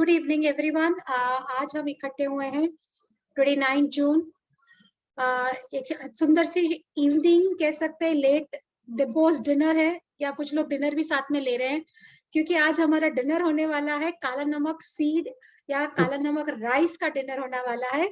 Good evening everyone. आज हम इकट्ठे हुए हैं 29 जून। एक सुंदर सी इवनिंग कह सकते हैं, लेट पोस्ट डिनर है या कुछ लोग डिनर भी साथ में ले रहे हैं, क्योंकि आज हमारा डिनर होने वाला है काला नमक सीड या काला नमक राइस का डिनर होने वाला है,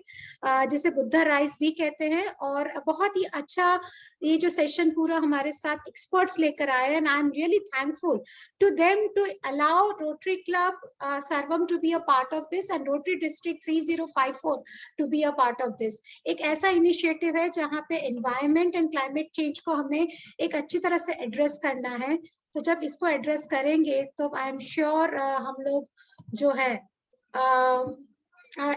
जिसे बुद्धा राइस भी कहते हैं। और बहुत ही अच्छा ये जो सेशन पूरा हमारे साथ एक्सपर्ट्स लेकर आए हैं, and I am really thankful to them to allow Rotary Club Sarvam to be a part of this and Rotary District 3054 to be a part of this। एक ऐसा इनिशिएटिव है जहाँ पे एनवायरमेंट एंड क्लाइमेट चेंज को हमें एक अच्छी तरह से एड्रेस करना है। तो जब इसको एड्रेस करेंगे तो आई एम श्योर हम लोग जो है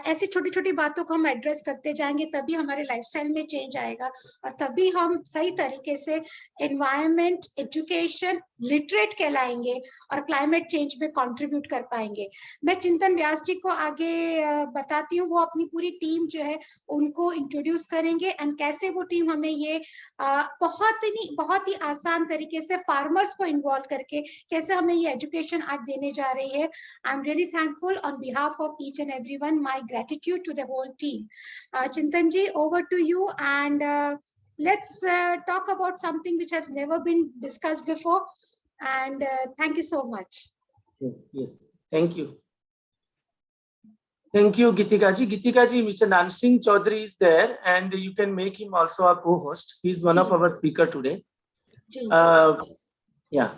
ऐसी छोटी छोटी बातों को हम एड्रेस करते जाएंगे, तभी हमारे लाइफस्टाइल में चेंज आएगा और तभी हम सही तरीके से एनवायरनमेंट, एजुकेशन, लिटरेट कहलाएंगे और क्लाइमेट चेंज में कंट्रीब्यूट कर पाएंगे। मैं चिंतन व्यास जी को आगे बताती हूँ, वो अपनी पूरी टीम जो है उनको इंट्रोड्यूस करेंगे एंड कैसे वो टीम हमें ये बहुत ही आसान तरीके से फार्मर्स को इन्वॉल्व करके कैसे हमें ये एजुकेशन आज देने जा रही है। I am really thankful on behalf of each and everyone, my gratitude to the whole team. Chintan ji, over to you, and let's talk about something which has never been discussed before, and thank you so much. Yes, thank you. Thank you, Gitika ji. Gitika ji, Mr. Nansingh Chaudhary is there, and you can make him also a co-host. He is one of our speaker today. Yeah.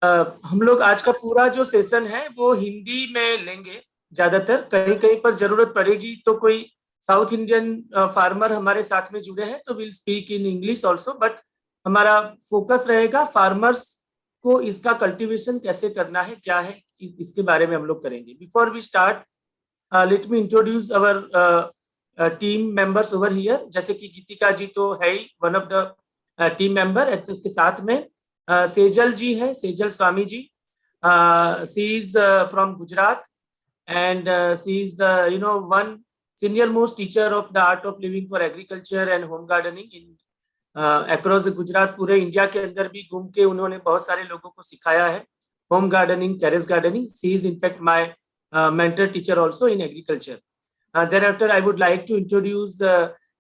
हम लोग आज का पूरा जो session है वो हिंदी में लेंगे ज्यादातर। कहीं कहीं पर जरूरत पड़ेगी तो कोई साउथ इंडियन फार्मर हमारे साथ में जुड़े हैं तो will speak in English also, but हमारा फोकस रहेगा फार्मर्स को इसका कल्टीवेशन कैसे करना है, क्या है, इसके बारे में हम लोग करेंगे। Before we start, let me introduce our team members over here. जैसे कि गीतिका जी तो है he one of the team member, इसके साथ में सेजल जी है, Sejal Swami ji. She is from Gujarat and she is the one senior most teacher of the art of living for agriculture and home gardening in across Gujarat। पूरे India के अंदर भी घूम के उन्होंने बहुत सारे लोगों को सिखाया है home gardening, terrace gardening. she is in fact my mentor teacher also in agriculture। thereafter I would like to introduce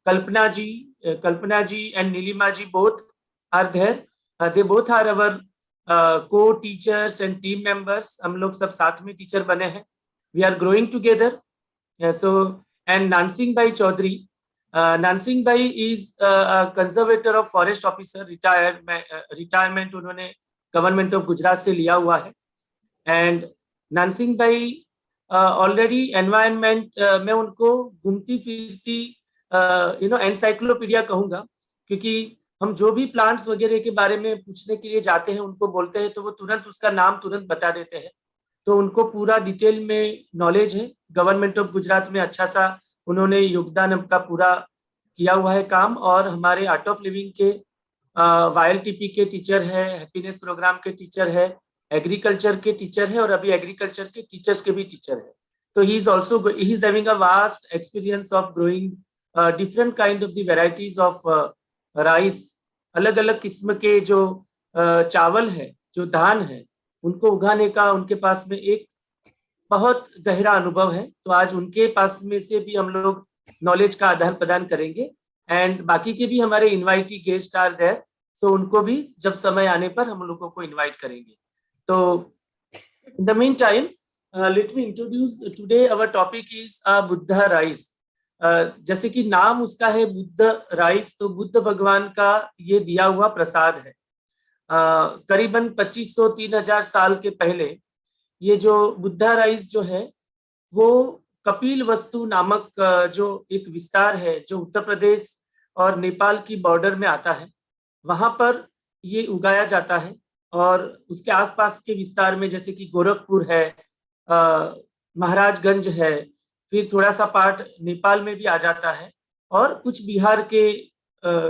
Kalpana ji and Nilima ji, both are there। they both are our co-teachers and team members। हम लोग सब साथ में teacher बने हैं। We are growing together। And Nansingh Bhai Chaudhary, Nansingh Bhai is a conservator of forest officer, retirement उन्होंने government of Gujarat से लिया हुआ है। एंड नानसिंह भाई ऑलरेडी एनवायरनमेंट में उनको घूमती फिरती एनसाइक्लोपीडिया कहूँगा, क्योंकि हम जो भी प्लांट्स वगैरह के बारे में पूछने के लिए जाते हैं उनको बोलते हैं तो वो तुरंत उसका नाम तुरंत बता देते हैं। तो उनको पूरा डिटेल में नॉलेज है। गवर्नमेंट ऑफ गुजरात में अच्छा सा उन्होंने योगदान का पूरा किया हुआ है काम, और हमारे आर्ट ऑफ लिविंग के YLTP के टीचर है, हैप्पीनेस प्रोग्राम के टीचर है, एग्रीकल्चर के टीचर है, और अभी एग्रीकल्चर के टीचर्स के भी टीचर है। तो he is having a vast experience of growing different kind of the varieties of rice. अलग अलग किस्म के जो चावल है, जो धान है, उनको उगाने का उनके पास में एक बहुत गहरा अनुभव है। तो आज उनके पास में से भी हम लोग नॉलेज का आदान प्रदान करेंगे। एंड बाकी के भी हमारे इनवाइटी गेस्ट आर देयर, सो उनको भी जब समय आने पर हम लोगों को इनवाइट करेंगे। तो in the mean time late me introduce today our topic is Buddha rice. जैसे कि नाम उसका है बुद्ध राइस, तो बुद्ध भगवान का ये दिया हुआ प्रसाद है। करीबन 2500-3000 साल के पहले ये जो बुद्धा राइस जो है वो कपिल वस्तु नामक जो एक विस्तार है जो उत्तर प्रदेश और नेपाल की बॉर्डर में आता है, वहां पर ये उगाया जाता है। और उसके आसपास के विस्तार में जैसे कि गोरखपुर है, महाराजगंज है, फिर थोड़ा सा पार्ट नेपाल में भी आ जाता है, और कुछ बिहार के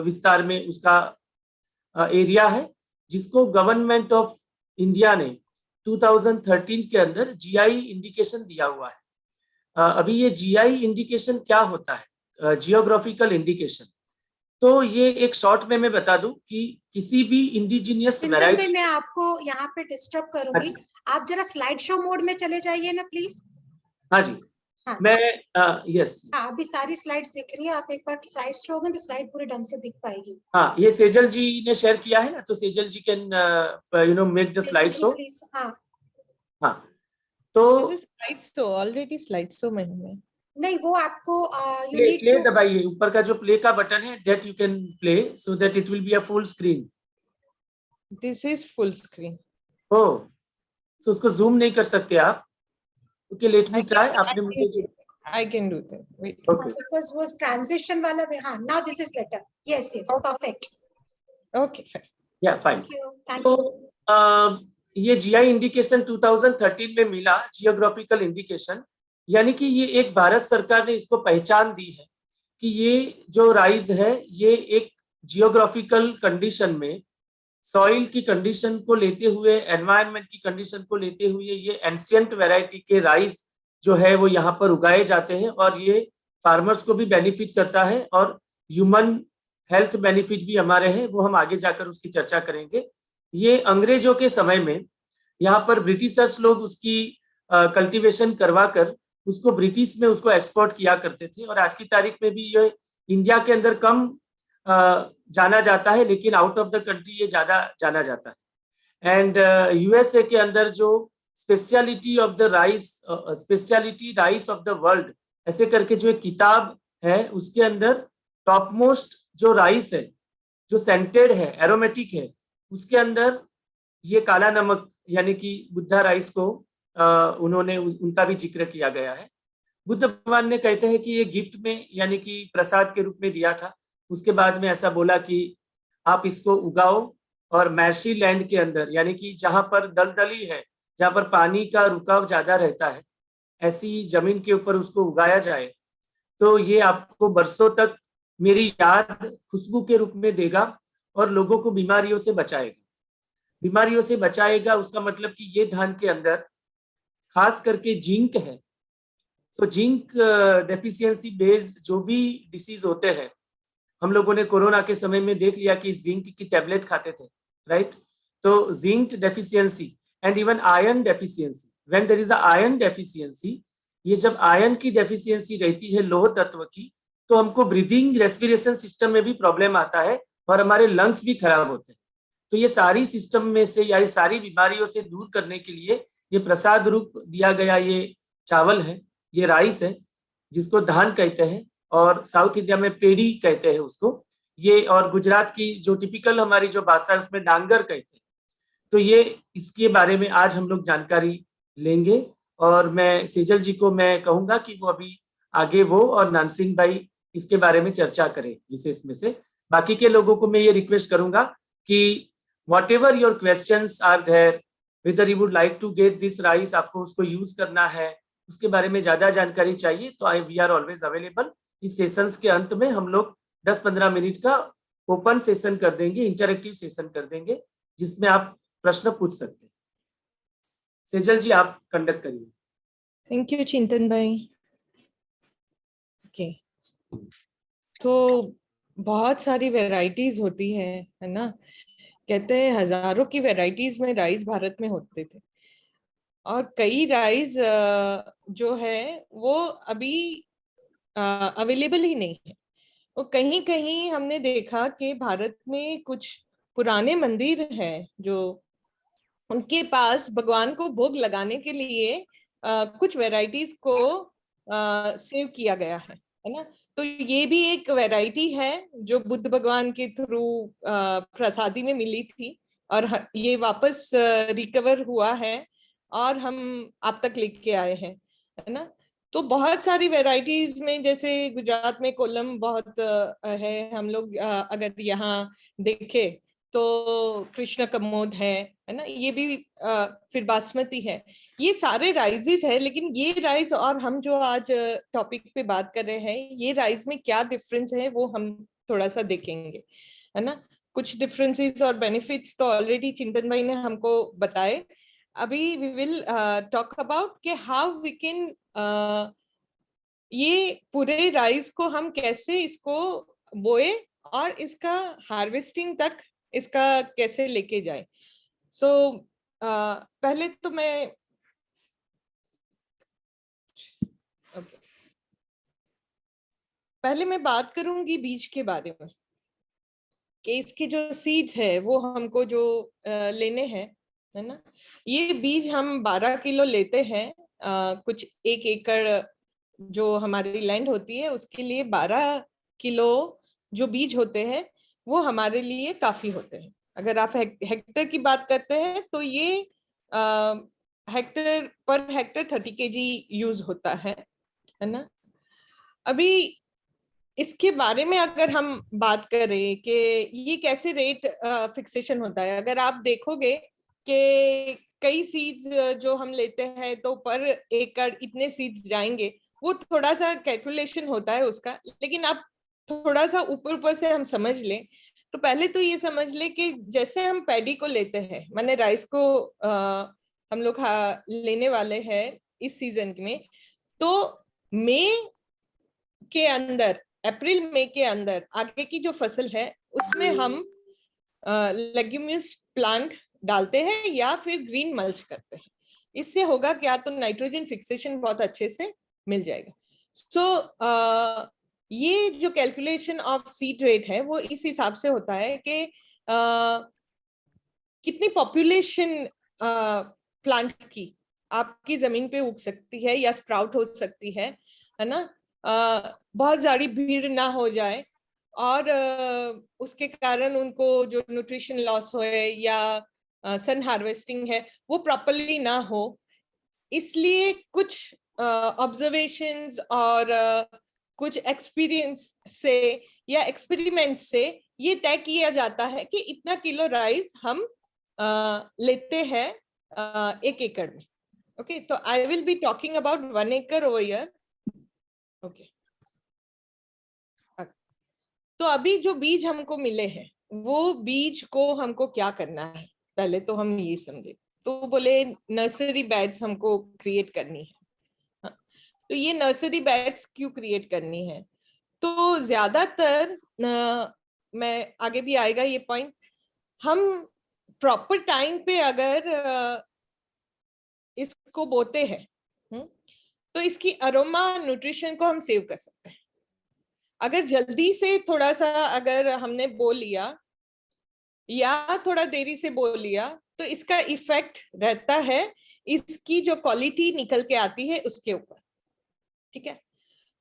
विस्तार में उसका एरिया है, जिसको गवर्नमेंट ऑफ इंडिया ने 2013 के अंदर GI इंडिकेशन दिया हुआ है। अभी ये GI इंडिकेशन क्या होता है? Geographical indication. तो ये एक शॉर्ट में मैं बता दूं कि किसी भी इंडिजिनियस चिंतन भाई, वैरायटी। मैं आपको यहाँ पे डिस्टर्ब करूंगी, आप जरा स्लाइड शो मोड में चले जाइए ना प्लीज। हाँ जी, हाँ मैं यस। हाँ, अभी सारी स्लाइड्स दिख रही है, आप एक बार स्लाइड शो होंगे तो स्लाइड पूरे ढंग से दिख पाएगी। हाँ, ये सेजल जी ने शेयर किया है ना, तो Sejal ji can make the slide show. Please, हाँ। हाँ, तो This is slideshow, already slideshow में हूँ। नहीं, वो आपको you play need play to, दबाइए, ऊपर का जो प्ले का बटन है, that you can play so that it will be a full screen. This is full screen. ओ, तो उसको जूम नहीं कर सकते आप? Okay, let me try. आपने मुझे जो I can do that. Wait. Okay because वो ट्रांजिशन वाला भी, हाँ, now this is better, yes yes, perfect, Okay, fine. या फाइन। थैंक तो यू। ये जीआई इंडिकेशन 2013 में मिला, जियोग्राफिकल इंडिकेशन, यानी कि ये एक भारत सरकार ने इसको पहचान दी है कि ये जो राइस है ये एक जियोग्राफिकल कंडीशन में, सॉइल की कंडीशन को लेते हुए, एनवायरनमेंट की कंडीशन को लेते हुए, ये एंशियंट वैरायटी के राइस जो है वो यहाँ पर उगाए जाते हैं, और ये फार्मर्स को भी बेनिफिट करता है और ह्यूमन हेल्थ बेनिफिट भी हमारे हैं, वो हम आगे जाकर उसकी चर्चा करेंगे। ये अंग्रेजों के समय में यहाँ पर ब्रिटिशर्स लोग उसकी कल्टीवेशन करवा कर उसको ब्रिटिश में उसको एक्सपोर्ट किया करते थे, और आज की तारीख में भी ये इंडिया के अंदर कम जाना जाता है, लेकिन आउट ऑफ द कंट्री ये ज्यादा जाना जाता है। एंड यूएसए के अंदर जो speciality of the rice, speciality rice of the world, ऐसे करके जो एक किताब है, उसके अंदर टॉप मोस्ट जो राइस है, जो सेंटेड है, एरोमेटिक है, उसके अंदर ये काला नमक यानी कि बुद्धा राइस को उन्होंने उनका भी जिक्र किया गया है। बुद्ध भगवान ने कहते हैं कि ये गिफ्ट में यानी कि प्रसाद के रूप में दिया था। उसके बाद में ऐसा बोला कि आप इसको उगाओ और मैशी लैंड के अंदर, यानी कि जहां पर दलदली है, जहां पर पानी का रुकाव ज्यादा रहता है, ऐसी जमीन के ऊपर उसको उगाया जाए तो ये आपको बरसों तक मेरी याद खुशबू के रूप में देगा और लोगों को बीमारियों से बचाएगा। बीमारियों से बचाएगा उसका मतलब कि ये धान के अंदर खास करके जिंक है। सो जिंक डेफिशिएंसी बेस्ड जो भी डिसीज होते हैं, हम लोगों ने कोरोना के समय में देख लिया कि जिंक की टैबलेट खाते थे, राइट? तो zinc deficiency and even iron deficiency, when there is a iron deficiency, ये जब आयरन की डेफिशिएंसी रहती है लोह तत्व की, तो हमको ब्रीदिंग रेस्पिरेशन सिस्टम में भी प्रॉब्लम आता है और हमारे लंग्स भी खराब होते हैं। तो ये सारी सिस्टम में से या ये सारी बीमारियों से दूर करने के लिए ये प्रसाद रूप दिया गया ये चावल है, ये राइस है, जिसको धान कहते हैं, और साउथ इंडिया में पेड़ी कहते हैं उसको ये, और गुजरात की जो टिपिकल हमारी जो भाषा है उसमें डांगर कहते हैं। तो ये इसके बारे में आज हम लोग जानकारी लेंगे, और मैं सेजल जी को मैं कहूंगा कि वो अभी आगे वो और नानसिंह भाई इसके बारे में चर्चा करें विशेष में से। बाकी के लोगों को मैं ये रिक्वेस्ट करूंगा कि whatever your questions are there, whether you would like to get this rice, आपको उसको यूज करना है, उसके बारे में ज्यादा जानकारी चाहिए तो वी आर ऑलवेज अवेलेबल। इस सेशंस के अंत में हम लोग 10-15 मिनट का ओपन सेशन कर देंगे, इंटरेक्टिव सेशन कर देंगे, जिसमें आप प्रश्न पूछ सकते हैं। सेजल जी आप कंडक्ट करिए। थैंक यू चिंतन भाई। ओके, तो बहुत सारी वैरायटीज होती है ना, कहते हैं हजारों की वैरायटीज में राइस भारत में होते थे, और कई राइस जो है वो अभी अवेलेबल ही नहीं है। तो कहीं कहीं हमने देखा कि भारत में कुछ पुराने मंदिर है जो उनके पास भगवान को भोग लगाने के लिए कुछ वैरायटीज को सेव किया गया है ना। तो ये भी एक वैरायटी है जो बुद्ध भगवान के थ्रू प्रसादी में मिली थी, और ये वापस रिकवर हुआ है और हम आप तक लेके आए हैं, है ना। तो बहुत सारी वैरायटीज में, जैसे गुजरात में कोलम बहुत है, हम लोग अगर यहाँ देखे तो कृष्ण कमोद है ना, ये भी फिर बासमती है, ये सारे राइसेस है। लेकिन ये राइस और हम जो आज टॉपिक पे बात कर रहे हैं, ये राइस में क्या डिफरेंस है वो हम थोड़ा सा देखेंगे, है ना। कुछ डिफरेंसेस और बेनिफिट्स तो ऑलरेडी चिंतन भाई ने हमको बताए। अभी वी विल टॉक अबाउट कि हाउ वी कैन ये पूरे राइस को हम कैसे इसको बोए और इसका हार्वेस्टिंग तक इसका कैसे लेके जाए। सो पहले तो मैं पहले मैं बात करूंगी बीज के बारे में कि इसके जो सीड्स है वो हमको जो लेने हैं, है ना। ये बीज हम 12 किलो लेते हैं। कुछ 1 एकड़ जो हमारी लैंड होती है उसके लिए 12 किलो जो बीज होते हैं वो हमारे लिए काफी होते हैं। अगर आप हेक्टर की बात करते हैं तो ये Hector per hectare 30 kg use होता है ना। अभी इसके बारे में अगर हम बात करें कि ये कैसे रेट फिक्सेशन होता है, अगर आप देखोगे कि कई सीड्स जो हम लेते हैं तो पर एकड़ इतने सीड्स जाएंगे, वो थोड़ा सा कैलकुलेशन होता है उसका। लेकिन आप थोड़ा सा ऊपर ऊपर से हम समझ लें तो पहले तो ये समझ ले कि जैसे हम पैडी को लेते हैं, माने राइस को हम लोग लेने वाले हैं इस सीजन में, तो मई के अंदर, अप्रैल मई के अंदर आगे की जो फसल है उसमें हम लेग्यूमिनस प्लांट डालते हैं या फिर ग्रीन मल्च करते हैं। इससे होगा क्या, तो नाइट्रोजन फिक्सेशन बहुत अच्छे से मिल जाएगा। सो ये जो कैलकुलेशन ऑफ सीड रेट है वो इस हिसाब से होता है कि कितनी पॉपुलेशन प्लांट की आपकी जमीन पे उग सकती है या स्प्राउट हो सकती है ना। बहुत ज्यादा भीड़ ना हो जाए और उसके कारण उनको जो न्यूट्रिशन लॉस हो या सन हार्वेस्टिंग है वो प्रॉपरली ना हो, इसलिए कुछ ऑब्जर्वेशंस और कुछ एक्सपीरियंस से या एक्सपेरिमेंट से ये तय किया जाता है कि इतना किलो राइस हम लेते हैं 1 एकड़ में। ओके, तो I will be talking about 1 एकड़ ओवर हियर। ओके, तो अभी जो बीज हमको मिले हैं वो बीज को हमको क्या करना है, पहले तो हम ये समझे। तो बोले नर्सरी बेड्स हमको क्रिएट करनी है। हाँ, तो ये नर्सरी बेड्स क्यों क्रिएट करनी है, तो ज्यादातर मैं आगे भी आएगा ये पॉइंट, हम प्रॉपर टाइम पे अगर इसको बोते हैं तो इसकी अरोमा न्यूट्रिशन को हम सेव कर सकते हैं। अगर जल्दी से थोड़ा सा अगर हमने बो लिया या थोड़ा देरी से बो लिया तो इसका इफेक्ट रहता है इसकी जो क्वालिटी निकल के आती है उसके ऊपर। ठीक है,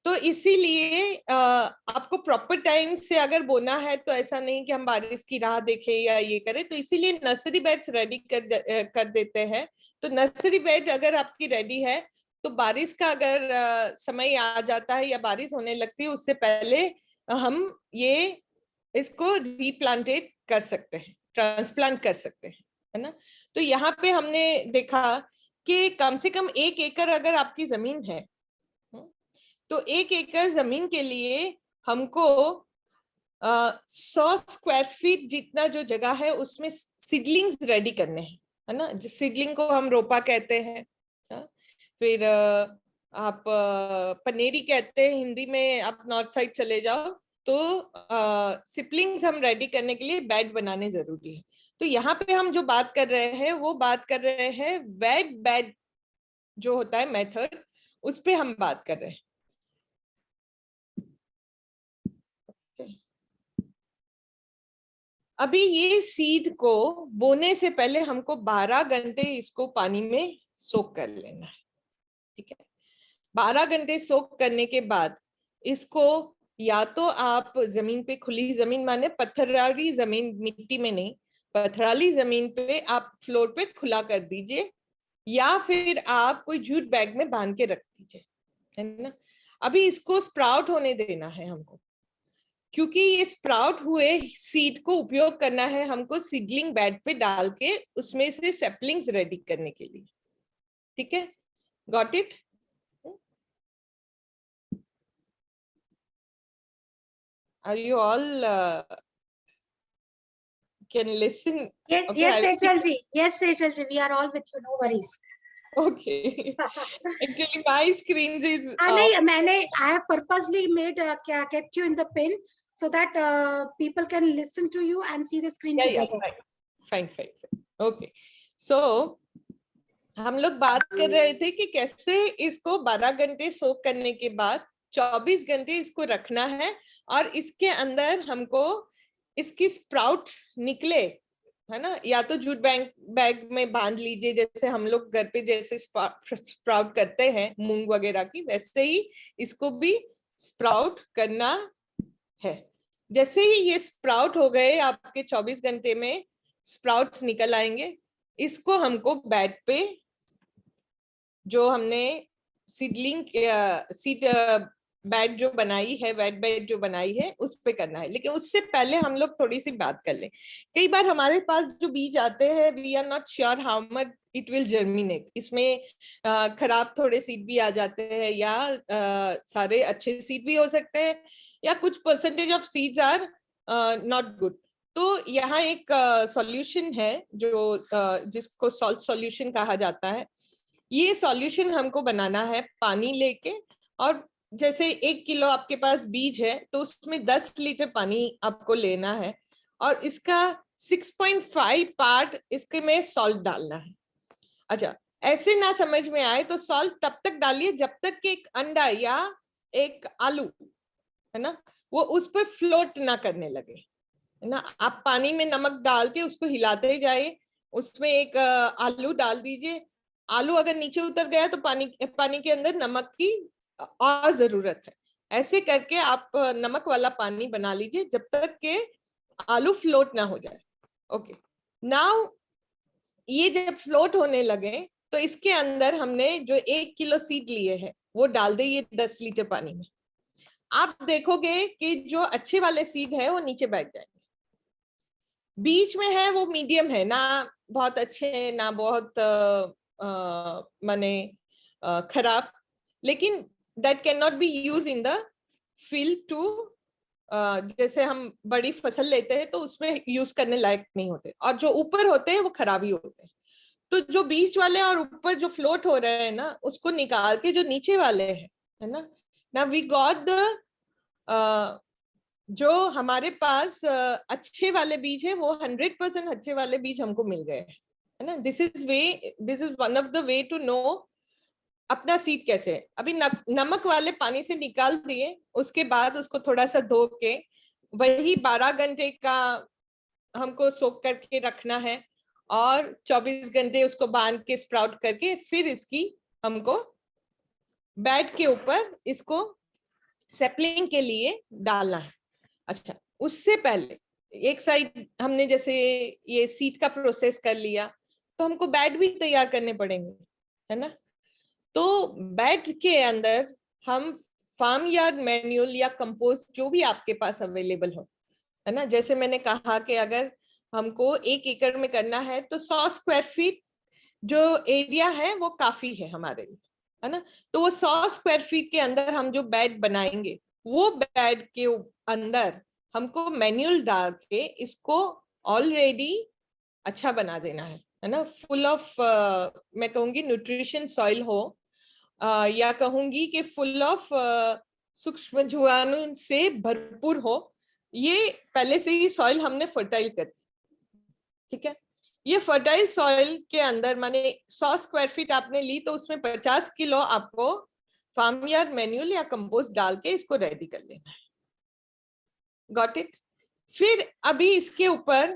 तो इसीलिए आपको प्रॉपर टाइम से अगर बोना है तो ऐसा नहीं कि हम बारिश की राह देखें या ये करें, तो इसीलिए नर्सरी बेड्स रेडी कर देते हैं। तो नर्सरी बेड अगर आपकी रेडी है तो बारिश का अगर समय आ जाता है या बारिश होने लगती है उससे पहले हम ये इसको रीप्लांटेड कर सकते हैं, ट्रांसप्लांट कर सकते हैं, है ना। तो यहाँ पे हमने देखा कि कम से कम 1 एकड़ अगर आपकी जमीन है तो 1 एकड़ जमीन के लिए हमको 100 स्क्वायर फीट जितना जो जगह है उसमें सीडलिंग्स रेडी करने हैं, है ना। जिस सीडलिंग को हम रोपा कहते हैं, फिर आप पनेरी कहते हैं हिंदी में, आप नॉर्थ साइड चले जाओ तो सिपलिंग्स हम रेडी करने के लिए बेड बनाने जरूरी है। तो यहाँ पे हम जो बात कर रहे हैं वो बात कर रहे हैं वेट बेड जो होता है मेथड, उस पे हम बात कर रहे हैं। अभी ये सीड को बोने से पहले हमको 12 घंटे इसको पानी में सोक कर लेना है। ठीक है, 12 घंटे सोक करने के बाद इसको या तो आप जमीन पे, खुली जमीन माने पत्थराली जमीन, मिट्टी में नहीं, पत्थराली जमीन पे आप फ्लोर पे खुला कर दीजिए या फिर आप कोई जूट बैग में बांध के रख दीजिए, है ना। अभी इसको स्प्राउट होने देना है हमको, क्योंकि ये स्प्राउट हुए सीड को उपयोग करना है हमको सीडलिंग बेड पे डाल के उसमें से सेपलिंग्स रेडी करने के लिए। ठीक है, got it. Are you all can listen? Yes, Okay, yes, Sejal ji. Yes, Sejal ji. We are all with you. No worries. Okay. Actually, my screens is. नहीं, I have purposely made kept you in the pin so that people can listen to you and see the screen together. Fine. Okay. So हम लोग बात कर रहे थे कि कैसे इसको 12 घंटे सोक करने के बाद 24 घंटे इसको रखना है और इसके अंदर हमको इसकी स्प्राउट निकले, है ना, या तो जूट बैग में बांध लीजिए, जैसे हम लोग घर पे जैसे स्प्राउट करते हैं मूंग वगैरह की, वैसे ही इसको भी स्प्राउट करना है। जैसे ही ये स्प्राउट हो गए, आपके 24 घंटे में स्प्राउट्स निकल आएंगे, इसको हमको बेड पे जो हमने सीड बेड जो बनाई है, वेट बेड जो बनाई है, उस पे करना है। लेकिन उससे पहले हम लोग थोड़ी सी बात कर लें। कई बार हमारे पास जो बीज आते हैं, we are not sure how much it will germinate. इसमें खराब थोड़े सीड भी आ जाते हैं, या सारे अच्छे सीड भी हो सकते हैं, या कुछ percentage of seeds are not good. तो यहाँ एक सॉल्यूशन है जो जिसको सॉल्ट सॉल्यूशन कहा जाता है। ये सॉल्यूशन हमको बनाना है पानी लेके, और जैसे 1 किलो आपके पास बीज है तो उसमें 10 लीटर पानी आपको लेना है, और इसका 6.5 पार्ट इसके में सॉल्ट डालना है। अच्छा, ऐसे ना समझ में आए तो सॉल्ट तब तक डालिए जब तक कि एक अंडा या एक आलू, है ना, वो उस पर फ्लोट ना करने लगे, है ना। आप पानी में नमक डाल के उसको हिलाते जाइए, उसमें एक आलू डाल दीजिए। आलू अगर नीचे उतर गया तो पानी के अंदर नमक की और जरूरत है। ऐसे करके आप नमक वाला पानी बना लीजिए जब तक के आलू फ्लोट ना हो जाए। ओके, नाउ ये जब फ्लोट होने लगे तो इसके अंदर हमने जो 1 किलो सीड लिए हैं वो डाल दे ये 10 लीटर पानी में। आप देखोगे कि जो अच्छे वाले सीड है वो नीचे बैठ जाएंगे, बीच में है वो मीडियम है, ना बहुत अच्छे ना बहुत माने खराब, लेकिन that cannot be used in the field to जैसे हम बड़ी फसल लेते हैं तो उसमें यूज करने लायक नहीं होते, और जो ऊपर होते हैं वो खराब ही होते हैं। तो जो बीच वाले और ऊपर जो फ्लोट हो रहे हैं ना, उसको निकाल के जो नीचे वाले हैं, है ना, now we got the जो हमारे पास अच्छे वाले बीज है वो 100% अच्छे वाले बीज हमको मिल गए, है ना। This is one of the way to know अपना सीड कैसे है। अभी नमक वाले पानी से निकाल दिए, उसके बाद उसको थोड़ा सा धो के वही 12 घंटे का हमको सोक करके रखना है, और 24 घंटे उसको बांध के स्प्राउट करके फिर इसकी हमको बेड के ऊपर इसको सेपलिंग के लिए डालना है। अच्छा, उससे पहले एक साइड हमने जैसे ये सीड का प्रोसेस कर लिया, तो हमको बेड भी तैयार करने पड़ेंगे, है ना। तो बेड के अंदर हम फार्म यार्ड मैन्यूल या कंपोस्ट जो भी आपके पास अवेलेबल हो, है ना। जैसे मैंने कहा कि अगर हमको 1 एकड़ में करना है तो 100 स्क्वायर फीट जो एरिया है वो काफी है हमारे लिए, है ना। तो वो 100 स्क्वायर फीट के अंदर हम जो बेड बनाएंगे, वो बेड के अंदर हमको मैन्यूल डाल के इसको ऑलरेडी अच्छा बना देना है ना। फुल ऑफ मैं कहूंगी न्यूट्रिशन सॉइल हो, या कहूंगी कि फुल ऑफ सूक्ष्म जीवाणु से भरपूर हो। ये पहले से ही सॉइल हमने फर्टाइल कर दी, ठीक है। ये फर्टाइल सॉइल के अंदर माने 100 स्क्वायर फीट आपने ली तो उसमें 50 किलो आपको फार्म यार्ड मैन्यूल या कंपोस्ट डाल के इसको रेडी कर लेना है। Got it. फिर अभी इसके ऊपर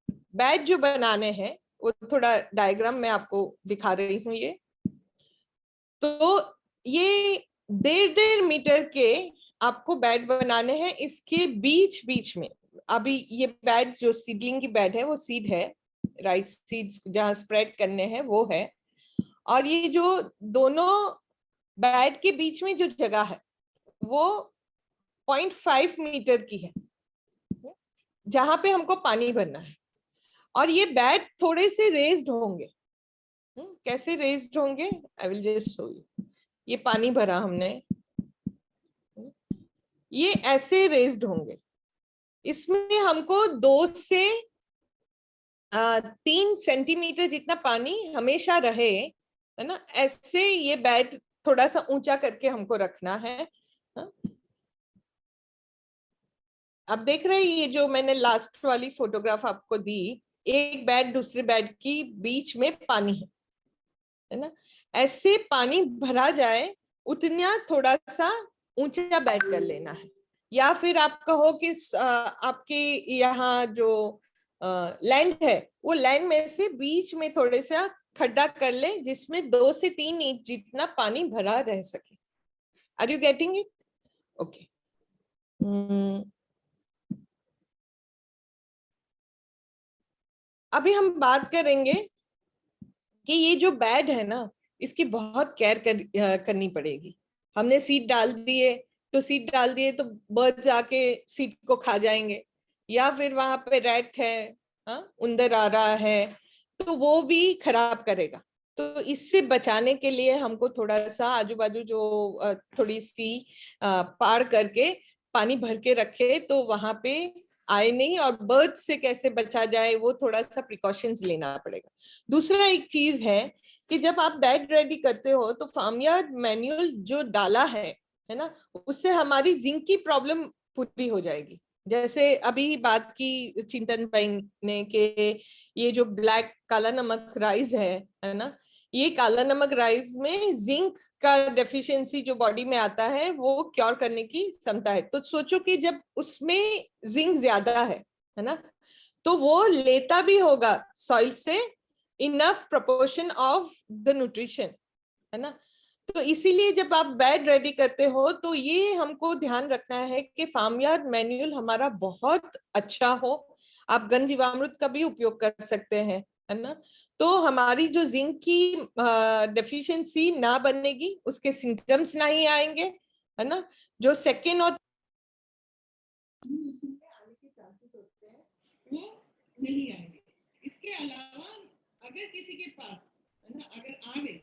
बैच जो बनाने हैं वो थोड़ा डायग्राम में आपको दिखा रही हूँ। ये तो ये 1.5 मीटर के आपको बेड बनाने हैं। इसके बीच बीच में अभी ये बेड जो सीडलिंग की बेड है वो सीड है, राइस सीड्स जहाँ स्प्रेड करने हैं वो है, और ये जो दोनों बेड के बीच में जो जगह है वो 0.5 मीटर की है जहां पे हमको पानी भरना है। और ये बेड थोड़े से रेज्ड होंगे। कैसे रेज्ड होंगे, I will just show you. ये पानी भरा हमने, ये ऐसे रेज्ड होंगे। इसमें हमको 2 से 3 सेंटीमीटर जितना पानी हमेशा रहे है ना। ऐसे ये बेड थोड़ा सा ऊंचा करके हमको रखना है। हाँ? अब देख रहे हैं ये जो मैंने लास्ट वाली फोटोग्राफ आपको दी, एक बेड दूसरे बेड की बीच में पानी है ना। ऐसे पानी भरा जाए उतना थोड़ा सा ऊंचा बेड कर लेना है, या फिर आप कहो कि आपके यहाँ जो लैंड है वो लैंड में से बीच में थोड़े सा खड्डा कर ले जिसमें 2 से 3 इंच जितना पानी भरा रह सके। Are you getting it? Okay. अभी हम बात करेंगे कि ये जो बेड है ना, इसकी बहुत केयर करनी पड़ेगी। हमने सीड डाल दिए तो बर्ड आके सीड को खा जाएंगे, या फिर वहां पे रैट है, उंदर आ रहा है तो वो भी खराब करेगा। तो इससे बचाने के लिए हमको थोड़ा सा आजू बाजू जो थोड़ी सी पार करके पानी भर के रखे तो वहां पे आए नहीं, और बर्ड से कैसे बचा जाए वो थोड़ा सा प्रिकॉशंस लेना पड़ेगा। दूसरा एक चीज है कि जब आप बेड रेडी करते हो तो फार्मयार्ड मैन्युअल जो डाला है ना, उससे हमारी जिंक की प्रॉब्लम पूरी हो जाएगी। जैसे अभी बात की चिंतन भाई ने कि ये जो ब्लैक काला नमक राइस है ना, ये काला नमक राइस में जिंक का डेफिशिएंसी जो बॉडी में आता है वो क्योर करने की क्षमता है। तो सोचो कि जब उसमें जिंक ज्यादा है ना, तो वो लेता भी होगा सॉइल से enough proportion of the nutrition, है ना। तो इसीलिए जब आप बेड रेडी करते हो तो ये हमको ध्यान रखना है कि फार्मयार्ड मैन्युअल हमारा बहुत अच्छा हो। आप घन जीवामृत का भी उपयोग कर सकते हैं, है ना। तो हमारी जो जिंक की डेफिशिएंसी ना बनेगी, उसके सिम्टम्स नहीं आएंगे, है ना। जो सेकेंड और आने के चांसेस होते हैं वो नहीं आएंगे। इसके अलावा अगर किसी के पास, है ना, अगर आ गए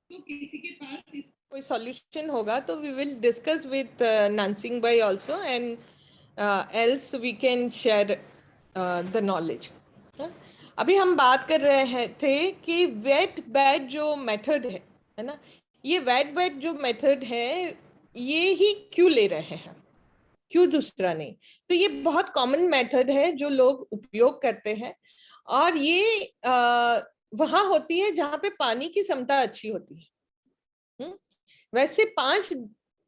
तो किसी के पास इस कोई सॉल्यूशन होगा तो we will discuss with Nansingh भाई also, and else we can share the knowledge. अभी हम बात कर रहे थे कि वेट बेड जो मेथड है ना, ये वेट बेड जो मेथड है ये ही क्यों ले रहे हैं, क्यों दूसरा नहीं। तो ये बहुत कॉमन मेथड है जो लोग उपयोग करते हैं, और ये वहां होती है जहां पे पानी की क्षमता अच्छी होती है। वैसे 5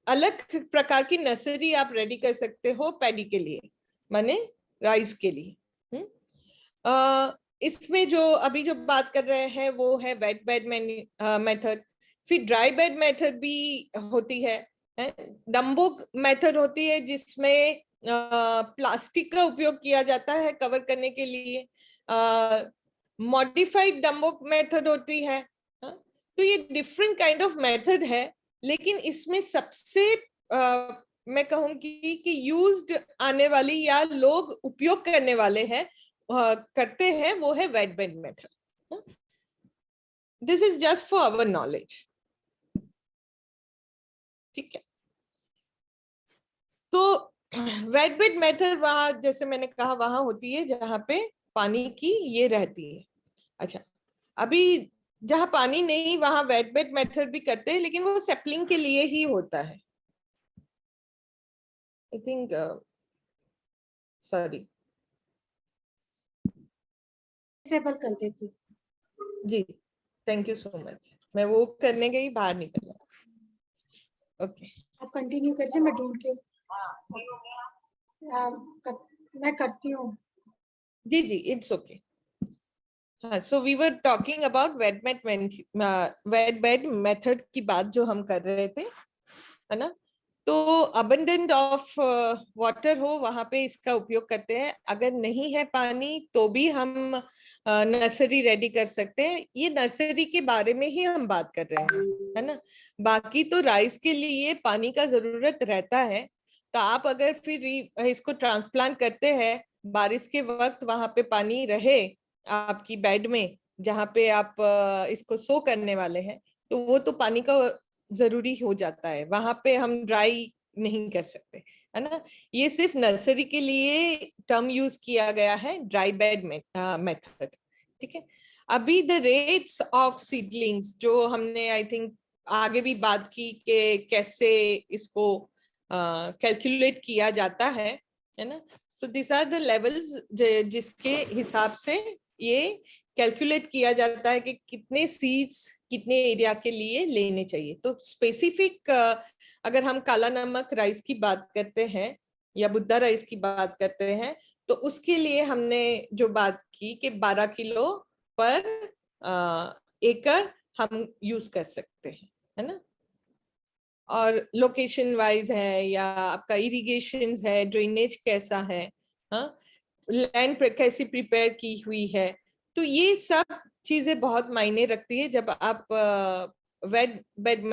अलग प्रकार की नर्सरी आप रेडी कर सकते हो पैडी के लिए, माने राइस के लिए। इसमें जो अभी जो बात कर रहे हैं वो है वेट बेड मेथड। फिर ड्राई बेड मेथड भी होती है। डम्बो मेथड होती है जिसमें प्लास्टिक का उपयोग किया जाता है कवर करने के लिए। मॉडिफाइड डम्बो मेथड होती है। तो ये डिफरेंट काइंड ऑफ मेथड है, लेकिन इसमें सबसे मैं कहूंगी कि यूज्ड आने वाली या लोग उपयोग करने वाले हैं करते हैं वो है wet bed method. This is just for our knowledge, ठीक है। तो वेट बेड मेथड वहां जैसे मैंने कहा वहां होती है जहां पे पानी की ये रहती है। अच्छा, अभी जहां पानी नहीं वहां वेट बेड मेथड भी करते हैं, लेकिन वो सेपलिंग के लिए ही होता है। आई थिंक सॉरी डिसेबल कर देती। जी, थैंक यू सो मच। मैं वो करने गई, बाहर निकल गया। ओके, आप कंटिन्यू करिए, मैं ढूंढ के मैं करती हूँ। जी जी, इट्स ओके। हाँ, so we were talking about wet bed method की बात जो हम कर रहे थे, है ना। तो अबंडेंट ऑफ वाटर हो वहां पे इसका उपयोग करते हैं। अगर नहीं है पानी तो भी हम नर्सरी रेडी कर सकते हैं। ये नर्सरी के बारे में ही हम बात कर रहे हैं, है ना। बाकी तो राइस के लिए पानी का जरूरत रहता है, तो आप अगर फिर इसको ट्रांसप्लांट करते हैं बारिश के वक्त वहां पे पानी रहे आपकी बेड में जहाँ पे आप इसको सो करने वाले हैं, तो वो तो पानी का जरूरी हो जाता है, वहां पे हम ड्राई नहीं कर सकते, है ना। ये सिर्फ नर्सरी के लिए टर्म यूज किया गया है, ड्राई बेड मेथड, ठीक है। अभी द रेट्स ऑफ सीडलिंग्स जो हमने आई थिंक आगे भी बात की कि कैसे इसको कैलकुलेट किया जाता है ना. So this are the levels जिसके हिसाब से ये कैलकुलेट किया जाता है कि कितने सीड्स कितने एरिया के लिए लेने चाहिए. तो स्पेसिफिक अगर हम काला नमक राइस की बात करते हैं या बुद्धा राइस की बात करते हैं तो उसके लिए हमने जो बात की कि 12 किलो पर एकड़ हम यूज कर सकते हैं, है ना. और लोकेशन वाइज है या आपका इरिगेशन है, ड्रेनेज कैसा है, हाँ, लैंड कैसी प्रिपेयर की हुई है. तो ये सब चीजें बहुत मायने रखती है जब आप वेट बेड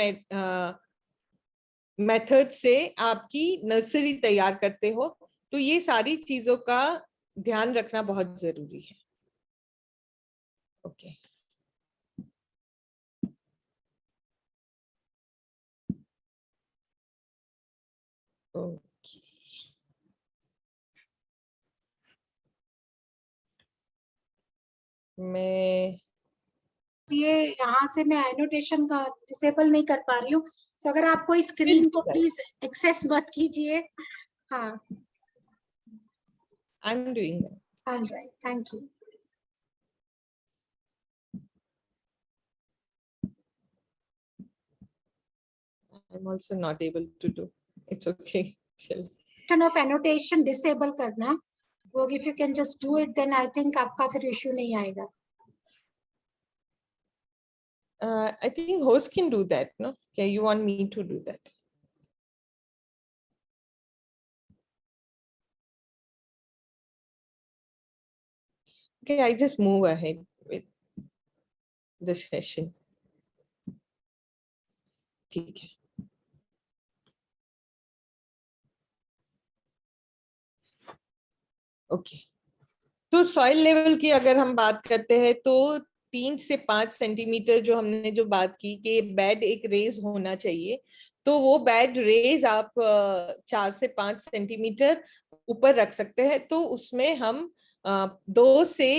मेथड से आपकी नर्सरी तैयार करते हो. तो ये सारी चीजों का ध्यान रखना बहुत जरूरी है. ओके. मैं ये यहाँ से मैं एनोटेशन का डिसेबल नहीं कर पा रही हूँ, तो अगर आप कोई स्क्रीन को प्लीज एक्सेस मत कीजिए. हाँ, I am doing that. Alright, thank you. I'm also not able to do. It's okay. चल. ऑफ एनोटेशन डिसेबल करना, वो if you can just do it then I think आपका फिर इश्यू नहीं आएगा. I think host can do that, no? Okay, you want me to do that? Okay, I just move ahead with the session. ठीक है. Okay. तो soil level की अगर हम बात करते हैं तो 3 से 5 सेंटीमीटर जो हमने जो बात की कि बेड एक रेज होना चाहिए, तो वो बेड रेज आप 4 से 5 सेंटीमीटर ऊपर रख सकते हैं. तो उसमें हम 2 से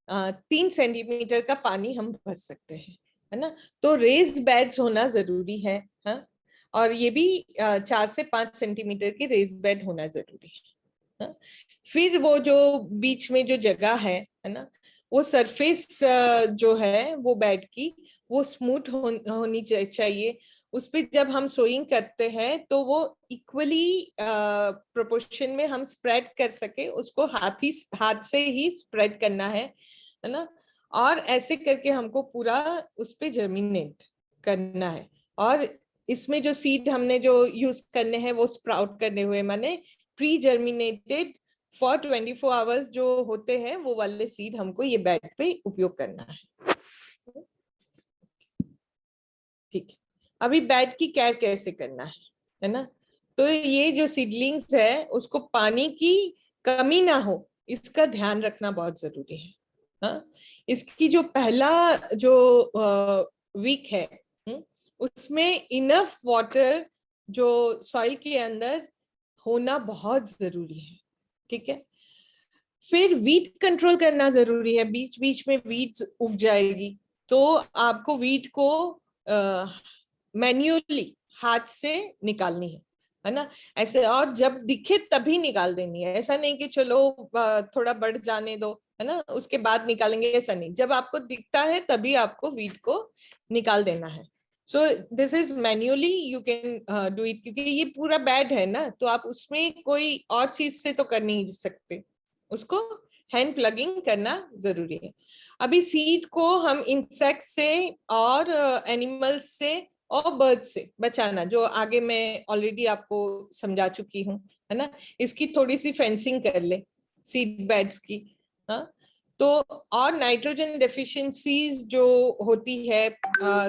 3 सेंटीमीटर का पानी हम भर सकते हैं, है ना. तो रेज बेड्स होना जरूरी है, हाँ? और ये भी 4 से 5 सेंटीमीटर के रेज बेड होना जरूरी है, हाँ? फिर वो जो बीच में जो जगह है ना, वो सरफेस जो है वो बेड की वो स्मूथ होनी चाहिए. उस पे जब हम सोइंग करते हैं तो वो इक्वली प्रोपोर्शन में हम स्प्रेड कर सके, उसको हाथ से ही स्प्रेड करना है ना. और ऐसे करके हमको पूरा उस पे जर्मिनेट करना है. और इसमें जो सीड हमने जो यूज करने हैं वो स्प्राउट करने हुए, माने प्री जर्मिनेटेड फॉर 24 आवर्स जो होते हैं, वो वाले सीड हमको ये बेड पे उपयोग करना है. ठीक है. अभी बेड की केयर कैसे करना है ना. तो ये जो सीडलिंग्स है उसको पानी की कमी ना हो, इसका ध्यान रखना बहुत जरूरी है, हाँ? इसकी जो पहला जो वीक है उसमें इनफ वाटर जो सॉइल के अंदर होना बहुत जरूरी है. ठीक है. फिर वीट कंट्रोल करना जरूरी है. बीच बीच में वीड्स उग जाएगी तो आपको वीट को मैन्युअली हाथ से निकालनी है ना. ऐसे, और जब दिखे तभी निकाल देनी है. ऐसा नहीं कि चलो थोड़ा बढ़ जाने दो, है ना, उसके बाद निकालेंगे, ऐसा नहीं. जब आपको दिखता है तभी आपको वीट को निकाल देना है. So this is manually you can do it, क्योंकि ये पूरा बेड है ना, तो आप उसमें कोई और चीज से तो कर नहीं सकते. उसको हैंड प्लगिंग करना जरूरी है. अभी सीड को हम इंसेक्ट से और एनिमल्स से और बर्ड से बचाना, जो आगे मैं ऑलरेडी आपको समझा चुकी हूँ, है ना. इसकी थोड़ी सी फेंसिंग कर ले सीड बेड्स की, हाँ. तो और नाइट्रोजन डेफिशिएंसीज जो होती है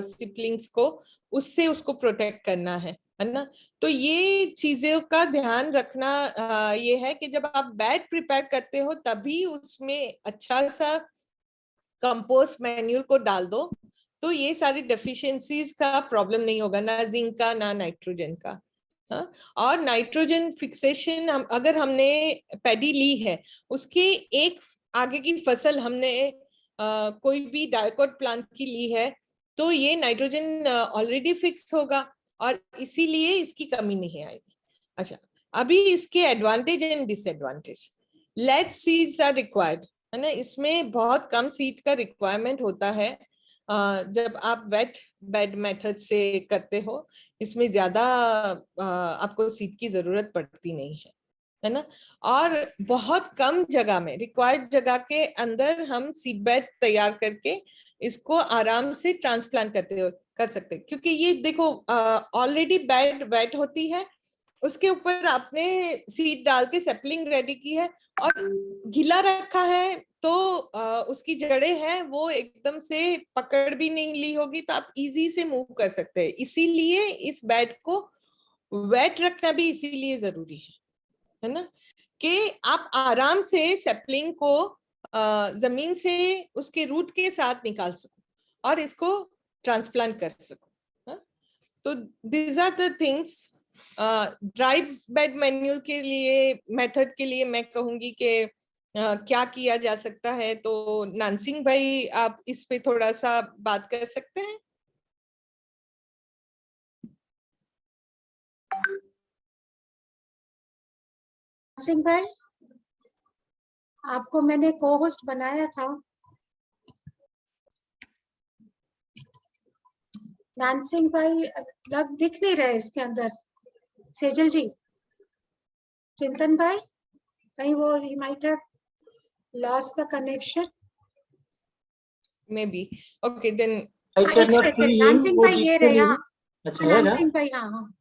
सिपलिंग्स को, उससे उसको प्रोटेक्ट करना है ना. तो ये चीजों का ध्यान रखना ये है कि जब आप बेड प्रिपेयर करते हो तभी उसमें अच्छा सा कंपोस्ट मैन्यूर को डाल दो, तो ये सारी डेफिशिएंसीज का प्रॉब्लम नहीं होगा, ना जिंक का ना नाइट्रोजन का, हाँ? और नाइट्रोजन फिक्सेशन अगर हमने पैडी ली है, उसकी एक आगे की फसल हमने कोई भी डायकोट प्लांट की ली है तो ये नाइट्रोजन ऑलरेडी फिक्स होगा और इसीलिए इसकी कमी नहीं आएगी। अच्छा, अभी इसके advantage and disadvantage. Less seeds are required, है ना, इसमें बहुत कम सीड का रिक्वायरमेंट होता है जब आप वेट बेड मेथड से करते हो। इसमें ज्यादा आपको सीड की जरूरत पड़ती नहीं है ना, और बहुत कम जगह में, रिक्वायर्ड जगह के अंदर हम सीड बेड तैयार करके इसको आराम से ट्रांसप्लांट कर सकते हैं। क्योंकि ये देखो ऑलरेडी बेड वेट होती है, उसके ऊपर आपने सीड डाल के सेपलिंग रेडी की है और गीला रखा है तो उसकी जड़ें हैं वो एकदम से पकड़ भी नहीं ली होगी, तो आप इजी से मूव कर सकते हैं। इसीलिए इस बेड को वेट रखना भी इसीलिए जरूरी है ना, कि आप आराम से सेपलिंग को जमीन से उसके रूट के साथ निकाल सको और इसको ट्रांसप्लांट कर सको। तो this are the things. Dry bed manual के लिए, मेथड के लिए मैं कहूंगी कि क्या किया जा सकता है। तो नानसिंग भाई, आप इस पे थोड़ा सा बात कर सकते हैं। सिंह भाई, आपको मैंने को होस्ट बनाया था। नानसिंह भाई लग दिख नहीं रहे इसके अंदर। सेजल जी, चिंतन भाई, कहीं वो he might have lost the connection. Maybe. Okay, then I एक cannot second, see him, Nan Singh वो भाई ये दिखते रहे। नहीं। हाँ, अच्छा है ना? नानसिंह भाई, हाँ हाँ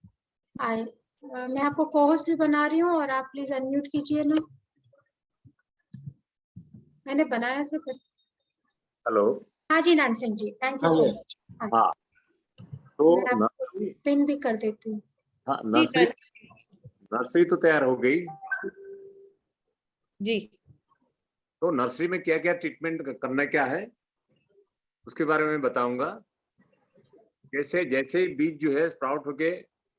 आए। मैं आपको को होस्ट भी बना रही हूँ और आप प्लीज अनम्यूट कीजिए ना, मैंने बनाया था। हेलो। हाँ जी नानसिंह जी, थैंक यू हाँ सो जी। मच। हाँ, तो मैं आपको पिन भी कर देती हूँ। हाँ, जी नर्सरी तो तैयार हो गई जी। तो नर्सरी में क्या क्या ट्रीटमेंट करना क्या है उसके बारे में बताऊंगा। जैसे जैसे बीज जो है स्प्राउट होके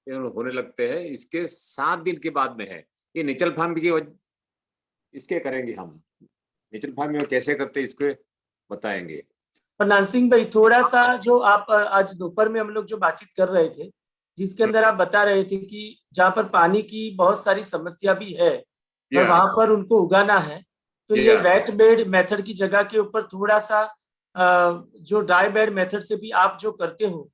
होने लगते हैं, इसके 7 दिन के बाद में है ये नेचुरल फार्म की इसके करेंगे हम। नेचुरल फार्म में कैसे करते हैं इसको बताएंगे। और नानसिंह भाई, थोड़ा सा जो आप आज दोपहर में हम लोग जो बातचीत कर रहे थे, जिसके अंदर आप बता रहे थे कि जहाँ पर पानी की बहुत सारी समस्या भी है और वहां पर उनको उगाना है, तो ये वेट बेड मेथड की जगह के ऊपर थोड़ा सा जो ड्राई बेड मेथड से भी आप जो करते हो,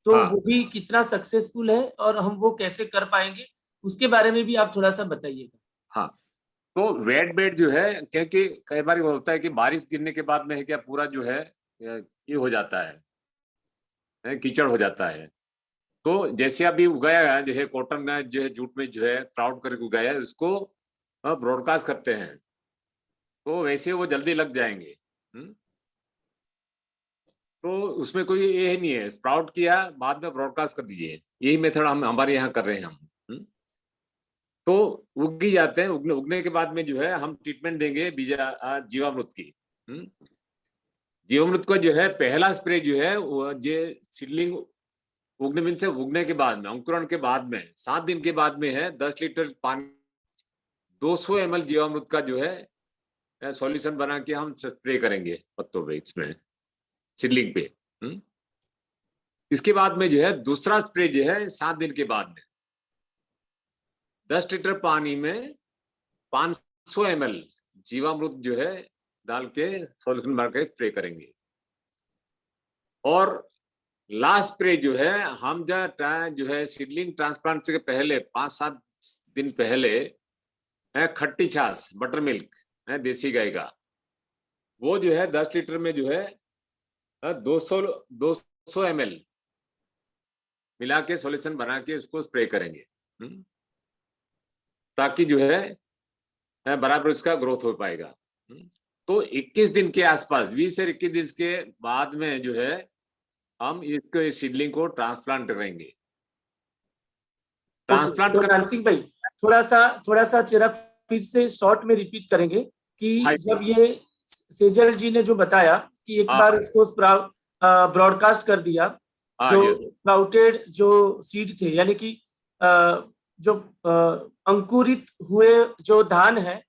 तो वो भी कितना सक्सेसफुल है और हम वो कैसे कर पाएंगे, उसके बारे में भी आप थोड़ा सा बताइएगा। हाँ, तो वेट बेड जो है, क्योंकि कई बार होता है कि बारिश गिरने के बाद में है क्या पूरा जो है ये हो जाता है, कीचड़ हो जाता है। तो जैसे अभी उगाया है, जो है कॉटन में जो है जूट में जो है प्राउड करके उगाया है, उसको ब्रॉडकास्ट करते हैं तो वैसे वो जल्दी लग जाएंगे। तो उसमें कोई ये नहीं है, स्प्राउट किया बाद में ब्रॉडकास्ट कर दीजिए, यही मेथड हम हमारे यहाँ कर रहे हैं हम। तो उग ही जाते हैं, उगने के बाद में जो है हम ट्रीटमेंट देंगे जीवामृत की। जीवामृत को जो है पहला स्प्रे जो है वो जो सीडलिंग उगने से उगने के बाद में, अंकुरण के बाद में 7 दिन के बाद में है 10 लीटर पानी 200 ml जीवामृत का जो है सॉल्यूशन बना के हम स्प्रे करेंगे पत्तों पे, इसमें सीडलिंग पे। इसके बाद में जो है दूसरा स्प्रे जो है 7 दिन के बाद में 10 लीटर पानी में 500 ml जीवामृत जो है डाल के सॉल्यूशन बना के स्प्रे करेंगे। और लास्ट स्प्रे जो है हम जो है सीडलिंग ट्रांसप्लांट से पहले 5-7 दिन पहले खट्टी छाछ बटर मिल्क है देसी गाय का, वो जो है 10 लीटर में जो है 200 ml मिला के सॉल्यूशन बना के उसको स्प्रे करेंगे, ताकि जो है बराबर उसका ग्रोथ हो पाएगा। तो 21 दिन के आसपास, 20 से 21 दिन के बाद में जो है हम इसको सीडलिंग को ट्रांसप्लांट करेंगे। ट्रांसप्लांट तो नानसिंह भाई थोड़ा सा चिराग फिर से शॉर्ट में रिपीट करेंगे कि जब ये सेजल जी ने जो बताया कि एक बार उसको ब्रॉडकास्ट कर दिया, जो स्प्राउटेड जो सीड थे, यानी कि जो अंकुरित हुए जो धान है,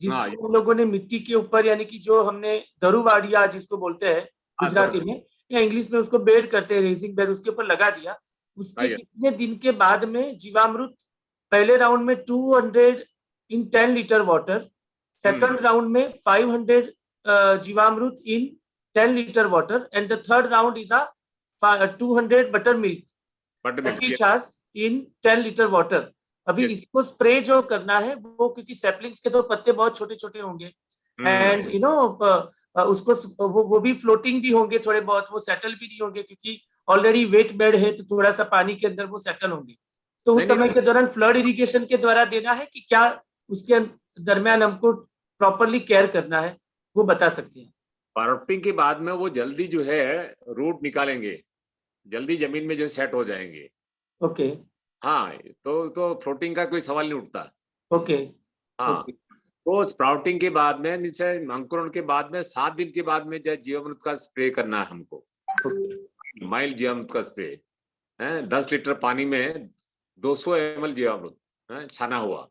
जिसको हम लोगों ने मिट्टी के ऊपर, यानी कि जो हमने दरुवाड़िया जिसको बोलते हैं गुजराती में, या इंग्लिश में उसको बेड करते हैं, रेजिंग बेड, उसके ऊपर लगा दिया। उसके कितने दिन के बाद में जीवामृत, पहले राउंड में 200 इन 10 लीटर वाटर, सेकंड राउंड में 500 जीवामृत इन 10 litre water, and the third round is 200 butter milk छाछ इन 10 लीटर वाटर। अभी इसको स्प्रे जो करना है वो, क्योंकि सैपलिंग्स के तो पत्ते बहुत छोटे छोटे होंगे, एंड यू नो उसको वो भी फ्लोटिंग भी होंगे थोड़े बहुत, वो सेटल भी नहीं होंगे, क्योंकि ऑलरेडी वेट बेड है, तो थोड़ा सा पानी के अंदर वो सेटल होंगे। तो उस समय के दौरान फ्लड इरिगेशन के द्वारा देना है कि क्या उसके दरमियान हमको प्रॉपरली केयर करना है, वो बता सकते हैं। पाउडरिंग के बाद में वो जल्दी जो है रूट निकालेंगे, जल्दी जमीन में जो सेट हो जाएंगे। ओके। हाँ, तो फ्लोटिंग का कोई सवाल नहीं उठता। ओके। हाँ, तो स्प्राउटिंग के बाद में, नीचे अंकुरण के बाद में 7 दिन के बाद में जीवामृत का स्प्रे करना है हमको। माइल्ड जीवामृत का स्प्रे है, 10 लीटर पानी में 200 ml जीवामृत छाना हुआ।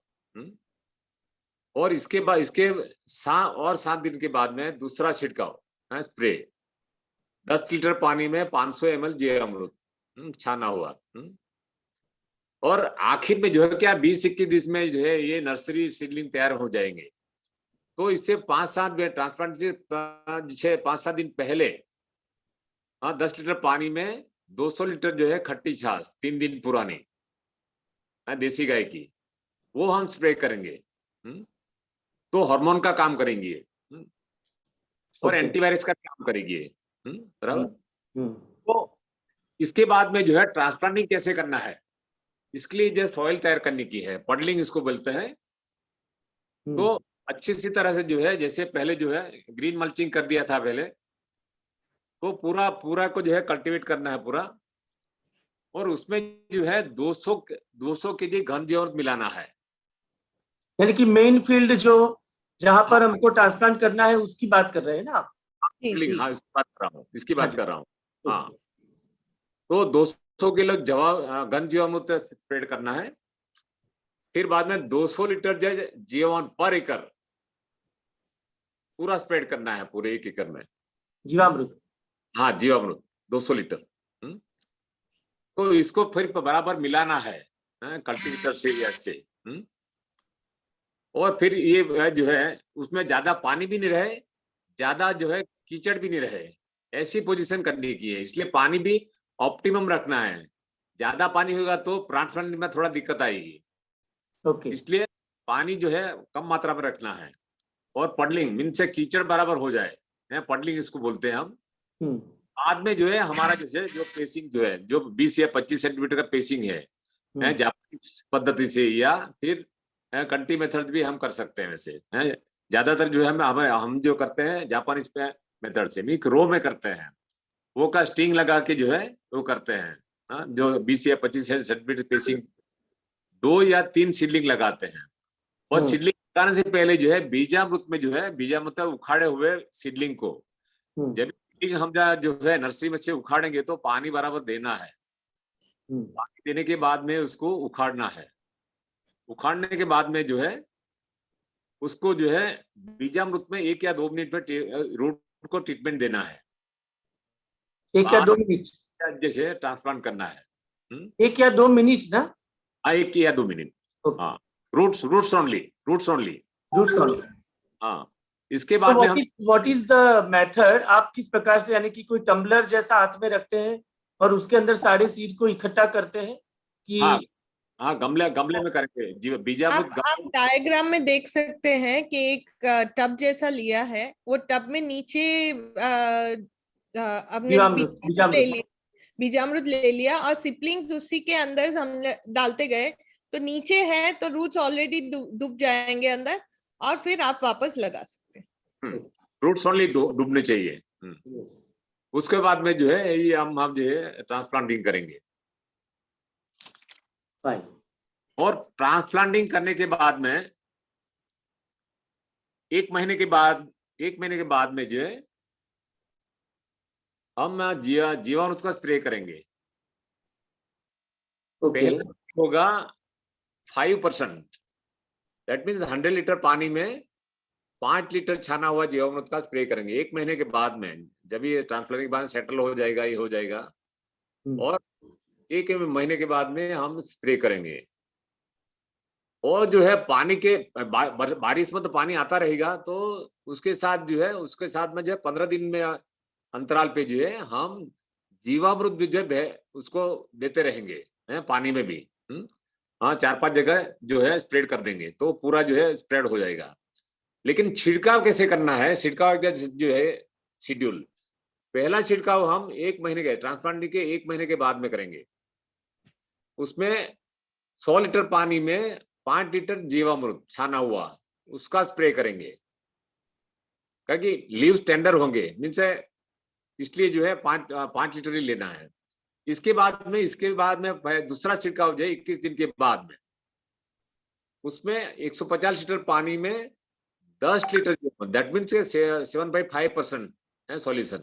और इसके बाद इसके 7 दिन के बाद में दूसरा छिड़काव स्प्रे, 10 लीटर पानी में 500 ml जीवामृत छाना हुआ। और आखिर में जो है क्या 20-21 दिन में जो है ये नर्सरी सीडलिंग तैयार हो जाएंगे। तो इससे 5-7 दिन ट्रांसप्लांट से 5-7 दिन पहले 10 लीटर पानी में 200 लीटर जो है खट्टी छाछ 3 दिन पुरानी देसी गाय की, वो हम स्प्रे करेंगे। तो हार्मोन का काम करेंगी और एंटीवायरस का काम करेगी। बराबर। तो इसके बाद में जो है ट्रांसप्लांटिंग कैसे करना है, इसके लिए जो सॉइल तैयार करने की है, पडलिंग इसको बोलते हैं। तो अच्छी सी तरह से जो है, जैसे पहले जो है ग्रीन मल्चिंग कर दिया था पहले, तो पूरा को जो है कल्टीवेट करना है पूरा, और उसमें जो है 200 केजी घन जीवामृत मिलाना है। यानी कि मेन फील्ड जो जहां पर हमको ट्रांसप्लांट करना है उसकी बात कर रहे हैं ना आप? हाँ, इसकी बात कर रहा हूँ। हाँ, तो 200 किलो घन जीवामृत स्प्रेड करना है। फिर बाद में 200 लीटर जीवामृत पर एकड़ पूरा स्प्रेड करना है, पूरे 1 एकड़ में जीवामृत। हाँ, जीवामृत 200 लीटर। तो इसको फिर बराबर मिलाना है कल्टीवेटर से। और फिर ये जो है उसमें ज्यादा पानी भी नहीं रहे, ज्यादा जो है कीचड़ भी नहीं रहे, ऐसी पोजीशन करने की है। इसलिए पानी भी ऑप्टिमम रखना है। ज्यादा पानी होगा तो ट्रांसप्लांटिंग में थोड़ा दिक्कत आएगी। ओके। इसलिए पानी जो है कम मात्रा में रखना है। और पडलिंग मीन से कीचड़ बराबर हो जाए, पडलिंग इसको बोलते हैं हम। बाद में जो है हमारा जैसे जो पेसिंग जो है, जो 20 या 25 सेंटीमीटर का पेसिंग है जापानी पद्धति से, या फिर कंटी मेथड भी हम कर सकते हैं। वैसे ज्यादातर जो है हम जो करते हैं जापानीज मेथड से, मीन रो में करते हैं, वो का स्टिंग लगा के जो है वो करते हैं। जो 20 या 25 सेंटीमीटर पेसिंग 2 या 3 सीडलिंग लगाते हैं। और सीडलिंग लगाने से पहले जो है बीजामृत में जो है, बीजामृत उखाड़े हुए सीडलिंग को जब हम जो है नर्सरी में से उखाड़ेंगे तो पानी बराबर देना है। पानी देने के बाद में उसको उखाड़ना है। उखाड़ने के बाद में जो है उसको जो है बीजामृत में 1 या 2 मिनट में रूट को ट्रीटमेंट देना है। 1 या 2 मिनट जैसे ट्रांसप्लांट करना है। 1 या 2 मिनट ना? 1 या 2 मिनट। हाँ, रूट्स ओनली। हाँ, इसके बाद में हम व्हाट इज द मेथड, आप किस प्रकार से, यानी कि कोई टम्बलर जैसा हाथ में रखते हैं और उसके अंदर सारे सीड को इकट्ठा करते हैं कि? हाँ, गमले में करके बीजामृत। आप डायग्राम में देख सकते हैं कि एक टब जैसा लिया है, वो टब में नीचे अपने बीजामृत ले लिया और सिपलिंग्स उसी के अंदर हम डालते गए, तो नीचे है तो रूट्स ऑलरेडी डूब जाएंगे अंदर, और फिर आप वापस लगा सकते हैं। रूट्स ओनली डूबने चाहिए। उसके बाद में जो है ये हम जो है ट्रांसप्लांटिंग करेंगे। और ट्रांसप्लांटिंग करने के बाद में 1 महीने के बाद में जो है हम जीवामृत का स्प्रे करेंगे। पहले होगा 5%, दैट मीन्स 100 लीटर पानी में 5 लीटर छाना हुआ जीवामृत का स्प्रे करेंगे 1 महीने के बाद में, जब ये ट्रांसप्लांटिंग के बाद सेटल हो जाएगा, ये हो जाएगा, और 1 महीने के बाद में हम स्प्रे करेंगे। और जो है पानी के बारिश में तो पानी आता रहेगा, तो उसके साथ जो है, उसके साथ में जो है 15 दिन में अंतराल पे जो है हम जीवामृत भी जो है उसको देते रहेंगे, पानी में भी। हाँ, 4-5 जगह जो है स्प्रेड कर देंगे तो पूरा जो है स्प्रेड हो जाएगा। लेकिन छिड़काव कैसे करना है, छिड़काव का जो है शेड्यूल, पहला छिड़काव हम 1 महीने के ट्रांसप्लांटिंग के 1 महीने के बाद में करेंगे। उसमें 100 लीटर पानी में 5 लीटर जीवामृत छाना हुआ उसका स्प्रे करेंगे, क्योंकि लीव्स टेंडर होंगे, मीन्स इसलिए जो है 5 लीटर ही लेना है। इसके बाद में दूसरा छिड़काव जो है 21 दिन के बाद में, उसमें 150 लीटर पानी में 10 लीटर, दैट मीन्स 7/5% है सॉल्यूशन,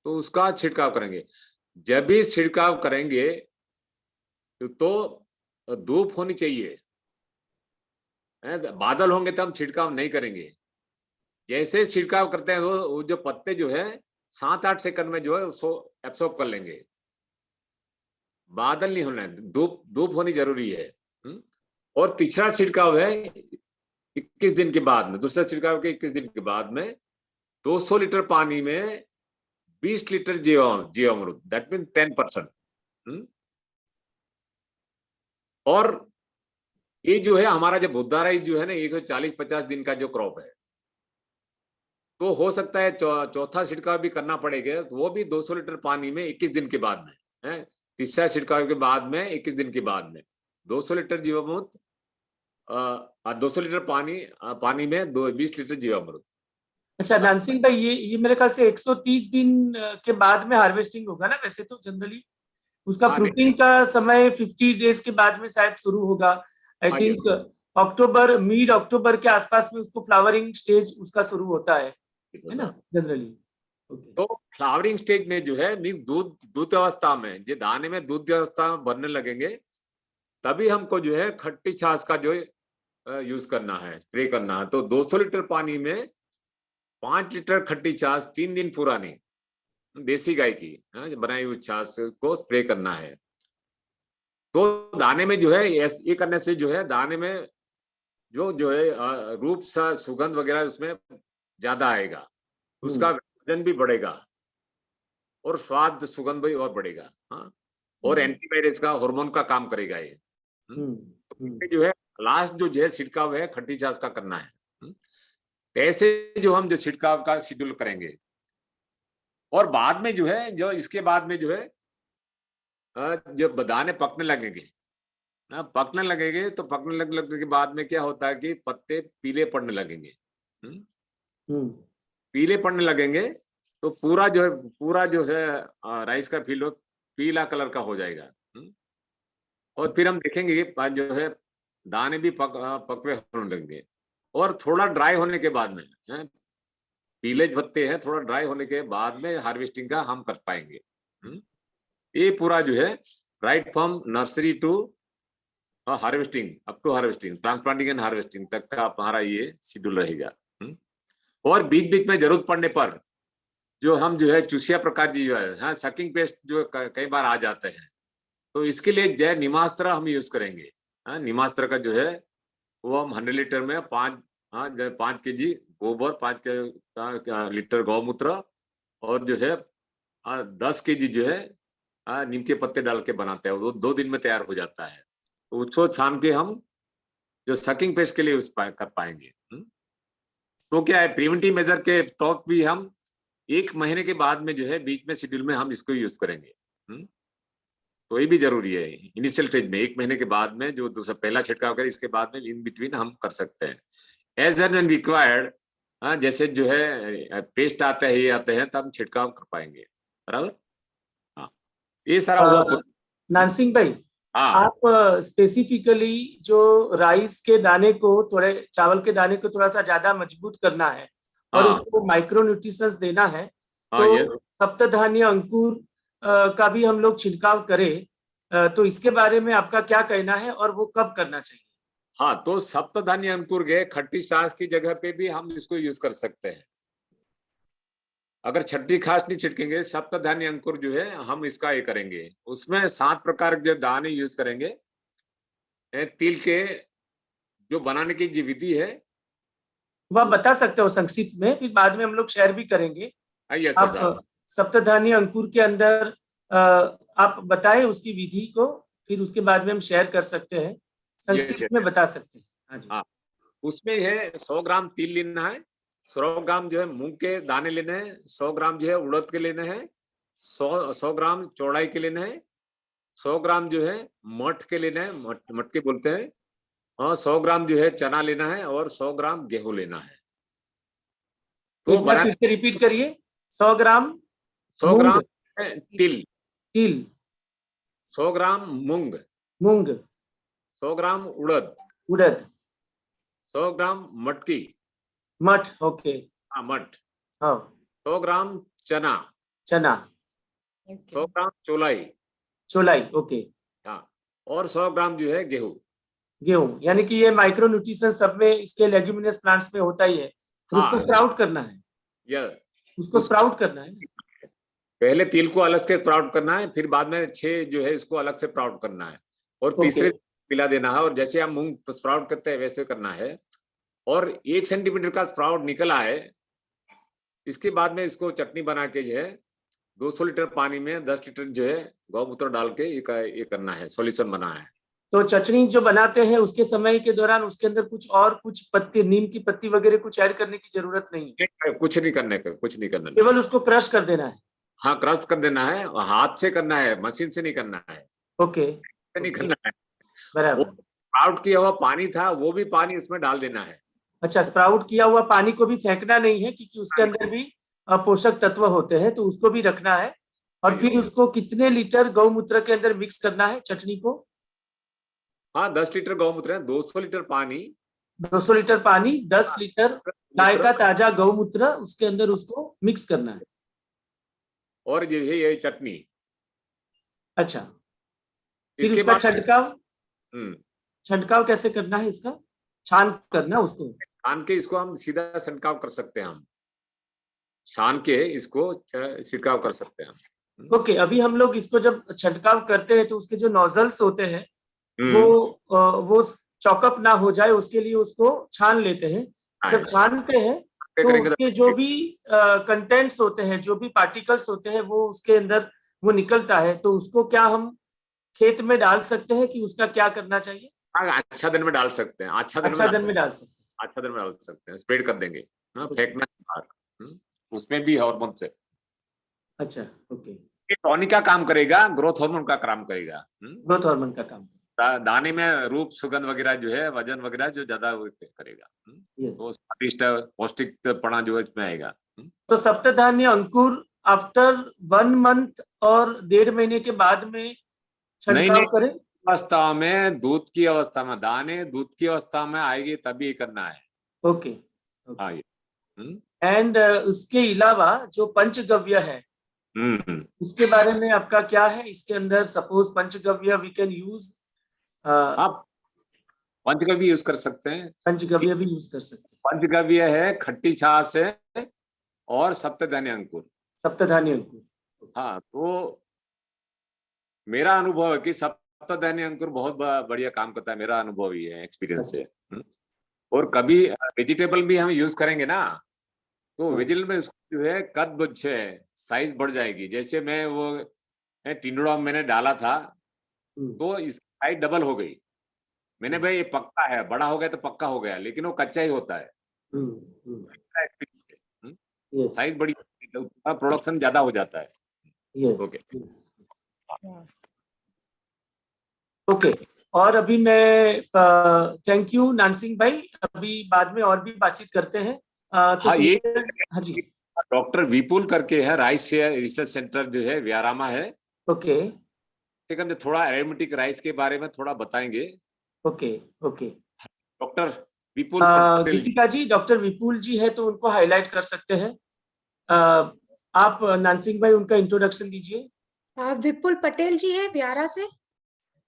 तो उसका छिड़काव करेंगे। जब भी छिड़काव करेंगे तो धूप होनी चाहिए, बादल होंगे तो हम छिड़काव नहीं करेंगे। जैसे छिड़काव करते हैं वो जो पत्ते जो है 7-8 सेकंड में जो है उसको एब्सॉर्ब कर लेंगे। बादल नहीं होना है, धूप होनी जरूरी है। और तीसरा छिड़काव है 21 दिन के बाद में, दूसरा छिड़काव के 21 दिन के बाद में 200 लीटर पानी में 20 लीटर जीवामृत, दैट मीन 10%। और ये जो है हमारा जो बुद्धा राइस जो है ना 140-50 दिन का जो क्रॉप है, तो हो सकता है चौथा छिड़काव भी करना पड़ेगा, तो वो भी 200 लीटर पानी में 21 दिन के बाद में है। तीसरा छिड़काव के बाद में 21 दिन के बाद में 200 लीटर जीवामृत, 200 लीटर पानी में 20 लीटर जीवामृत। अच्छा नानसिंह भाई, ये मेरे ख्याल से 130 दिन के बाद में हार्वेस्टिंग होगा ना? वैसे तो जनरली उसका फ्रूटिंग का समय 50 डेज के बाद में शायद शुरू होगा। आई थिंक अक्टूबर, मिड अक्टूबर के आसपास में उसको फ्लावरिंग स्टेज उसका शुरू होता है ना जनरली। तो फ्लावरिंग स्टेज में जो है दूध अवस्था में, जो दाने में दूध अवस्था में बनने लगेंगे, तभी हमको जो है खट्टी छाछ का जो यूज करना है, स्प्रे करना है। तो 200 लीटर पानी में 5 लीटर खट्टी छाछ 3 दिन पुरानी देसी गाय की बनाई हुई छाछ को स्प्रे करना है। तो दाने में जो है ये करने से जो है दाने में जो है रूप सा सुगंध वगैरह उसमें ज्यादा आएगा, उसका वजन भी बढ़ेगा और स्वाद सुगंध भी और बढ़ेगा। हाँ, और एंटीवायरस का, हार्मोन का काम करेगा ये। तो जो है लास्ट जो है छिड़काव है खट्टी छाछ का करना है। ऐसे जो हम जो छिड़काव का शेड्यूल करेंगे, और बाद में जो है जो इसके बाद में जो है जब दाने पकने लगेंगे, तो पकने लगने के बाद में क्या होता है कि पत्ते पीले पड़ने लगेंगे। पीले पड़ने लगेंगे तो पूरा जो है राइस का फील्ड पीला कलर का हो जाएगा। और फिर हम देखेंगे कि जो है दाने भी पकवे होने लगेंगे। और थोड़ा ड्राई होने के बाद में, पीले पत्ते हैं, थोड़ा ड्राई होने के बाद में हार्वेस्टिंग का हम कर पाएंगे। ये पूरा जो है right from nursery to harvesting, up to harvesting, transplanting and harvesting तक का हमारा ये शेड्यूल रहेगा। और बीच बीच में जरूरत पड़ने पर जो हम जो है चूसिया प्रकार की जो है सकिंग पेस्ट जो कई बार आ जाते हैं, तो इसके लिए जय निमास्त्र हम यूज करेंगे। निमास्त्र का जो है वो हम 100 लीटर में 5 kg गोबर, 5 लीटर गौमूत्र और जो है 10 kg जो है नीम के पत्ते डाल के बनाते हैं। वो 2 दिन में तैयार हो जाता है। तो उसको छान के हम जो सकिंग पेस्ट के लिए कर पाएंगे। तो क्या है, प्रिवेंटिव मेजर के तौर भी हम 1 महीने के बाद में जो है बीच में शेड्यूल में हम इसको यूज करेंगे। तो ये भी जरूरी है इनिशियल स्टेज में, 1 महीने के बाद में जो दूसरा पहला छिड़काव करें, इसके बाद में इन बिटवीन हम कर सकते हैं एज एंड रिक्वायर्ड। जैसे जो है पेस्ट आते हैं तब हम छिड़काव कर पाएंगे। बराबर। हाँ, ये सारा हुआ। नानसिंह भाई, आप स्पेसिफिकली जो राइस के दाने को, थोड़े चावल के दाने को थोड़ा सा ज्यादा मजबूत करना है और उसको माइक्रो न्यूट्रिशंस देना है, तो सप्तधान्य अंकुर का भी हम लोग छिड़काव करें, तो इसके बारे में आपका क्या कहना है और वो कब करना चाहिए? हाँ, तो सप्तधान्य अंकुर के खट्टी छाछ की जगह पे भी हम इसको यूज कर सकते हैं। अगर छट्टी खास नहीं छिड़केंगे, सप्तधान्य अंकुर जो है हम इसका ये करेंगे, उसमें 7 प्रकार के जो दाने यूज करेंगे। तिल के जो बनाने की जो विधि है वो आप बता सकते हो संक्षिप्त में, फिर बाद में हम लोग शेयर भी करेंगे। यस आप सप्तधान्य अंकुर के अंदर आप बताएं उसकी विधि को, फिर उसके बाद में हम शेयर कर सकते हैं, संक्षिप्त में बता सकते हैं। हाँ जी। हाँ, उसमें है 100 ग्राम तिल लेना है, 100 ग्राम जो है मूंग के दाने लेने हैं, 100 ग्राम जो है उड़द के लेने हैं, 100 ग्राम चौड़ाई के लेने हैं, 100 ग्राम जो है मठ के लेना है, मटके बोलते हैं, और 100 ग्राम जो है चना लेना है, और 100 ग्राम गेहूं लेना है। तो एक बार फिर से रिपीट करिए। 100 ग्राम 100 ग्राम तिल, 100 ग्राम मूंग, 100 ग्राम उड़द, 100 ग्राम मटकी, मठ, ओके, हाँ मठ, हाँ 100 ग्राम चना, 100 ग्राम चौलाई, ओके, हाँ, और 100 ग्राम जो है गेहूं। यानी कि ये माइक्रो न्यूट्रिशन सब में इसके लेग्यूमिनस प्लांट्स में होता ही है। उसको स्प्राउट करना है, उसको स्प्राउट करना है। पहले तिल को अलग से स्प्राउट करना है, फिर बाद में 6 जो है इसको अलग से स्प्राउट करना है, और तीसरे पिला देना है। और जैसे हम मूंग स्प्राउट करते हैं वैसे करना है। और 1 सेंटीमीटर का स्प्राउट निकला है, इसके बाद में इसको चटनी बना के जो है 200 लीटर पानी में 10 लीटर जो है गौमूत्र डाल के ये करना है, सॉल्यूशन बना है। तो चटनी जो बनाते हैं उसके समय के दौरान उसके अंदर कुछ पत्ती, नीम की पत्ती वगैरह कुछ ऐड करने की जरूरत नहीं है? कुछ नहीं करने का, कुछ नहीं करना, केवल उसको क्रश कर देना है। हाँ, क्रश कर देना है, हाथ से करना है, मशीन से नहीं करना है। ओके, नहीं करना है। बराबर। स्प्राउट किया हुआ पानी था, वो भी पानी इसमें डाल देना है। अच्छा, स्प्राउट किया हुआ पानी को भी फेंकना नहीं है, क्योंकि उसके अंदर भी पोषक तत्व होते हैं, तो उसको भी रखना है। और फिर उसको कितने लीटर गौमूत्र के अंदर मिक्स करना है चटनी को? हाँ, 10 लीटर गौमूत्र है, 200 लीटर पानी, 200 लीटर पानी, 10 लीटर गाय का ताजा गौमूत्र, उसके अंदर उसको मिक्स करना है। और जो है ये चटनी। अच्छा, फिर उसका छंटकाव कैसे करना है? इसका छान करना उसको, छान के इसको हम सीधा छिड़काव कर सकते हैं, हम छान के इसको छिड़काव कर सकते हैं। ओके, अभी हम लोग इसको जब छिड़काव करते हैं तो उसके जो नोजल्स होते हैं वो चौकअप ना हो जाए, उसके लिए उसको छान लेते हैं। जब छानते हैं तो उसके जो भी कंटेंट्स होते हैं, जो भी पार्टिकल्स होते हैं, वो उसके अंदर वो निकलता है। तो उसको क्या हम खेत में डाल सकते हैं कि उसका क्या करना चाहिए? अच्छा दिन में डाल सकते हैं, अच्छा दिन में डाल सकते हैं, स्प्रेड कर देंगे, फेंकना बाहर, उसमें भी हार्मोन से। अच्छा, ओके, टॉनिक का काम करेगा, ग्रोथ हार्मोन का काम करेगा, ग्रोथ हार्मोन का काम, दाने में रूप सुगंध वगैरह जो है, वजन वगैरह जो ज्यादा करेगा, तो स्वादिष्ट पौष्टिकपना जो है इसमें आएगा। तो सप्तधान्य अंकुर आफ्टर 1 मंथ और 1.5 महीने के बाद में छिड़काव करें? अवस्था में, दूध की अवस्था में, दाने दूध की अवस्था में आएगी तभी करना है। ओके, हाँ, एंड उसके अलावा जो पंचगव्य है उसके बारे में आपका क्या है? इसके अंदर suppose panchagavya we can use, आप पंचगव्य यूज कर सकते हैं, पंचगव्य भी यूज कर सकते हैं। पंचगव्य है खट्टी छाछ है और सप्तधान्य अंकुर। हाँ, तो मेरा अनुभव है कि सप्तधान्य अंकुर बहुत बढ़िया काम करता है, मेरा अनुभव ही है, एक्सपीरियंस है। और कभी वेजिटेबल भी हम यूज करेंगे ना, तो वेजिटेबल में जो है कद जो है साइज बढ़ जाएगी। जैसे मैं वो टिंडोरा मैंने डाला था तो इसकी साइज डबल हो गई। मैंने भाई ये पक्का है, बड़ा हो गया तो पक्का हो गया, लेकिन वो कच्चा ही होता है। साइज बड़ी, प्रोडक्शन ज्यादा हो जाता है। ओके, और अभी मैं थैंक यू नानसिंह भाई, अभी बाद में और भी बातचीत करते हैं। तो हाँ जी, डॉक्टर विपुल करके है, राइस रिसर्च सेंटर जो है व्यारामा है। ओके, थोड़ा एरोमेटिक राइस के बारे में थोड़ा बताएंगे। ओके, डॉक्टर विपुल गीतिका जी, डॉक्टर विपुल जी है तो उनको हाईलाइट कर सकते हैं। आप नानसिंह भाई उनका इंट्रोडक्शन दीजिए। विपुल पटेल जी है व्यारा से।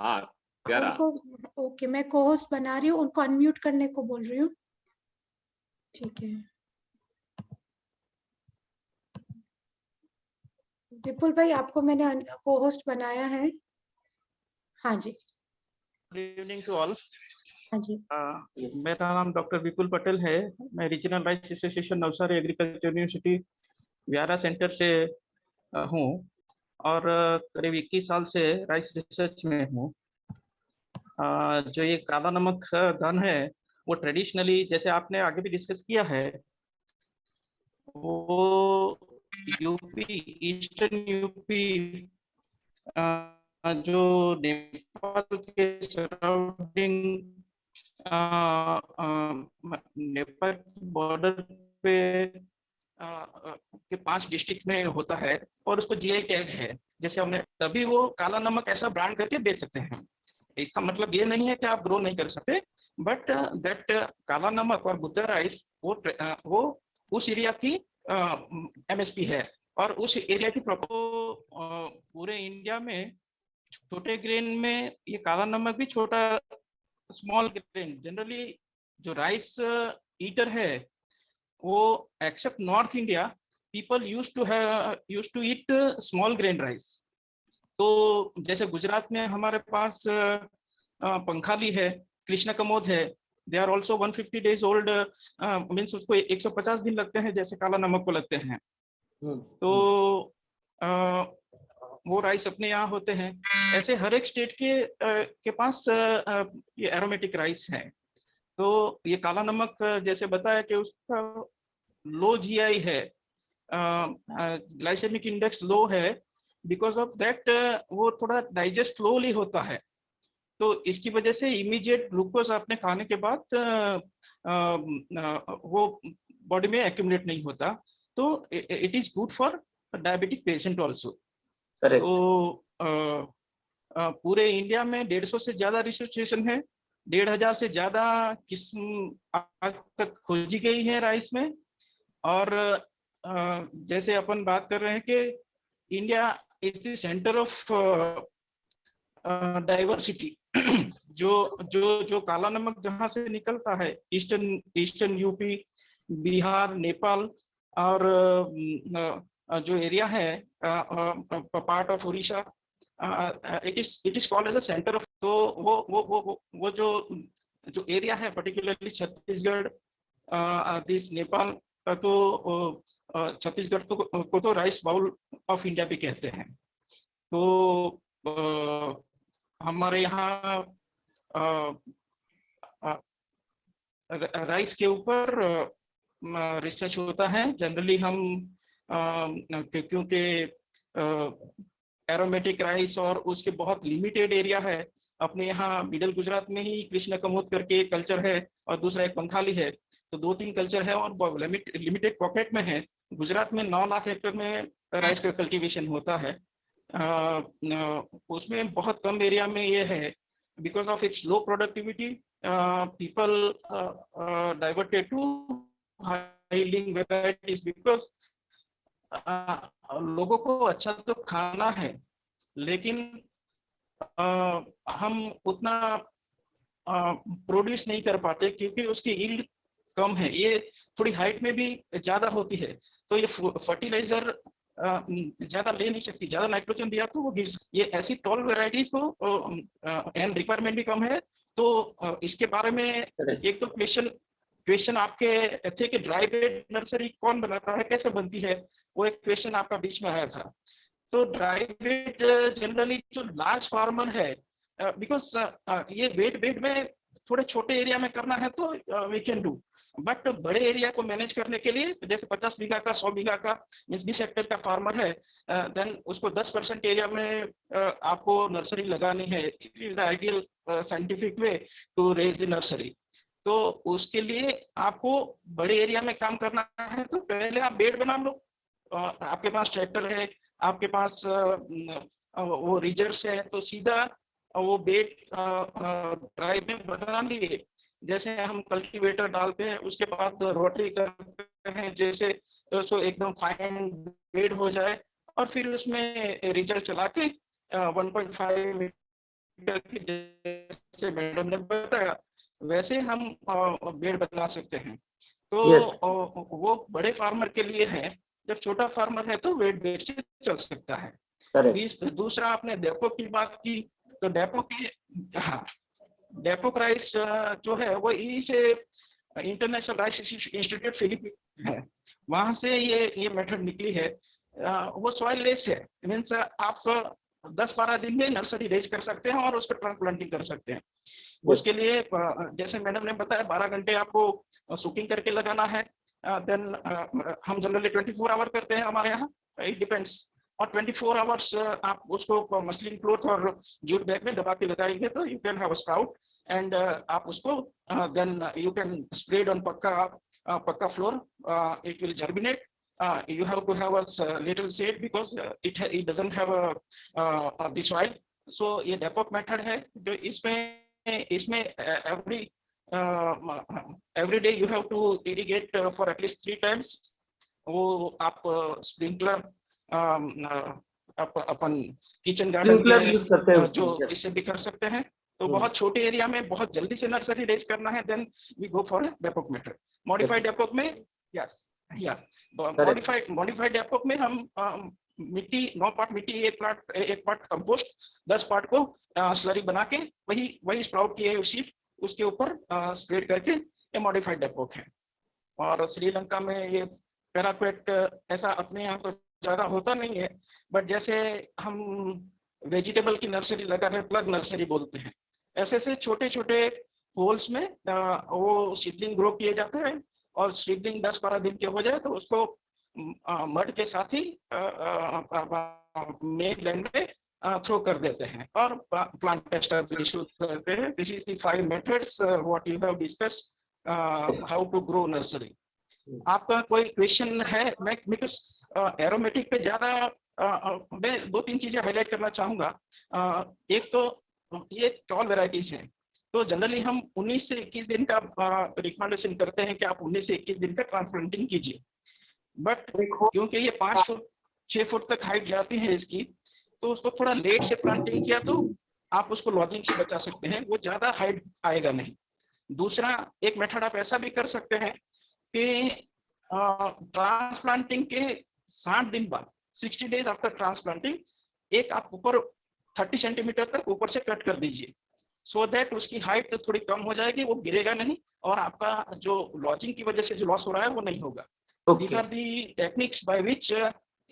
हाँ, प्यारा। उनको ओके, मैं को होस्ट बना रही हूँ, उनको अनम्यूट करने को बोल रही हूँ। ठीक है, विपुल भाई आपको मैंने को होस्ट बनाया है। हाँ जी, गुड इवनिंग टू ऑल। हाँ जी। मेरा नाम डॉक्टर विपुल पटेल है। मैं regional rice association Navsari agriculture university व्यारा सेंटर से हूँ और करीब 21 साल से राइस रिसर्च में हूँ। जो ये काला नमक गन है वो ट्रेडिशनली, जैसे आपने आगे भी डिस्कस किया है, वो यूपी, ईस्टर्न यूपी, जो नेपाल के सराउंडिंग, नेपाल बॉर्डर पे के 5 डिस्ट्रिक्ट में होता है और उसको जीआई टैग है। जैसे हमने तभी वो काला नमक ऐसा ब्रांड करके बेच सकते हैं। इसका मतलब ये नहीं है कि आप ग्रो नहीं कर सकते, बट दैट काला नमक और बुद्धा राइस वो उस एरिया की एमएसपी है और उस एरिया की पूरे इंडिया में छोटे ग्रेन में ये काला नमक भी छोटा, स्मॉल ग्रेन। जनरली जो राइस ईटर है वो except north India, people use to eat small grain rice. तो जैसे गुजरात में हमारे पास पंखाली है, कृष्ण कमोद है, they are also 150 days old, means उसको 150 दिन लगते हैं जैसे काला नमक को लगते हैं। तो वो राइस अपने यहाँ होते हैं। ऐसे हर एक स्टेट के पास ये एरोमेटिक राइस है। तो ये काला नमक जैसे बताया कि उसका लो जीआई है, ग्लाइसेमिक इंडेक्स लो है, बिकॉज ऑफ दैट वो थोड़ा डाइजेस्ट स्लोली होता है। तो इसकी वजह से इमीडिएट ग्लूकोज आपने खाने के बाद वो बॉडी में एक्यूमुलेट नहीं होता। तो it is good for diabetic patient also. तो पूरे इंडिया में 150 से ज्यादा रिसर्चेशन है, 1500 से ज्यादा किस्म आज तक खोजी गई है राइस में। और जैसे अपन बात कर रहे हैं कि India is the centre of diversity. जो काला नमक जहां से निकलता है, ईस्टर्न यूपी, बिहार, नेपाल और जो एरिया है part of Orissa, it is called as a centre of. तो वो जो एरिया है पर्टिकुलरली छत्तीसगढ़, दिस नेपाल, तो छत्तीसगढ़ को तो राइस बाउल ऑफ इंडिया भी कहते हैं। तो हमारे यहाँ राइस के ऊपर रिसर्च होता है। जनरली हम क्योंकि एरोमेटिक राइस और उसके बहुत लिमिटेड एरिया है, अपने यहाँ मिडल गुजरात में ही कृष्ण कमोद करके कल्चर है और दूसरा एक पंखाली है, तो 2-3 कल्चर है और लिमिटेड पॉकेट में है। गुजरात में 9 लाख हेक्टेयर में राइस का कल्टीवेशन होता है। उसमें बहुत कम एरिया में ये है, because of its low productivity, people diverted to high yielding varieties, because लोगों को अच्छा तो खाना है, लेकिन हम उतना प्रोड्यूस नहीं कर पाते क्योंकि उसकी यील्ड कम है। ये थोड़ी हाइट में भी ज्यादा होती है, तो ये फर्टिलाइजर ज्यादा ले नहीं सकती, ज्यादा नाइट्रोजन दिया तो वो गिर। ये ऐसी टॉल वेराइटीज को एंड रिक्वायरमेंट भी कम है। तो इसके बारे में एक तो क्वेश्चन आपके थे कि ड्राई बेड नर्सरी कौन बनाता है, कैसे बनती है, वो एक क्वेश्चन आपका बीच में आया था। तो ड्राई बेड जनरली जो लार्ज फार्मर है, बिकॉज ये वेट बेड में थोड़े छोटे एरिया में करना है तो वी कैन डू, बट बड़े एरिया को मैनेज करने के लिए जैसे 50 बीघा का, 100 बीघा का, 20 हेक्टेयर का फार्मर है, देन उसको 10% एरिया में आपको नर्सरी लगानी है। It is the ideal scientific way to raise the nursery. तो उसके लिए आपको बड़े एरिया में काम करना है तो पहले आप बेड बना लो। आपके पास ट्रैक्टर है, आपके पास वो रिजर्व्स है, तो सीधा वो बेड ड्राई में बना लिए। जैसे हम कल्टीवेटर डालते हैं, उसके बाद रोटरी करते हैं, जैसे तो एकदम फाइन बेड हो जाए, और फिर उसमें रिजर्व चला के 1.5 करके, जैसे मैडम ने बताया वैसे हम बेड बना सकते हैं। तो Yes. वो बड़े फार्मर के लिए है, जब छोटा फार्मर है तो वेट बेड से चल सकता है। करेक्ट। दूसरा आपने डेपो की बात की, तो डेपो की, हाँ, डेपो राइस जो है वो से इंटरनेशनल राइस इंस्टीट्यूट फिलीपींस है, वहां से ये मेथड निकली है। वो सॉइल लेस है, मीन्स आप 10-12 दिन में नर्सरी रेज कर सकते हैं और उसको ट्रांसप्लांटिंग कर सकते हैं। उसके लिए जैसे मैडम ने बताया 12 घंटे आपको सुकिंग करके लगाना है। देन हम जनरली 24 आवर करते हैं हमारे यहाँ, इट डिपेंड्स। और 24 आवर्स आप उसको मसलिन क्लॉथ और जूट बैग में दबा के लगाएंगे तो you can have a sprout, and आप उसको then you can spread on पक्का floor, it will germinate. You have to have a little shade because it doesn't have the soil. So ये डेपोक मेथड है जो इसमें every day you have to irrigate for at least 3 times. वो आप sprinkler अपन kitchen garden use करते हैं जो इससे भी कर सकते हैं। तो बहुत छोटे एरिया में बहुत जल्दी से नर्सरी रेज करना है, देन वी गो फॉर डेपोक मेथड। मॉडिफाइड डेपोक में यस या मॉडिफाइड डेपोक में हम मिट्टी 9 पार्ट मिट्टी, 1 पार्ट कंपोस्ट, 10 पार्ट को स्लरी बना के वही स्प्राउट की सीड उसके ऊपर स्प्रेड करके ये मॉडिफाइड डेपोक है। और श्रीलंका में ये पैराक्वेट ऐसा अपने यहाँ तो ज्यादा होता नहीं है, बट जैसे हम वेजिटेबल की नर्सरी लगा रहे, प्लग नर्सरी बोलते हैं, ऐसे छोटे छोटे होल्स में वो सीडलिंग ग्रो किए जाते हैं और सीडलिंग 10-12 दिन के हो जाए तो उसको मड के साथ ही मेन लैंड में थ्रो कर देते हैं और प्लांट एस्टैब्लिश करते हैं। This is the 5 methods what you have discussed how to grow nursery. आपका कोई क्वेश्चन है? मैं बिकॉज एरोमेटिक पे ज्यादा मैं 2-3 चीजें हाईलाइट करना चाहूंगा। एक तो ये टॉल वेराइटीज हैं, तो जनरली हम 19 से 21 दिन का रिकमेंडेशन करते हैं कि आप 19 से 21 दिन का ट्रांसप्लांटिंग कीजिए, बट क्योंकि ये 5 फुट 6 फुट तक हाइट जाती है इसकी, तो उसको थोड़ा लेट से प्लांटिंग किया तो आप उसको लॉजिंग से बचा सकते हैं, वो ज्यादा हाइट आएगा नहीं। दूसरा एक मेथड आप ऐसा भी कर सकते हैं कि ट्रांसप्लांटिंग के 60 दिन बाद 60 डेज आफ्टर ट्रांसप्लांटिंग एक आप ऊपर 30 सेंटीमीटर तक ऊपर से कट कर दीजिए, सो दैट उसकी हाइट थोड़ी कम हो जाएगी, वो गिरेगा नहीं और आपका जो लॉजिंग की वजह से जो लॉस हो रहा है वो नहीं होगा। These are the techniques by which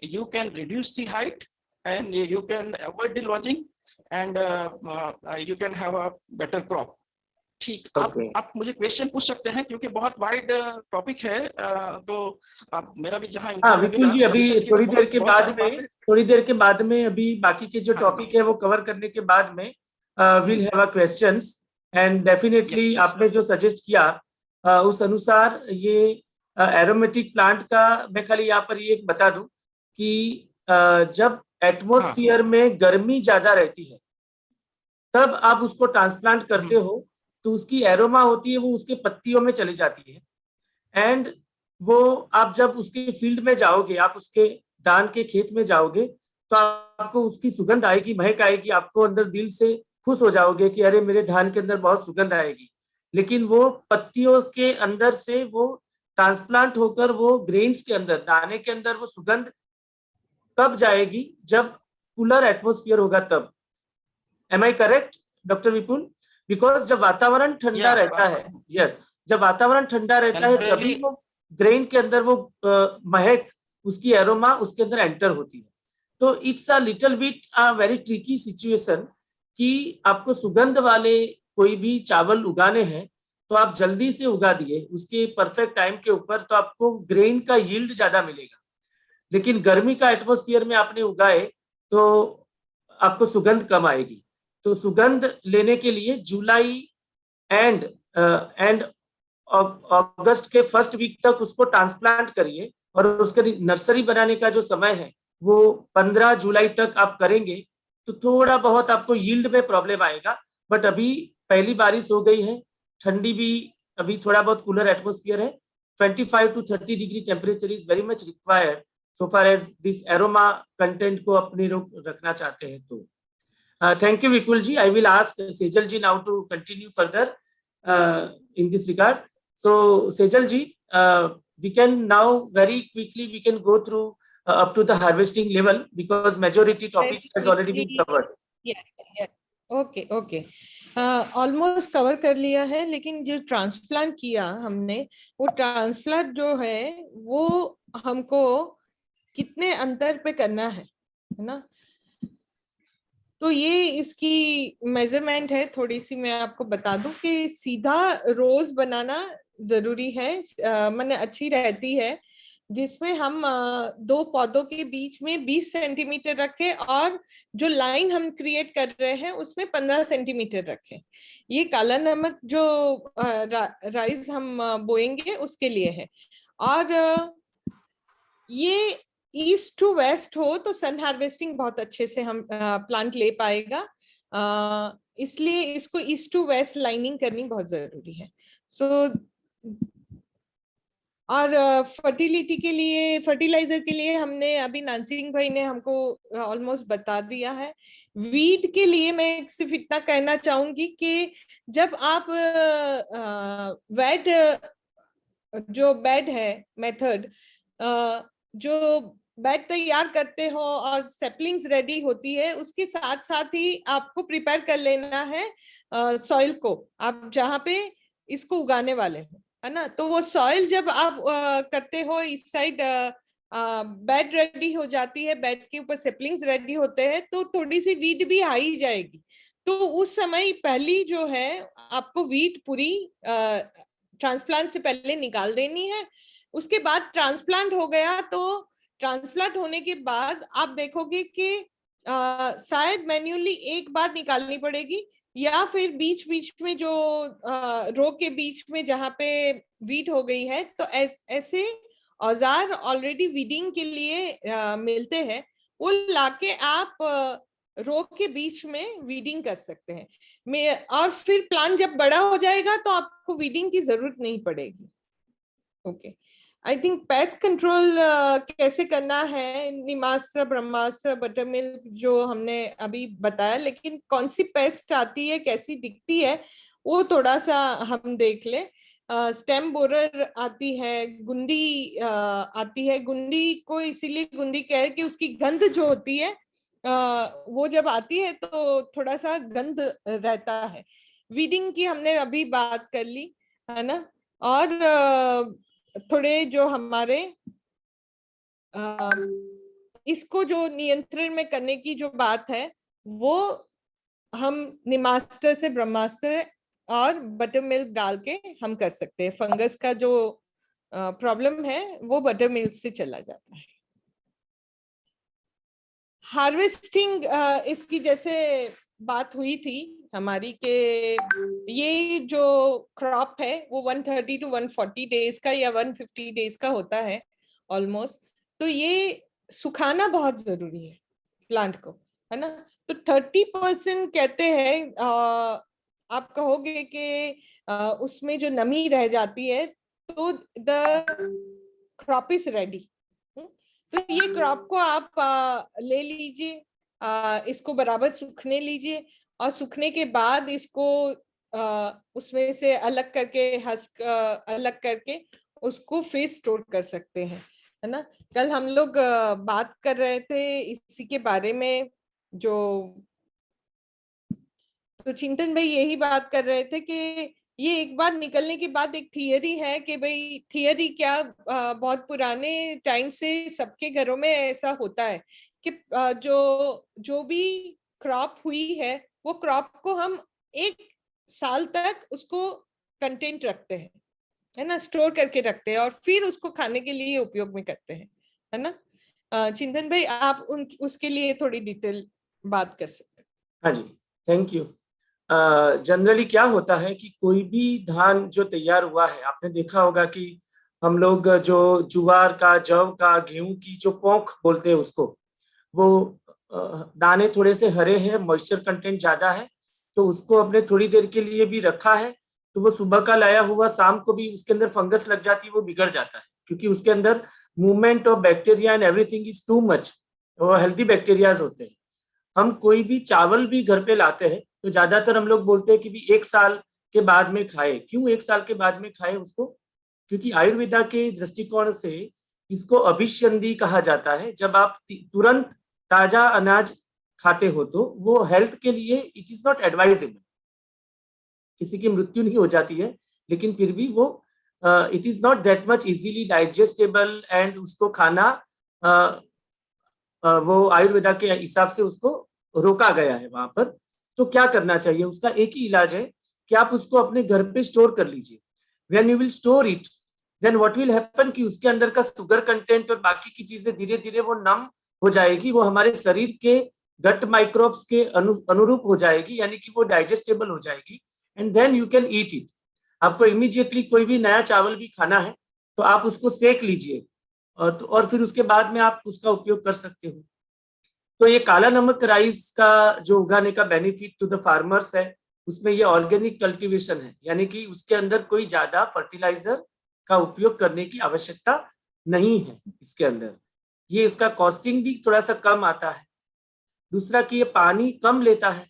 you can reduce the height and you can avoid the lodging and you can have a better crop. ठीक, आप मुझे क्वेश्चन पूछ सकते हैं क्योंकि बहुत वाइड टॉपिक है, तो आप मेरा भी जहाँ विपुल जी अभी थोड़ी देर के बाद में अभी बाकी के जो टॉपिक है वो कवर करने के बाद में we'll have a questions and definitely आपने जो सजेस्ट किया उस अनुसार ये एरोमेटिक प्लांट का मैं खाली यहाँ पर ये बता दूं कि जब एटमॉस्फेयर में गर्मी ज्यादा रहती है तब आप उसको ट्रांसप्लांट करते हो तो उसकी एरोमा होती है वो उसके पत्तियों में चली जाती है एंड वो आप जब उसके फील्ड में जाओगे, आप उसके धान के खेत में जाओगे तो आपको उसकी सुगंध आएगी, महक आएगी, आपको अंदर दिल से खुश हो जाओगे कि अरे मेरे धान के अंदर बहुत सुगंध आएगी। लेकिन वो पत्तियों के अंदर से वो ट्रांसप्लांट होकर वो ग्रेन्स के अंदर, दाने के अंदर वो सुगंध कब जाएगी? जब कूलर एटमॉस्फेयर होगा तब। Am I correct doctor Vipul? Because जब वातावरण ठंडा रहता है, यस, जब वातावरण ठंडा रहता है तभी वो ग्रेन के अंदर वो महक, उसकी एरोमा उसके अंदर एंटर होती है। तो it's a little bit a very tricky situation कि आपको सुगंध वाले कोई भी चावल उगाने हैं तो आप जल्दी से उगा दिए उसके परफेक्ट टाइम के ऊपर तो आपको ग्रेन का यील्ड ज्यादा मिलेगा। लेकिन गर्मी का एटमॉस्फेयर में आपने उगाए तो आपको सुगंध कम आएगी। तो सुगंध लेने के लिए जुलाई एंड अगस्त के फर्स्ट वीक तक उसको ट्रांसप्लांट करिए और उसके नर्सरी बनाने का जो समय है वो 15 जुलाई तक आप करेंगे तो थोड़ा बहुत आपको यील्ड में प्रॉब्लम आएगा। बट अभी पहली बारिश हो गई है, ठंडी भी अभी थोड़ा बहुत कूलर एटमॉस्फेयर है, 25 to 30 degree temperature is very much required so far as this aroma content को अपने रखना चाहते हैं। तो Thank you, Vipul ji. I will ask Sejal ji now to continue further in this regard. So, Sejal ji, we can now very quickly we can go through up to the harvesting level because majority topics has already been covered. Okay almost cover कर लिया है, लेकिन जो transplant किया हमने, वो transplant जो है वो हमको कितने अंतर पे करना है ना, तो ये इसकी मेजरमेंट है। थोड़ी सी मैं आपको बता दूं कि सीधा रोज बनाना जरूरी है, माने अच्छी रहती है, जिसमें हम दो पौधों के बीच में 20 सेंटीमीटर रखें और जो लाइन हम क्रिएट कर रहे हैं उसमें 15 सेंटीमीटर रखें। ये काला नमक जो राइस हम बोएंगे उसके लिए है। और ये ईस्ट टू वेस्ट हो तो सन हार्वेस्टिंग बहुत अच्छे से हम प्लांट ले पाएगा, इसलिए इसको ईस्ट टू वेस्ट लाइनिंग करनी बहुत जरूरी है। सो और फर्टिलिटी के लिए, फर्टिलाइजर के लिए हमने अभी नानसिंह भाई ने हमको ऑलमोस्ट बता दिया है। वीड के लिए मैं सिर्फ इतना कहना चाहूंगी कि जब आप वेट जो बेड है मेथड, जो बेड तैयार करते हो और सेपलिंग्स रेडी होती है, उसके साथ साथ ही आपको प्रिपेयर कर लेना है सॉइल को, आप जहाँ पे इसको उगाने वाले हो, है ना। तो वो सॉइल जब आप करते हो, इस साइड बेड रेडी हो जाती है, बेड के ऊपर सेपलिंग्स रेडी होते हैं, तो थोड़ी सी वीड भी आ ही जाएगी। तो उस समय पहली जो है आपको वीड पूरी ट्रांसप्लांट से पहले निकाल देनी है। उसके बाद ट्रांसप्लांट हो गया, तो ट्रांसप्लांट होने के बाद आप देखोगे कि शायद मैन्युअली एक बार निकालनी पड़ेगी, या फिर बीच बीच में जो रो के बीच में जहाँ पे वीड हो गई है, तो ऐसे औजार ऑलरेडी वीडिंग के लिए मिलते हैं, वो लाके आप रो के बीच में वीडिंग कर सकते हैं। और फिर प्लांट जब बड़ा हो जाएगा तो आपको वीडिंग की जरूरत नहीं पड़ेगी। Okay, I think pest control कैसे करना है, निमास्त्र, ब्रह्मास्त्र, बटरमिल्क जो हमने अभी बताया, लेकिन कौन सी पेस्ट आती है, कैसी दिखती है, वो थोड़ा सा हम देख ले। स्टेम बोरर आती है, गुंडी आती है। गुंडी को इसीलिए गुंडी कह कि उसकी गंध जो होती है वो जब आती है तो थोड़ा सा गंध रहता है। वीडिंग की हमने अभी बात कर ली, है ना। और थोड़े जो हमारे इसको जो नियंत्रण में करने की जो बात है, वो हम निमास्त्र से ब्रह्मास्त्र और बटर मिल्क डाल के हम कर सकते हैं। फंगस का जो प्रॉब्लम है वो बटर मिल्क से चला जाता है। हार्वेस्टिंग इसकी जैसे बात हुई थी हमारी के ये जो क्रॉप है वो 130 to 140 डेज का या 150 डेज का होता है ऑलमोस्ट। तो ये सुखाना बहुत जरूरी है प्लांट को, है ना। तो 30% कहते हैं, आप कहोगे कि उसमें जो नमी रह जाती है तो द क्रॉप इज रेडी। तो ये क्रॉप को आप ले लीजिए, इसको बराबर सूखने लीजिए, और सूखने के बाद इसको उसमें से अलग करके हस्क अलग करके उसको फिर स्टोर कर सकते हैं, है ना। कल हम लोग बात कर रहे थे इसी के बारे में, जो तो चिंतन भाई यही बात कर रहे थे कि ये एक बार निकलने के बाद एक थियरी है कि भाई, थियरी क्या, बहुत पुराने टाइम से सबके घरों में ऐसा होता है कि जो भी क्रॉप हुई है वो क्रॉप को हम 1 साल तक उसको कंटेंट रखते हैं, है ना, स्टोर करके रखते हैं और फिर उसको खाने के लिए उपयोग में करते हैं, है ना। चिंतन भाई आप उसके लिए थोड़ी डिटेल बात कर सकते हैं। हाँ जी, थैंक यू। जनरली क्या होता है कि कोई भी धान जो तैयार हुआ है, आपने देखा होगा कि हम लोग जो जुवार का, जव का, गेहूं की जो पोंख बोलते हैं उसको, वो दाने थोड़े से हरे हैं, मॉइस्चर कंटेंट ज्यादा है, तो उसको अपने थोड़ी देर के लिए भी रखा है, तो वो सुबह का लाया हुआ शाम को भी उसके अंदर फंगस लग जाती है, वो बिगड़ जाता है, क्योंकि उसके अंदर movement of bacteria and everything is too much, वो हेल्दी बैक्टीरियाज होते हैं। हम कोई भी चावल भी घर पे लाते हैं तो ज्यादातर हम लोग बोलते हैं कि भी 1 साल के बाद में खाए। क्यों 1 साल के बाद में खाए उसको? क्योंकि आयुर्वेदा के दृष्टिकोण से इसको अभिसंधि कहा जाता है। जब आप तुरंत ताजा अनाज खाते हो तो वो हेल्थ के लिए इट इज नॉट एडवाइजेबल। किसी की मृत्यु नहीं हो जाती है, लेकिन फिर भी वो it is not that much easily digestible and उसको खाना वो आयुर्वेदा के हिसाब से उसको रोका गया है वहां पर। तो क्या करना चाहिए? उसका एक ही इलाज है कि आप उसको अपने घर पे स्टोर कर लीजिए। When you will store it then what will happen कि उसके अंदर का शुगर कंटेंट और बाकी की चीजें धीरे धीरे वो नम हो जाएगी, वो हमारे शरीर के गट माइक्रोब्स के अनुरूप हो जाएगी, यानी कि वो डाइजेस्टेबल हो जाएगी and then you can eat it. आपको इमीडिएटली कोई भी नया चावल भी खाना है तो आप उसको सेक लीजिए और फिर उसके बाद में आप उसका उपयोग कर सकते हो। तो ये काला नमक राइस का जो उगाने का बेनिफिट टू द फार्मर्स है, उसमें ये ऑर्गेनिक कल्टीवेशन है, यानी कि उसके अंदर कोई ज्यादा फर्टिलाइजर का उपयोग करने की आवश्यकता नहीं है इसके अंदर। ये इसका कॉस्टिंग भी थोड़ा सा कम आता है। दूसरा कि ये पानी कम लेता है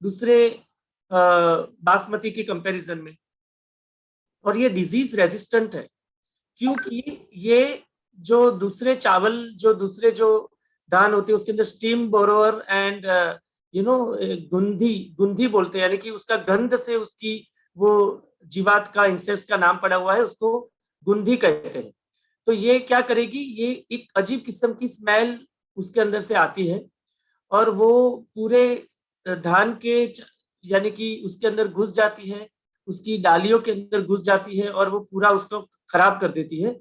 दूसरे बासमती की कंपैरिजन में, और ये डिजीज रेजिस्टेंट है क्योंकि ये जो दूसरे चावल जो दूसरे जो धान होते हैं उसके अंदर स्टीम बोरोअर एंड गुंधी बोलते हैं, यानी कि उसका गंध से उसकी वो जीवात का इंसेक्ट्स का नाम पड़ा हुआ है, उसको गुंधी कहते हैं। तो ये क्या करेगी, ये एक अजीब किस्म की स्मेल उसके अंदर से आती है और वो पूरे धान के यानी कि उसके अंदर घुस जाती है, उसकी डालियों के अंदर घुस जाती है और वो पूरा उसको खराब कर देती है।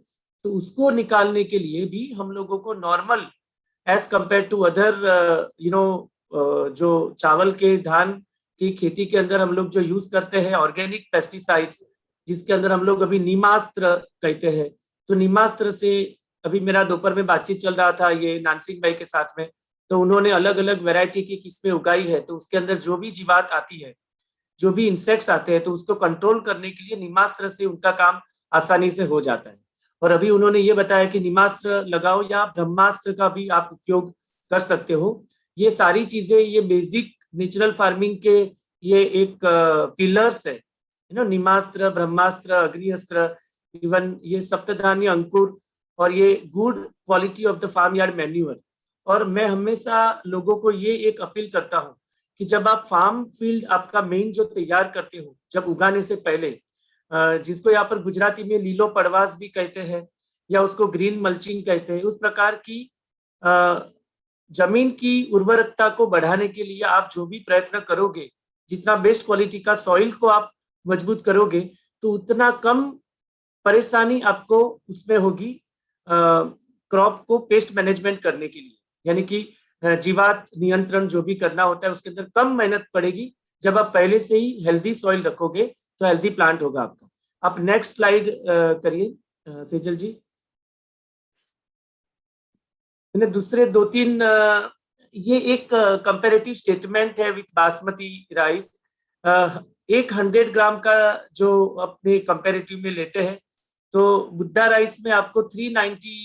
तो उसको निकालने के लिए भी हम लोगों को normal as compare to other जो चावल के धान की खेती के अंदर हम लोग जो यूज करते हैं ऑर्गेनिक पेस्टिसाइड्स, जिसके अंदर हम लोग अभी नीमास्त्र कहते हैं। तो नीमास्त्र से अभी मेरा दोपहर में बातचीत चल रहा था ये नानसिंह भाई के साथ में, तो उन्होंने अलग अलग वैरायटी की किस्में उगाई है। तो उसके अंदर जो भी जीवात आती है, जो भी इंसेक्ट्स आते हैं, तो उसको कंट्रोल करने के लिए नीमास्त्र से उनका काम आसानी से हो जाता है। और अभी उन्होंने ये बताया कि नीमास्त्र लगाओ या ब्रह्मास्त्र का भी आप उपयोग कर सकते हो। ये सारी चीजें ये बेसिक नेचुरल फार्मिंग के ये एक पिलर्स है, नीमास्त्र, ब्रह्मास्त्र, अग्निअस्त्र, इवन ये सप्तधान्य अंकुर और ये good quality of the farm yard manure. और मैं हमेशा लोगों को ये एक अपील करता हूँ कि जब आप फार्म फील्ड आपका मेन जो तैयार करते हो, जब उगाने से पहले, जिसको यहाँ पर गुजराती में लीलो पड़वास भी कहते हैं या उसको ग्रीन मल्चिंग कहते हैं, उस प्रकार की जमीन की उर्वरकता को बढ़ाने के लिए आप जो भी प्रयत्न करोगे, जितना बेस्ट क्वालिटी का सॉइल को आप मजबूत करोगे, तो उतना कम परेशानी आपको उसमें होगी क्रॉप को पेस्ट मैनेजमेंट करने के लिए, यानी कि जीवात नियंत्रण जो भी करना होता है उसके अंदर कम मेहनत पड़ेगी। जब आप पहले से ही हेल्दी सॉइल रखोगे तो हेल्दी प्लांट होगा आपका। आप नेक्स्ट स्लाइड करिए सेजल जी। मैंने दूसरे 2-3 ये एक कंपैरेटिव स्टेटमेंट है विथ बासमती राइस। 100 ग्राम का जो अपने कंपैरेटिव में लेते हैं तो बुद्धा राइस में आपको 390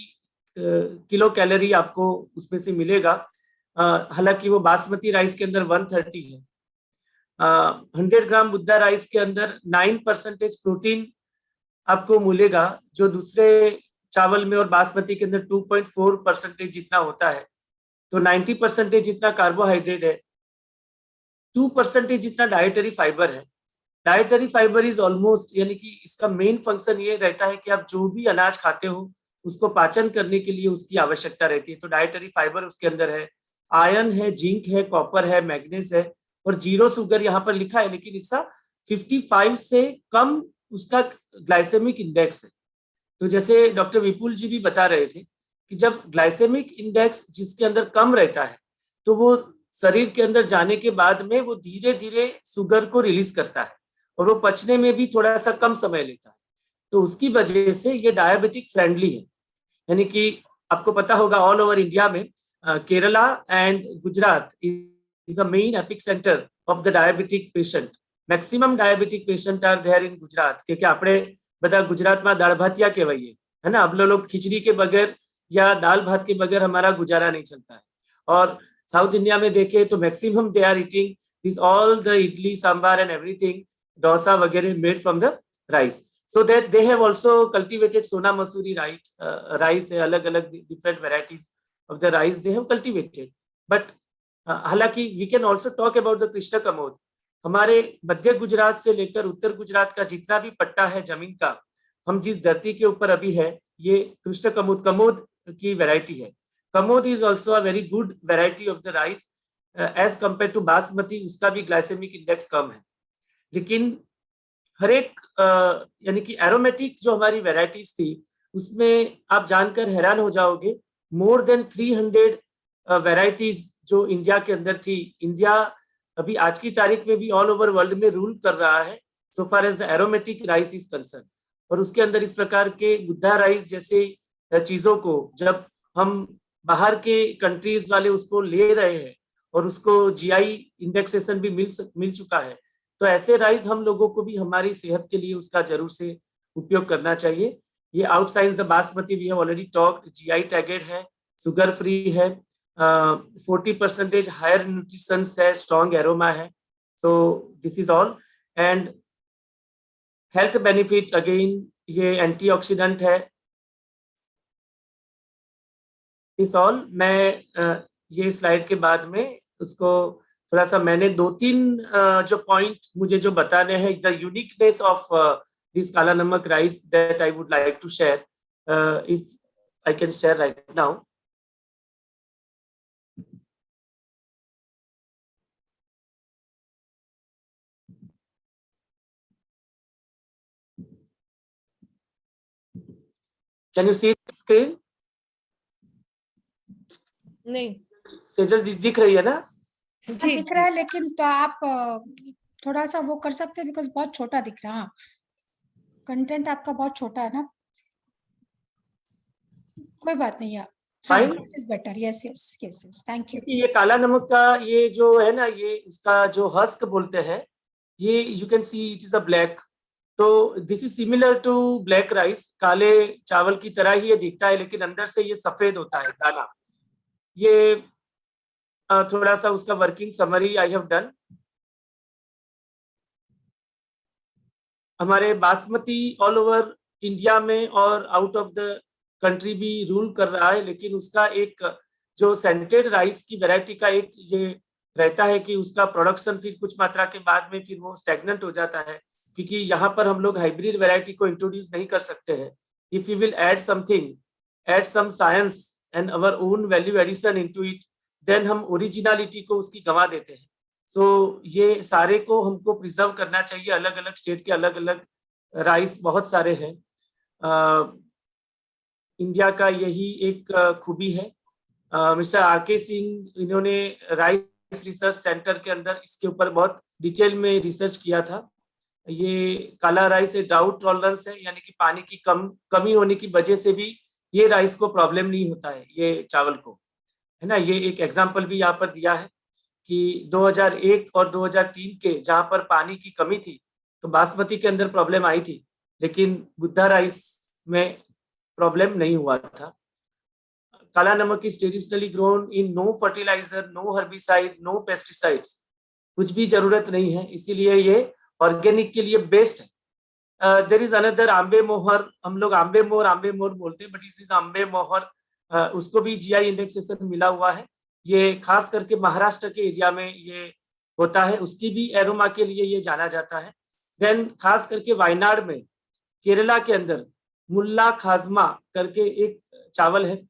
किलो कैलोरी आपको उसमें से मिलेगा, हालांकि वो बासमती राइस के अंदर 130 है। 100 ग्राम बुद्धा राइस के अंदर 9% प्रोटीन आपको मिलेगा, जो दूसरे चावल में और बासमती के अंदर 2.4% जितना होता है। तो 90% जितना कार्बोहाइड्रेट है, 2% जितना डाइटरी फाइबर है। डाइटरी फाइबर इज ऑलमोस्ट, यानी कि इसका मेन फंक्शन ये रहता है कि आप जो भी अनाज खाते हो उसको पाचन करने के लिए उसकी आवश्यकता रहती है। तो डाइटरी फाइबर उसके अंदर है, आयरन है, जिंक है, कॉपर है, मैग्नीज है, और 0 शुगर यहाँ पर लिखा है, लेकिन इसका 55 से कम उसका ग्लाइसेमिक इंडेक्स है। तो जैसे डॉक्टर विपुल जी भी बता रहे थे कि जब ग्लाइसेमिक इंडेक्स जिसके अंदर कम रहता है तो वो शरीर के अंदर जाने के बाद में वो धीरे धीरे शुगर को रिलीज करता है और वो पचने में भी थोड़ा सा कम समय लेता है। तो उसकी वजह से ये डायबिटिक फ्रेंडली है। यानी कि आपको पता होगा ऑल ओवर इंडिया में Kerala and Gujarat is a main epic centre of the diabetic patient. Maximum diabetic patient are there in Gujarat, क्योंकि આપણે બધા ગુજરાતમાં દાળ ભાતિયા કહેવાઈએ, है ना। अब लोग खिचड़ी के बगैर या दाल भात के बगैर हमारा गुजारा नहीं चलता है। और साउथ इंडिया में देखें तो maximum they are eating this all the idli sambar and everything, dosa वगैरह made from the rice. So that they have also cultivated Sona Masuri rice, अलग अलग different varieties of the rice they have cultivated. But हालांकि we can also talk about the Krishna Kamod. हमारे मध्य गुजरात से लेकर उत्तर गुजरात का जितना भी पट्टा है जमीन का, हम जिस धरती के ऊपर अभी है, ये कृष्ण कमोद की वैरायटी है. Kamod is also a very good variety of the rice as compare to basmati. उसका भी ग्लाइसेमिक इंडेक्स कम है, लेकिन हर एक यानी कि एरोमेटिक जो हमारी वैरायटीज थी उसमें आप जानकर हैरान हो जाओगे, मोर देन 300 वैरायटीज जो इंडिया के अंदर थी. इंडिया अभी आज की तारीख में भी ऑल ओवर वर्ल्ड में रूल कर रहा है so far as the aromatic rice is concern. और उसके अंदर इस प्रकार के गुद्दा राइस जैसे चीजों को जब हम बाहर के कंट्रीज वाले उसको ले रहे हैं और उसको जीआई इंडेक्सेशन भी मिल चुका है, तो ऐसे राइस हम लोगों को भी हमारी सेहत के लिए उसका जरूर से उपयोग करना चाहिए. ये outside the basmati we have already talked, GI tagged है, शुगर फ्री है, 40% हायर न्यूट्रिशन है, स्ट्रॉन्ग एरोमा है. So this is all. And health benefit again ये एंटीऑक्सीडेंट है. इस ऑल मैं ये स्लाइड के बाद में उसको थोड़ा सा मैंने 2-3 जो पॉइंट मुझे जो बताने हैं, the uniqueness of this Kala Namak rice that I would like to share, if I can share right now. Can you see screen? नहीं सेजल जी दिख रही है ना? जी दिख रहा है, लेकिन तो आप थोड़ा सा वो कर सकते हैं बिकॉज बहुत छोटा दिख रहा है. कंटेंट आपका बहुत छोटा है ना. कोई बात नहीं है. हाँ, this is better. Yes yes yes yes, thank you. ये काला नमक का ये जो है ना, ये उसका जो हस्क बोलते हैं, ये you can see it is a black. तो this is similar to black rice. काले चावल की तरह ही ये दिखता है, लेकिन अंदर से ये सफेद होता है दाना. ये थोड़ा सा उसका working summary I have done. हमारे बासमती ऑल ओवर इंडिया में और आउट ऑफ द कंट्री भी रूल कर रहा है, लेकिन उसका एक जो सेंटेड राइस की वैरायटी का एक ये रहता है कि उसका प्रोडक्शन फिर कुछ मात्रा के बाद में फिर वो स्टैग्नेंट हो जाता है, क्योंकि यहाँ पर हम लोग हाइब्रिड वैरायटी को इंट्रोड्यूस नहीं कर सकते हैं. If you will add something, add some science and our own value addition into it, then हम ओरिजिनलिटी को उसकी गंवा देते हैं. सो ये सारे को हमको प्रिजर्व करना चाहिए. अलग अलग स्टेट के अलग अलग राइस बहुत सारे हैं. इंडिया का यही एक खूबी है. Mister R K. सिंह, इन्होंने राइस रिसर्च सेंटर के अंदर इसके ऊपर बहुत डिटेल में रिसर्च किया था. ये काला राइस ड्राउट टॉलरेंस है, यानी कि पानी की कमी होने की वजह से भी ये राइस को प्रॉब्लम नहीं होता है, ये चावल को, है ना. ये एक एग्जाम्पल भी यहाँ पर दिया है कि 2001 और 2003 के जहाँ पर पानी की कमी थी तो बासमती के अंदर प्रॉब्लम आई थी, लेकिन बुद्धा राइस में प्रॉब्लम नहीं हुआ था. Kala Namak is traditionally grown in no fertiliser, no herbicide, no pesticides. कुछ भी जरूरत नहीं है, इसीलिए ये ऑर्गेनिक के लिए बेस्ट है. देयर इज अनदर आंबे मोहर. हम लोग आंबे मोहर बोलते हैं, बट इस आंबे मोहर, उसको भी जीआई इंडेक्सेशन मिला हुआ है. ये खास करके महाराष्ट्र के एरिया में ये होता है, उसकी भी एरोमा के लिए ये जाना जाता है. देन खास करके वायनाड में, केरला के अंदर मुल्ला खाजमा करके एक चावल है.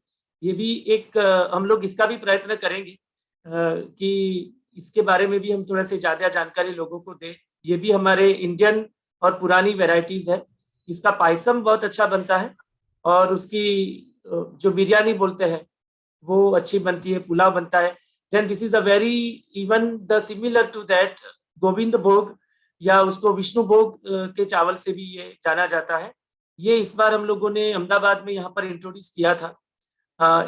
ये भी एक हम लोग इसका भी प्रयत्न करेंगे कि इसके बारे में भी हम थोड़ा से ज्यादा जानकारी लोगों को दें. ये भी हमारे इंडियन और पुरानी वेराइटीज है. इसका पायसम बहुत अच्छा बनता है और उसकी जो बिरयानी बोलते हैं वो अच्छी बनती है, पुलाव बनता है. Then this is a very even the similar to that Govind Bhog, या उसको विष्णु भोग के चावल से भी ये जाना जाता है. ये इस बार हम लोगों ने अहमदाबाद में यहाँ पर इंट्रोड्यूस किया था.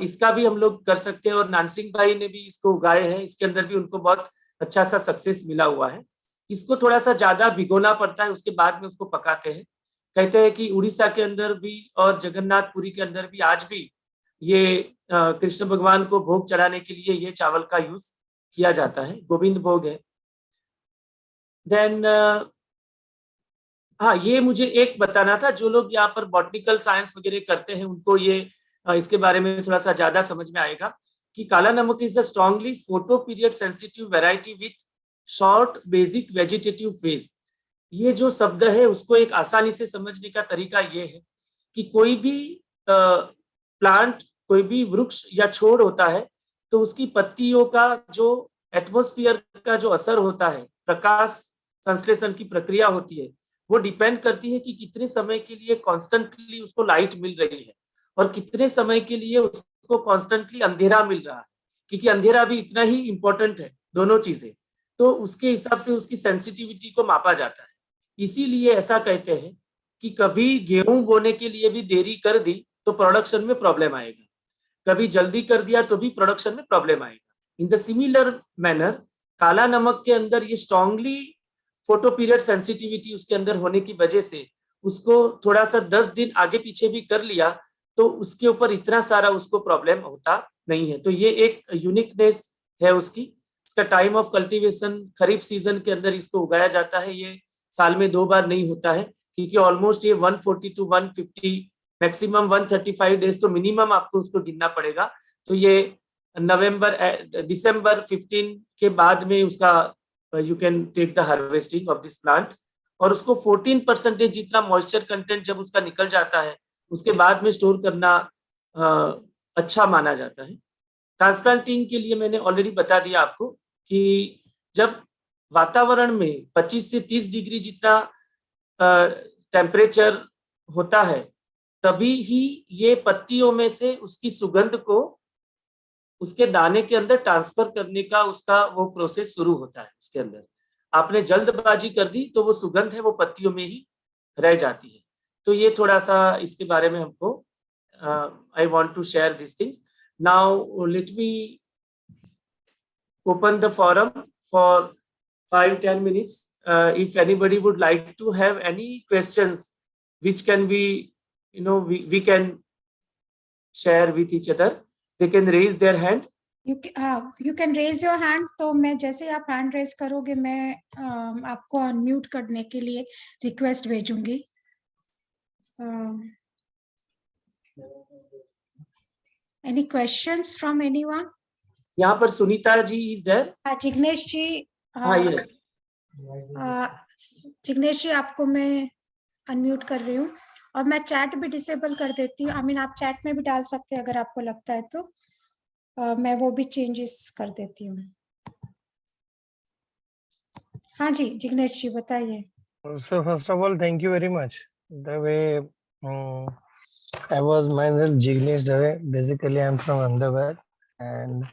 इसका भी हम लोग कर सकते हैं और नानसिंह भाई ने भी इसको उगाए हैं. इसके अंदर भी उनको बहुत अच्छा सा सक्सेस मिला हुआ है. इसको थोड़ा सा ज्यादा भिगोना पड़ता है, उसके बाद में उसको पकाते हैं. कहते हैं कि उड़ीसा के अंदर भी और जगन्नाथपुरी के अंदर भी आज भी ये कृष्ण भगवान को भोग चढ़ाने के लिए ये चावल का यूज किया जाता है, गोविंद भोग है। देन हाँ, ये मुझे एक बताना था, जो लोग यहाँ पर बॉटनिकल साइंस वगैरह करते हैं उनको ये इसके बारे में थोड़ा सा ज्यादा समझ में आएगा कि काला Namak is a strongly photo period sensitive variety with short basic vegetative phase. ये जो शब्द है उसको एक आसानी से समझने का तरीका ये है कि कोई भी प्लांट, कोई भी वृक्ष या छोड़ होता है तो उसकी पत्तियों का जो एटमॉस्फेयर का जो असर होता है, प्रकाश संश्लेषण की प्रक्रिया होती है, वो डिपेंड करती है कि कितने समय के लिए कॉन्स्टेंटली उसको लाइट मिल रही है और कितने समय के लिए उसको कॉन्स्टेंटली अंधेरा मिल रहा है, क्योंकि अंधेरा भी इतना ही इंपॉर्टेंट है, दोनों चीजें। तो उसके हिसाब से उसकी सेंसिटिविटी को मापा जाता है। इसीलिए ऐसा कहते हैं कि कभी गेहूं बोने के लिए भी देरी कर दी तो प्रोडक्शन में प्रॉब्लम आएगा, कभी जल्दी कर दिया तो भी प्रोडक्शन में प्रॉब्लम आएगा। इन द सिमिलर मैनर काला नमक के अंदर ये स्ट्रांगली फोटो पीरियड सेंसिटिविटी उसके अंदर होने की वजह से उसको थोड़ा सा 10 दिन आगे पीछे भी कर लिया तो उसके ऊपर इतना सारा उसको प्रॉब्लम होता नहीं है। तो ये एक यूनिकनेस है उसकी। इसका time of cultivation kharif season के अंदर इसको उगाया जाता है। ये साल में 2 बार नहीं होता है, क्योंकि ऑलमोस्ट ये 140 to 150 मैक्सिमम 135 डेज तो मिनिमम आपको उसको गिनना पड़ेगा। तो ये दिसंबर 15 के बाद में उसका you can take the harvesting of this plant. और उसको 14% जितना मॉइस्चर कंटेंट जब उसका निकल जाता है उसके बाद में स्टोर करना अच्छा माना जाता है। ट्रांसप्लांटिंग के लिए मैंने ऑलरेडी बता दिया आपको कि जब वातावरण में 25 से 30 डिग्री जितना टेम्परेचर होता है तभी ही ये पत्तियों में से उसकी सुगंध को उसके दाने के अंदर ट्रांसफर करने का उसका वो प्रोसेस शुरू होता है। उसके अंदर आपने जल्दबाजी कर दी तो वो सुगंध है वो पत्तियों में ही रह जाती है। तो ये थोड़ा सा इसके बारे में हमको I want to share this things. Now let me open the forum for 5-10 minutes. If anybody would like to have any questions which can be, we can share with each other, they can raise their hand. You can raise your hand. तो मैं जैसे आप hand raise करोगे मैं आपको unmute करने के लिए रिक्वेस्ट भेजूंगी। Any questions from anyone? यहाँ पर सुनीता जी इज देयर। हाँ जिग्नेश जी। हाँ ये जिग्नेश जी आपको मैं अनम्यूट कर रही हूँ और मैं चैट भी डिसेबल कर देती हूँ। आई मीन आप चैट में भी डाल सकते हैं अगर आपको लगता है तो मैं वो भी चेंजेस कर देती हूँ। हाँ जी जिग्नेश जी बताइए। So first of all, thank you very much. The way I was myself Jignesh Dave. Basically, I'm from Ahmedabad and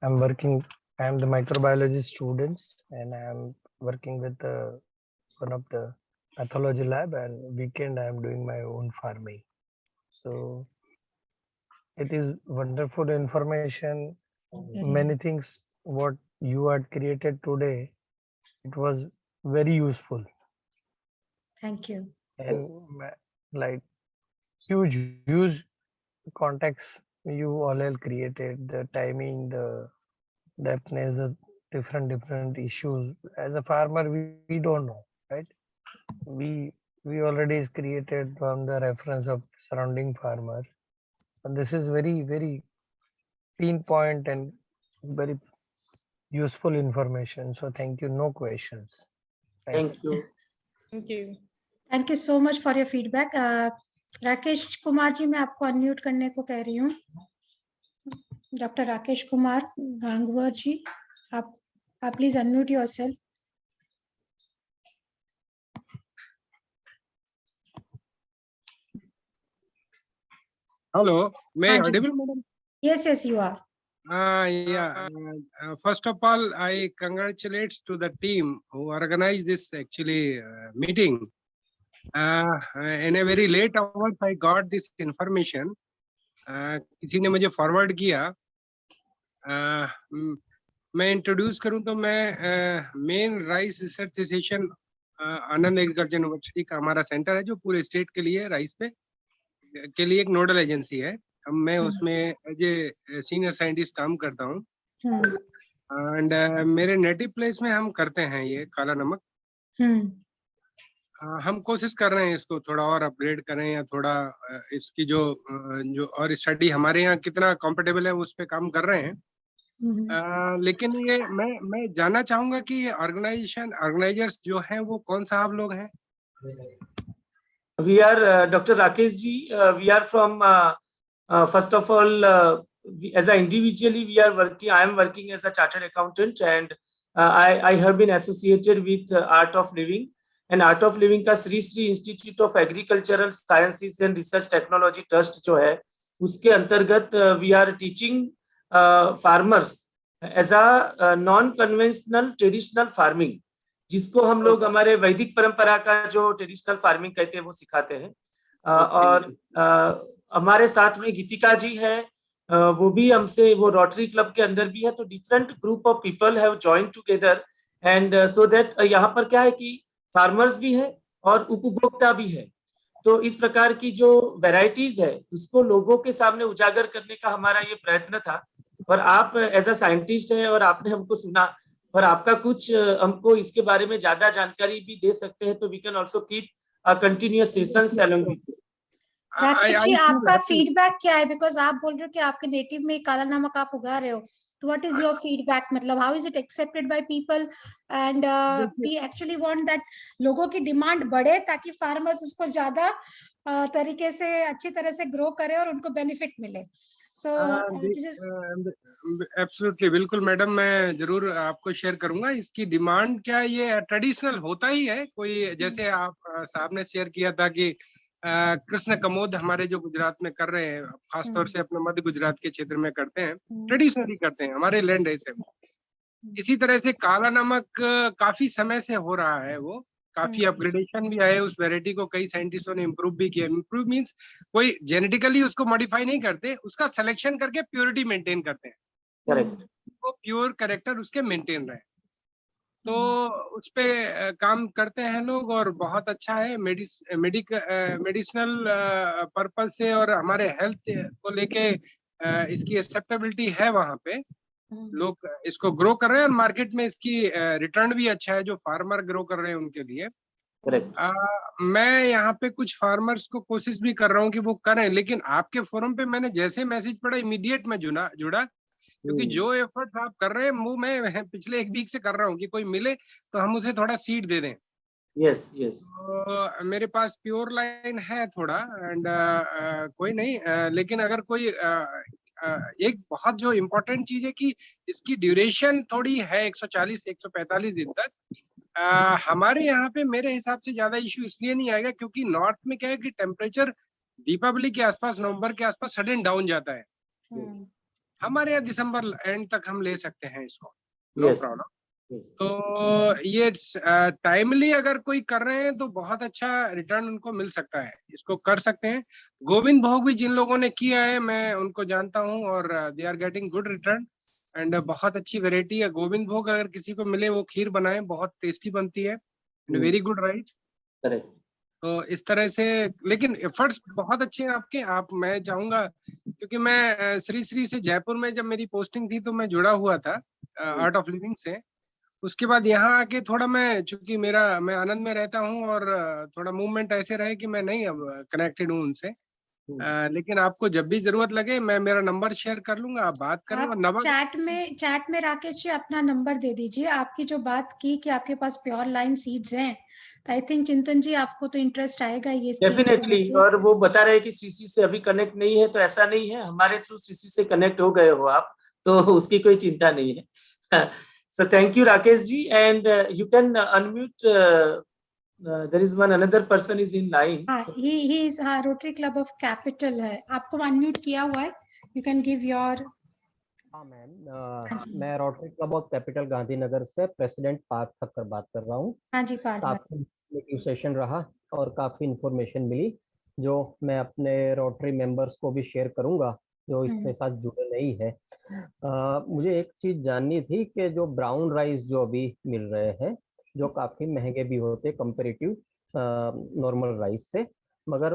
I'm working. I'm the microbiology students and I'm working with one of the pathology lab, and weekend I'm doing my own farming. So it is wonderful information. Many things what you had created today, it was very useful. Thank you. And like huge context you all have created, the timing, the depthness, the different issues. As a farmer, we don't know, right? We already is created from the reference of surrounding farmer, and this is very pinpoint and very useful information. So thank you. No questions. Thanks. Thank you. Thank you. Thank you so much for your feedback. Rakesh Kumar ji मैं आपको unmute करने को कह रही हूँ। Doctor Rakesh Kumar Gangwar ji आप please unmute yourself. Hello, may I audible, madam? Yes, you are. First of all, I congratulate to the team who organized this actually meeting. In a very late hours, I got this information. किसी ने मुझे forward किया। मैं introduce करूं तो मैं main rice research association आनंद agriculture university का हमारा सेंटर है जो पूरे स्टेट के लिए राइस पे के लिए एक नोडल एजेंसी है। मैं उसमें एज ए सीनियर साइंटिस्ट काम करता हूँ एंड मेरे नेटिव प्लेस में हम करते हैं ये काला नमक। हम कोशिश कर रहे हैं इसको थोड़ा और अपग्रेड करें या थोड़ा इसकी जो और स्टडी हमारे यहाँ कितना कंफर्टेबल है उस पे काम कर रहे हैं। लेकिन ये मैं जानना चाहूंगा कि ये ऑर्गेनाइजर्स जो हैं वो कौन साहब लोग हैं? We are Dr. Rakesh ji. We are from first of all, as a individually we are working. I am working as a chartered accountant, and I have been associated with Art of Living. And Art of Living का Sri Sri institute of agricultural sciences and research technology trust जो है उसके अंतर्गत we are teaching farmers as a non conventional traditional farming, जिसको हम लोग हमारे वैदिक परंपरा का जो ट्रेडिशनल फार्मिंग कहते हैं वो सिखाते हैं। और हमारे साथ में गीतिका जी है, वो भी हमसे, वो रोटरी क्लब के अंदर भी है। तो different group of people have join together and so that यहाँ पर क्या है कि फार्मर्स भी है और उपभोक्ता भी है। तो इस प्रकार की जो वेराइटीज है उसको लोगों के सामने उजागर करने का हमारा ये प्रयत्न था। और आप एज अ साइंटिस्ट है और आपने हमको सुना और आपका कुछ हमको इसके बारे में ज्यादा जानकारी भी दे सकते हैं, तो we can also keep a continuous sessions along with you. Rakesh ji, आपका फीडबैक क्या है? बिकॉज आप बोल रहे हो कि आपके नेटिव में काला नमक आप उगा रहे हो, तो व्हाट इज योर फीडबैक? मतलब how is it accepted by people and we actually want that लोगों की डिमांड बढ़े ताकि फार्मर्स उसको ज्यादा तरीके से अच्छी तरह से ग्रो करे और उनको बेनिफिट मिले। सो एब्सोल्युटली, बिल्कुल मैडम, मैं जरूर आपको शेयर करूंगा। इसकी डिमांड क्या है, ये ट्रेडिशनल होता ही है। कोई जैसे आप साहब ने शेयर किया था कि कृष्ण कमोद हमारे जो गुजरात में कर रहे हैं, खासतौर से अपने मध्य गुजरात के क्षेत्र में करते हैं, ट्रेडिशनली करते हैं, हमारे लैंड ऐसे। इसी तरह से काला नमक काफी समय से हो रहा है, वो काफी अपग्रेडेशन भी आए उस वैरायटी को, कई साइंटिस्टों ने इम्प्रूव भी किया। इम्प्रूव मींस कोई जेनेटिकली उसको मॉडिफाई नहीं करते, उसका सिलेक्शन करके प्योरिटी मेंटेन करते हैं। करेक्ट। वो प्योर कैरेक्टर उसके मेंटेन रहे, तो उस पे काम करते हैं लोग और बहुत अच्छा है। मेडिसिनल पर्पज से और हमारे हेल्थ को लेके इसकी एक्सेप्टेबिलिटी है। वहां पे लोग इसको ग्रो कर रहे हैं और मार्केट में इसकी रिटर्न भी अच्छा है जो फार्मर ग्रो कर रहे हैं उनके लिए। मैं यहाँ पे कुछ फार्मर्स को कोशिश भी कर रहा हूँ कि वो करें, लेकिन आपके फोरम पे मैंने जैसे मैसेज पढ़ा इमीडिएट में जुड़ा, क्योंकि जो एफर्ट आप कर रहे हैं वो मैं पिछले एक वीक से कर रहा हूँ कि कोई मिले तो हम उसे थोड़ा सीड दे दें। Yes yes. तो मेरे पास प्योर लाइन है थोड़ा एंड कोई नहीं, लेकिन अगर कोई एक बहुत जो इम्पोर्टेंट चीज है कि इसकी ड्यूरेशन थोड़ी है 140 से 145 दिन तक। हमारे यहाँ पे मेरे हिसाब से ज्यादा इश्यू इसलिए नहीं आएगा क्योंकि नॉर्थ में क्या है कि टेम्परेचर दीपावली के आसपास, नवंबर के आसपास सडन डाउन जाता है। हमारे यहाँ दिसंबर एंड तक हम ले सकते हैं इसको, नो प्रॉब्लम। तो ये टाइमली अगर कोई कर रहे हैं तो बहुत अच्छा रिटर्न उनको मिल सकता है, इसको कर सकते हैं। गोविंद भोग भी जिन लोगों ने किया है मैं उनको जानता हूं और they are getting good return and बहुत अच्छी वेराइटी है गोविंद भोग। अगर किसी को मिले वो खीर बनाए, बहुत टेस्टी बनती है, वेरी गुड राइस। तो इस तरह से, लेकिन एफर्ट्स बहुत अच्छे हैं आपके। मैं चाहूंगा, क्योंकि मैं श्री से जयपुर में जब मेरी पोस्टिंग थी तो मैं जुड़ा हुआ था आर्ट ऑफ लिविंग से। उसके बाद यहाँ आके थोड़ा चूंकि मैं आनंद में रहता हूँ और थोड़ा मूवमेंट ऐसे रहे कि मैं नहीं अब कनेक्टेड हूँ उनसे। लेकिन आपको जब भी जरूरत लगे मैं मेरा नंबर शेयर कर लूंगा, आप बात करें। आप चैट में राकेश जी अपना नंबर दे दीजिए। आपकी जो बात की कि आपके पास प्योर लाइन सीड्स हैं, तो आई थिंक चिंतन जी आपको तो इंटरेस्ट आएगा ये डेफिनेटली। और वो बता रहे हैं कि सीसी से अभी कनेक्ट नहीं है, तो ऐसा नहीं है, हमारे थ्रू सीसी से कनेक्ट हो गए हो आप, तो उसकी कोई चिंता नहीं है। So thank you Rakesh ji, and you can unmute. There is one another person is in line. He is Rotary Club of Capital है, आपको अनम्यूट किया हुआ है, you can give your। हाँ मैम, मैं rotary club of capital Gandhinagar से president Partha Thakkar बात कर रहा हूँ। हाँ जी पार्थ। काफी इंफॉर्मेटिव सेशन रहा और काफी इंफॉर्मेशन मिली जो मैं अपने रोटरी मेंबर्स को भी शेयर करूंगा जो इसके साथ जुड़े नहीं है। मुझे एक चीज जाननी थी कि जो ब्राउन राइस जो अभी मिल रहे हैं जो काफी महंगे भी होते कंपेरेटिव नॉर्मल राइस से, मगर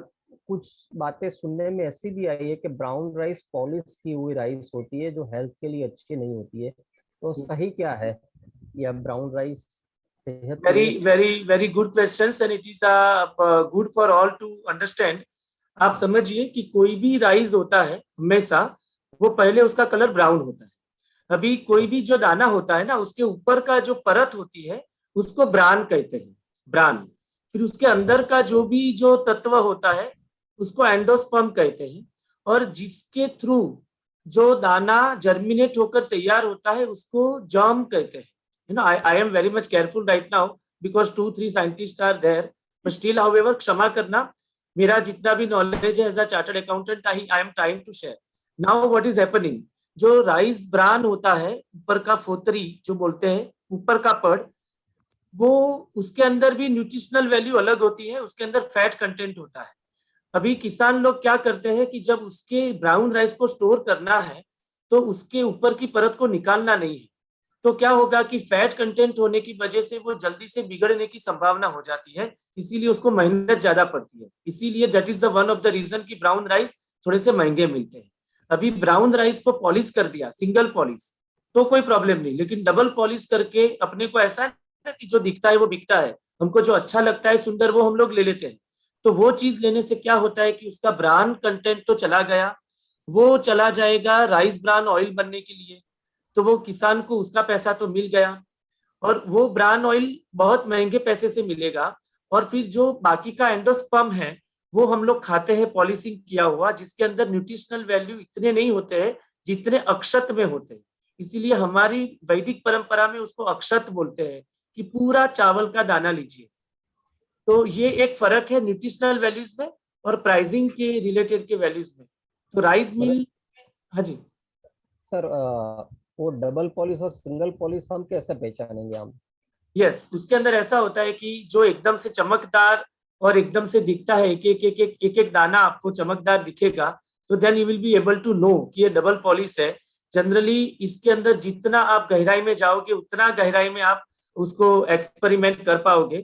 कुछ बातें सुनने में ऐसी भी आई है कि ब्राउन राइस पॉलिश की हुई राइस होती है जो हेल्थ के लिए अच्छी नहीं होती है, तो सही क्या है? या ब्राउन राइस सेहत के लिए very good questions and it is good for all to understand. आप समझिए कि कोई भी राइस होता है हमेशा वो पहले उसका कलर ब्राउन होता है। अभी कोई भी जो दाना होता है ना, उसके ऊपर का जो परत होती है उसको ब्रान कहते हैं, ब्रान। फिर उसके अंदर का जो तत्व होता है उसको एंडोस्पर्म कहते हैं, और जिसके थ्रू जो दाना जर्मिनेट होकर तैयार होता है उसको जर्म कहते हैं। I am very much careful right now because 2-3 scientists are there, but still however क्षमा करना, मेरा जितना भी नॉलेज है as a chartered accountant I am trying to share. Now what is happening, जो राइस ब्रान होता है, ऊपर का फोतरी जो बोलते हैं, ऊपर का पड़, वो उसके अंदर भी न्यूट्रिशनल वैल्यू अलग होती है, उसके अंदर फैट कंटेंट होता है। अभी किसान लोग क्या करते हैं कि जब उसके ब्राउन राइस को स्टोर करना है तो उसके ऊपर की परत को निकालना नहीं है, तो क्या होगा कि फैट कंटेंट होने की वजह से वो जल्दी से बिगड़ने की संभावना हो जाती है, इसीलिए उसको मेहनत ज्यादा पड़ती है। इसीलिए that is the one of the reason कि ब्राउन राइस थोड़े से महंगे मिलते हैं। अभी ब्राउन राइस को पॉलिश कर दिया, सिंगल पॉलिश, तो कोई प्रॉब्लम नहीं, लेकिन डबल पॉलिश करके अपने को ऐसा है कि जो दिखता है वो बिकता है, हमको जो अच्छा लगता है सुंदर वो हम लोग ले लेते हैं। तो वो चीज लेने से क्या होता है कि उसका ब्रान कंटेंट तो चला गया, वो चला जाएगा राइस ब्रान ऑयल बनने के लिए, तो वो किसान को उसका पैसा तो मिल गया, और वो ब्रान ऑयल बहुत महंगे पैसे से मिलेगा। और फिर जो बाकी का एंडोस्पर्म है वो हम लोग खाते हैं पॉलिशिंग किया हुआ, जिसके अंदर न्यूट्रिशनल वैल्यू इतने नहीं होते हैं जितने अक्षत में होते हैं। इसीलिए हमारी वैदिक परंपरा में उसको अक्षत बोलते हैं कि पूरा चावल का दाना लीजिए। तो ये एक फर्क है न्यूट्रिशनल वैल्यूज में और प्राइसिंग के रिलेटेड के वैल्यूज में। तो राइस मिल, हाँ जी सर, वो डबल पॉलिश और सिंगल पॉलिश हम कैसे पहचानेंगे हम? यस, उसके अंदर ऐसा होता है कि जो एकदम से चमकदार और एकदम से दिखता है, एक एक दाना आपको चमकदार दिखेगा, तो then you will be able to know कि ये डबल पॉलिश है। जनरली इसके अंदर जितना आप गहराई में जाओगे उतना गहराई में आप उसको एक्सपेरिमेंट कर पाओगे।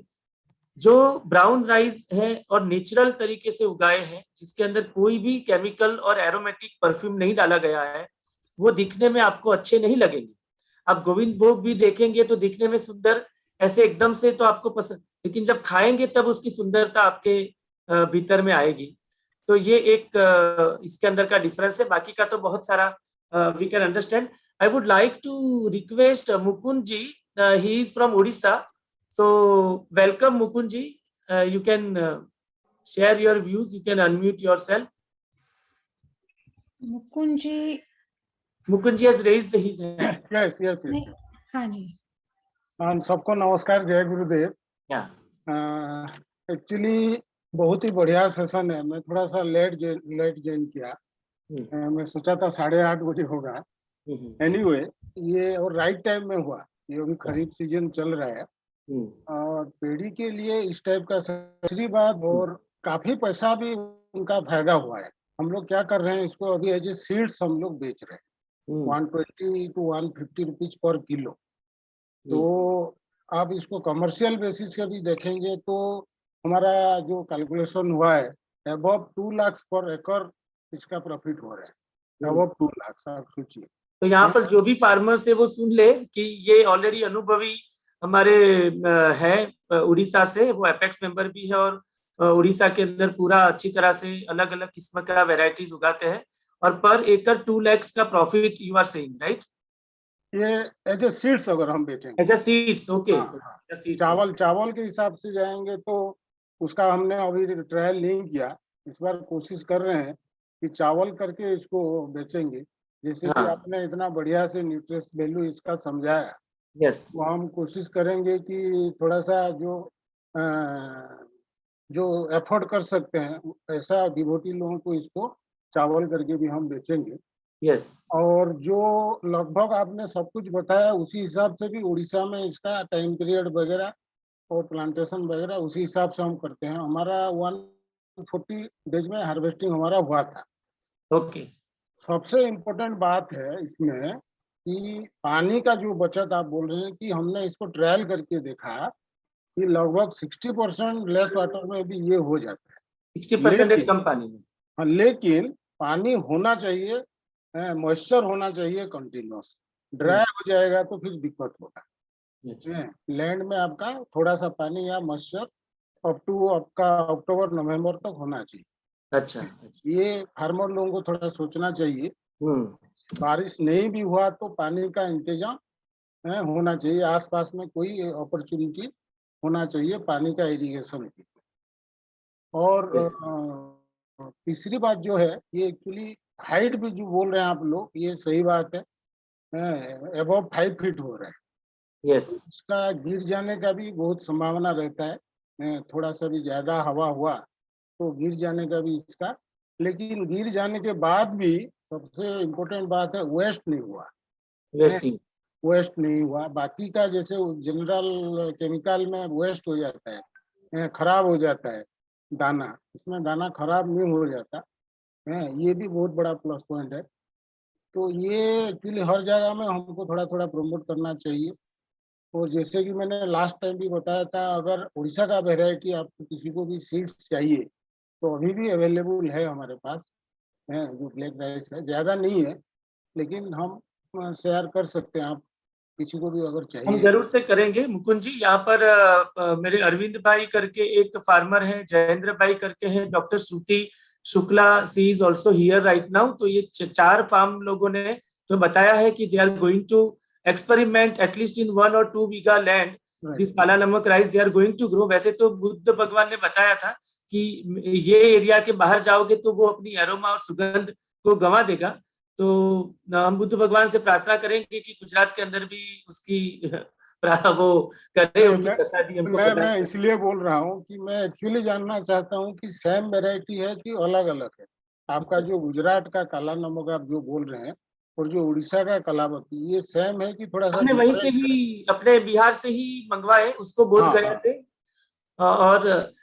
जो ब्राउन राइस है और नेचुरल तरीके से उगाए हैं, जिसके अंदर कोई भी केमिकल और एरोमेटिक परफ्यूम नहीं डाला गया है, वो दिखने में आपको अच्छे नहीं लगेंगे। आप गोविंद भोग भी देखेंगे तो दिखने में सुंदर ऐसे एकदम से तो आपको पसंद, लेकिन जब खाएंगे तब उसकी सुंदरता आपके भीतर में आएगी। तो ये एक इसके अंदर का डिफरेंस है, बाकी का तो बहुत सारा we can understand. I would like to request Mukund ji, he is from Orissa, so welcome Mukund ji, you can share your views, you can unmute yourself. Mukund ji, Mukund ji has raised his hand. yes. नहीं, हाँ जी, सबको नमस्कार, जय गुरुदेव। एक्चुअली बहुत ही बढ़िया सेशन है। मैं थोड़ा सा लेट ज्वाइन किया, मैं सोचा था 8:30 बजे होगा। एनीवे ये और राइट टाइम में हुआ, ये अभी खरीफ सीजन चल रहा है और पेड़ी के लिए इस टाइप का दूसरी बात, और काफी पैसा भी उनका फायदा हुआ है। हम लोग क्या कर रहे हैं, इसको अभी एज ए सीड्स हम लोग बेच रहे हैं 120 to 150 रुपीज पर किलो। तो आप इसको कमर्शियल बेसिस से भी देखेंगे तो हमारा जो कैलकुलेशन हुआ है अबव 2 लाख पर एकड़ इसका प्रॉफिट हो रहा है, अबव 2 लाख। आप सोचिए। तो यहाँ पर जो भी फार्मर्स है वो सुन ले कि ये ऑलरेडी अनुभवी हमारे है उड़ीसा से, वो एपेक्स मेंबर भी है और उड़ीसा के अंदर पूरा अच्छी तरह से अलग अलग किस्म का वेराइटीज उगाते हैं, और पर एकड़ 2 लाख का profit you are saying, right? ये एज ए सीड्स अगर हम बेचेंगे, एज ए सीड्स, ओके। चावल के हिसाब से जाएंगे तो उसका हमने अभी ट्रायल नहीं किया, इस बार कोशिश कर रहे हैं कि चावल करके इसको बेचेंगे। जैसे कि आपने इतना बढ़िया से न्यूट्रिश वैल्यू इसका समझाया, यस, तो हम कोशिश करेंगे कि थोड़ा सा जो एफोर्ड कर सकते हैं ऐसा डिवोटी लोगों को इसको चावल करके भी हम बेचेंगे। यस। और जो लगभग आपने सब कुछ बताया उसी हिसाब से भी उड़ीसा में इसका टाइम पीरियड वगैरह और प्लांटेशन वगैरह उसी हिसाब से हम करते हैं। हमारा 140 डेज में हार्वेस्टिंग हमारा हुआ था। ओके। सबसे इम्पोर्टेंट बात है इसमें कि पानी का जो बचत आप बोल रहे हैं कि हमने इसको ट्रायल करके देखा कि लगभग 60% लेस वाटर में भी ये हो जाता है। 60% कम पानी में। हाँ, लेकिन पानी होना चाहिए, मॉइस्चर होना चाहिए कंटिन्यूस। ड्राई हो जाएगा तो फिर दिक्कत होगा। लैंड में आपका थोड़ा सा पानी या मॉइस्चर अप टू आपका अक्टूबर नवंबर तक होना चाहिए। अच्छा, ये फार्मर लोगों को थोड़ा सोचना चाहिए। बारिश नहीं भी हुआ तो पानी का इंतजाम होना चाहिए, आसपास में कोई अपॉर्चुनिटी होना चाहिए पानी का इरिगेशन की। और तीसरी बात जो है, ये एक्चुअली हाइट भी जो बोल रहे हैं आप लोग, ये सही बात है, अबव 5 फीट हो रहा है। यस, उसका गिर जाने का भी बहुत संभावना रहता है। थोड़ा सा भी ज्यादा हवा हुआ तो गिर जाने का भी इसका, लेकिन गिर जाने के बाद भी सबसे इम्पोर्टेंट बात है वेस्ट नहीं हुआ। वेस्ट नहीं हुआ। बाकी का जैसे जनरल केमिकल में वेस्ट हो जाता है, खराब हो जाता है दाना, इसमें दाना खराब नहीं हो जाता है। ये भी बहुत बड़ा प्लस पॉइंट है। तो ये एक्चुअली हर जगह में हमको थोड़ा थोड़ा प्रमोट करना चाहिए। और जैसे कि मैंने लास्ट टाइम भी बताया था, अगर उड़ीसा का वेराइटी आपको किसी को भी सीड्स चाहिए तो अभी भी अवेलेबल है हमारे पास, जो ब्लैक राइस है। ज़्यादा नहीं है लेकिन हम शेयर कर सकते हैं, आप किसी को भी अगर चाहिए। हम जरूर से करेंगे मुकुंद जी। यहाँ पर मेरे अरविंद भाई करके एक फार्मर है, जयेंद्र भाई करके है, doctor Shruti Shukla, she is also here right now. तो ये 4 फार्म लोगों ने तो बताया है कि they are going to experiment at least in 1 or 2 bigha land this Kala Namak rice they are going to grow. वैसे तो बुद्ध भगवान ने बताया था कि ये एरिया के बाहर जाओगे तो वो अपनी एरोमा और सुगंध को गंवा देगा। तो हम बुद्ध भगवान से प्रार्थना करेंगे कि गुजरात के अंदर भी उसकी वो करे, उनकी प्रसादी हमको मैं इसलिए बोल रहा हूँ कि मैं एक्चुअली जानना चाहता हूँ कि सेम वैरायटी है कि अलग अलग है। आपका जो गुजरात का काला नमक आप जो बोल रहे हैं और जो उड़ीसा का कलावती, ये सेम है कि थोड़ा सा हमने वहीं से ही, अपने बिहार से ही मंगवाए उसको, बोध गया से। और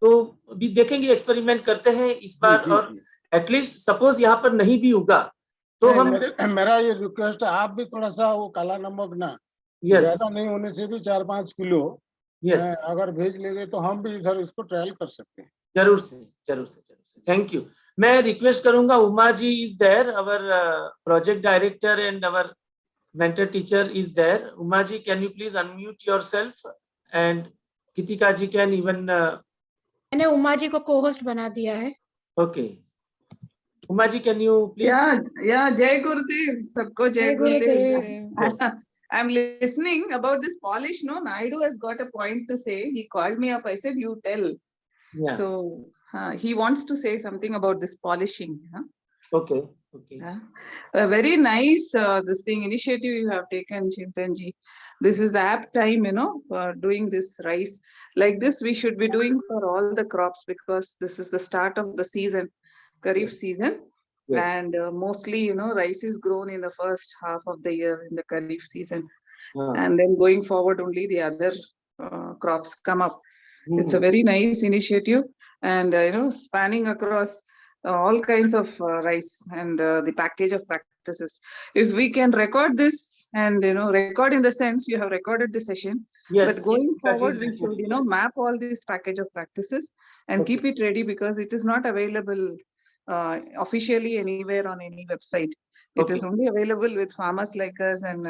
तो अभी देखेंगे, एक्सपेरिमेंट करते हैं इस बार। और एटलीस्ट सपोज यहाँ पर नहीं भी होगा तो हम, मेरा ये रिक्वेस्ट है, आप भी थोड़ा सा वो काला नमक ना ज्यादा नहीं होने से भी 4-5 किलो अगर भेज लेंगे तो हम भी इधर इसको ट्रायल कर सकते हैं। जरूर से, जरूर से, जरूर से। Thank you. मैं रिक्वेस्ट करूंगा, Uma ji is there, our project director and our mentor teacher is there. Uma ji, can you please unmute yourself and Kritika ji can even. मैंने उमा जी को को-होस्ट बना दिया है। Okay, Uma ji can you please. या जय गुरुदेव, सबको जय गुरुदेव। I'm listening about this polish. No, Naidu has got a point to say. He called me up. I said, "You tell." Yeah. So he wants to say something about this polishing. Huh? Okay. Okay. A very nice this thing initiative you have taken, Chintanji. This is the apt time, for doing this rice. Like this, we should be doing for all the crops because this is the start of the season, Kharif season. Yes. And mostly, rice is grown in the first half of the year in the Kharif season. And then going forward, only the other crops come up. It's a very nice initiative and, spanning across all kinds of rice and the package of practices. If we can record this and, record in the sense you have recorded the session, yes, but going forward, we should, map all these package of practices and keep it ready because it is not available officially anywhere on any website. It is only available with farmers like us and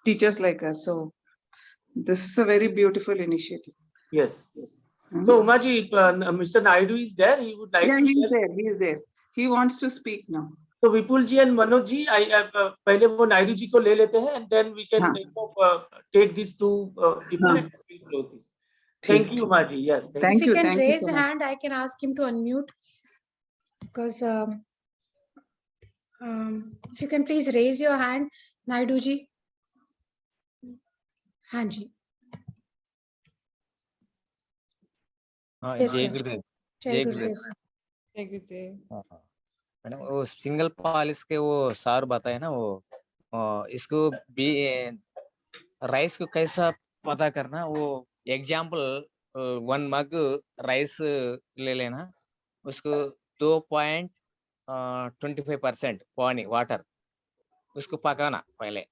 teachers like us. So this is a very beautiful initiative. Yes, yes. So Umaji, Mr. Naidu is there. He would like to share. He is there. He wants to speak now. So Vipul ji and Manoj ji, पहले वो नायडू जी को ले लेते हैं and then we can take these two people and close this. Thank you, Umaji. Yes, thank you. If you can raise a hand, I can ask him to unmute. Because if you can please raise your hand, Naidu ji. हाँ जी. Yes, जय गुरुदेव. जय गुरुदेव sir. जय गुरुदेव. Madam वो single polish के वो सार बताए ना, वो इसको भी राइस को कैसा पता करना, वो एग्जाम्पल 1 मग राइस ले लेना, उसको 2.25% पानी वाटर उसको पकाना पहले,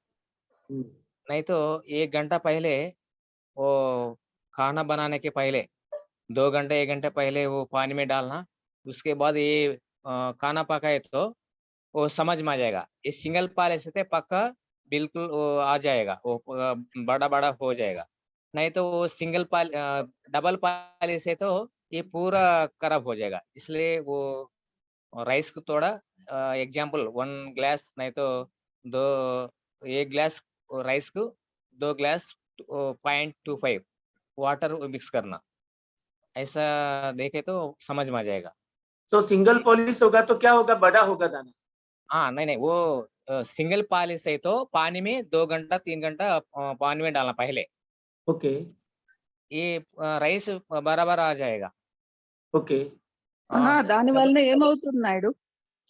नहीं तो 1 घंटा पहले वो खाना बनाने के पहले 2 घंटे 1 घंटे पहले वो पानी में डालना। उसके बाद ये खाना पकाए तो वो समझ में आ जाएगा। ये सिंगल पॉलिश से पक्का बिल्कुल वो आ जाएगा, वो बड़ा बड़ा हो जाएगा। नहीं तो वो डबल पॉलिश है तो ये पूरा खराब हो जाएगा। इसलिए वो राइस को थोड़ा एग्जाम्पल 1 ग्लास नहीं तो 1 ग्लास राइस को 2 ग्लास 0.25 वाटर मिक्स करना। ऐसा देखे तो समझ में आ जाएगा। तो सिंगल पॉलिश होगा तो क्या होगा, बड़ा होगा दाना? हाँ नहीं वो सिंगल पॉलिश है तो पानी में 2 घंटा 3 घंटा पानी में डालना पहले। ओके ये రైస్ బరాబర్ ఆ जाएगा। ఓకే దాని వల్ల ఏమవుతుంది నాయుడు?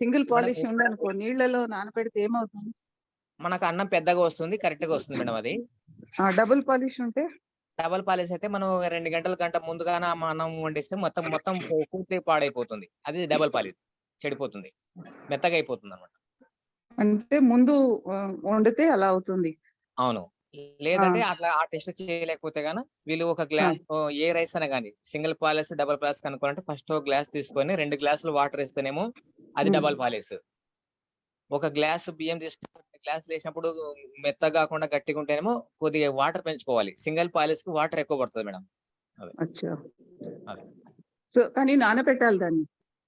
సింగిల్ మనకు పాలిష్ ఉందనుకో నీళ్ళలో నానబెడితే ఏమవుతుంది? మనకు అన్నం పెద్దగా వస్తుంది, కరెక్ట్ గా వస్తుంది మేడం అది. డబుల్ పాలిష్ ఉంటే డబుల్ పాలిష్ అయితే మనం 2 గంట ముందుగానే అన్నం వండిస్తే మొత్తం పూర్తి పాడైపోతుంది. అది డబుల్ పాలిష్ చెడిపోతుంది, మెత్తగా అయిపోతుంది అన్నమాట. అంటే ముందు వండితే అలా అవుతుంది. అవును. లేదంటే అట్లా ఆ టెస్ట్ చేయలేకపోతే గానీ వీళ్ళు ఒక గ్లాస్ ఏ రైస్ అయినా కానీ సింగిల్ పాలిష్ డబుల్ పాలిష్ కనుక్కోవాలంటే ఫస్ట్ ఒక గ్లాస్ తీసుకొని 2 గ్లాసులు వాటర్ ఇస్తేనేమో అది డబుల్ పాలిష్. ఒక గ్లాస్ బియ్యం తీసుకుంటే గ్లాసులు వేసినప్పుడు మెత్తగా కాకుండా గట్టిగా ఉంటేనేమో కొద్దిగా వాటర్ పెంచుకోవాలి. సింగిల్ పాలిష్ కి వాటర్ ఎక్కువ పడుతుంది మేడం. అచ్చా సో కానీ నానబెట్టాలి దాన్ని.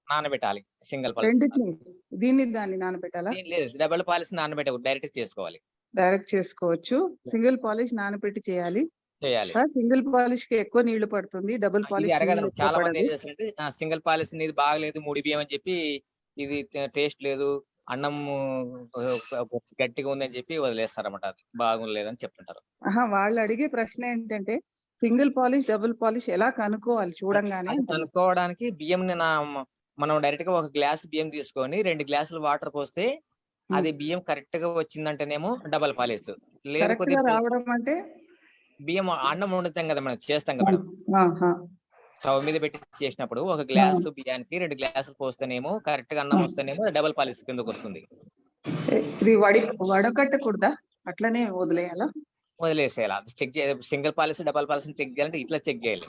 నానబెట్టాలి సింగిల్ పాలిష్. రెండిటిని దీన్ని దాన్ని నానబెట్టాలా? లేదు డబుల్ పాలిష్ నానబెట్ట డైరెక్ట్ చేసుకోవాలి. డైరెక్ట్ చేసుకోవచ్చు. సింగిల్ పాలిష్ నానబెట్టి చేయాలి. సింగిల్ పాలిష్ కి ఎక్కువ నీళ్లు పడుతుంది, డబుల్ పాలిష్ చాలా మంది ఏం చేస్తారంటే సింగిల్ పాలిష్ నీది బాగలేదు ముడి బియ్యం అని చెప్పి ఇది టేస్ట్ లేదు అన్నం గట్టిగా ఉందని చెప్పి వదిలేస్తారన్నమాట. అది బాగులేదని చెప్తుంటారు. వాళ్ళు అడిగే ప్రశ్న ఏంటంటే సింగిల్ పాలిష్ డబుల్ పాలిష్ ఎలా కనుక్కోవాలి చూడంగానే? కనుక్కోవడానికి బియ్యం మనం డైరెక్ట్ గా ఒక గ్లాస్ బియ్యం తీసుకొని 2 గ్లాసులు వాటర్ పోస్తే అది బియ్యం కరెక్ట్ గా వచ్చిందంటేనేమో డబల్ పాలిష్. లేకపోతే రావడం అంటే బియ్యం అన్నం వండుతాం కదా మనం, చేస్తాం కదా స్టవ్ మీద పెట్టి చేసినప్పుడు ఒక గ్లాసు బియ్యానికి 2 గ్లాసులు పోస్తేనేమో కరెక్ట్ గా అన్నం వస్తేనేమో డబల్ పాలిష్ కిందకు వస్తుంది. ఇది వడకట్టకూడదా? అట్లనే వదిలేయాలా? వదిలేసేయాలి. Check single polish double polish check చేయాలంటే ఇట్లా చెక్ చేయాలి.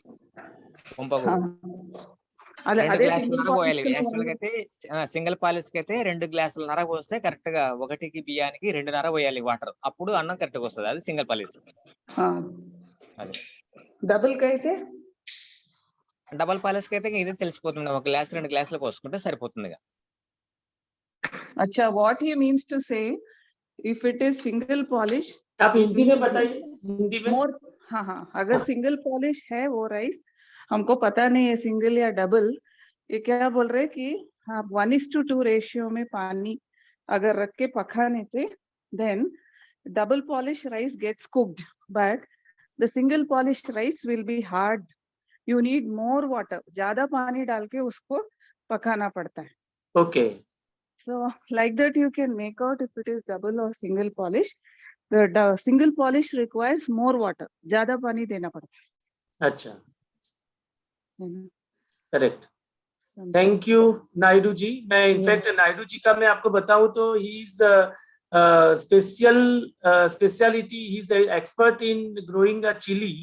సింగిల్ పాలిష్ కి అయితే 2 గ్లాసులన్నర పోస్తే కరెక్ట్ గా 1 బియ్యానికి 2.5 పోయాలి వాటర్. అప్పుడు అన్నం కరెక్ట్ గా వస్తుంది. అది సింగిల్ పాలిష్. డబుల్ కి అయితే డబల్ పాలిష్ కి అయితే ఇదే తెలిసిపోతుంది. 1 గ్లాస్ 2 గ్లాసులు పోసుకుంటే సరిపోతుంది. अच्छा what he means to say if it is single polish आप हिंदी में बताइए, हिंदी में more हाँ अगर सिंगल पॉलिश है वो राइस हमको पता नहीं है सिंगल या डबल, ये क्या बोल रहे कि आप 1:2 रेशियो में पानी अगर रख के पकाने से then double polish rice gets cooked but the single polished rice will be hard, you need more water, ज्यादा पानी डाल के उसको पकाना पड़ता है. Okay. So like that you can make out if it is double or single polish. The single polish requires more water, ज्यादा पानी देना पड़ता है. अच्छा, correct. Thank you Naidu ji. मैं इनफैक्ट नायडू जी का मैं आपको बताऊं तो he is speciality, he is expert in growing a chilli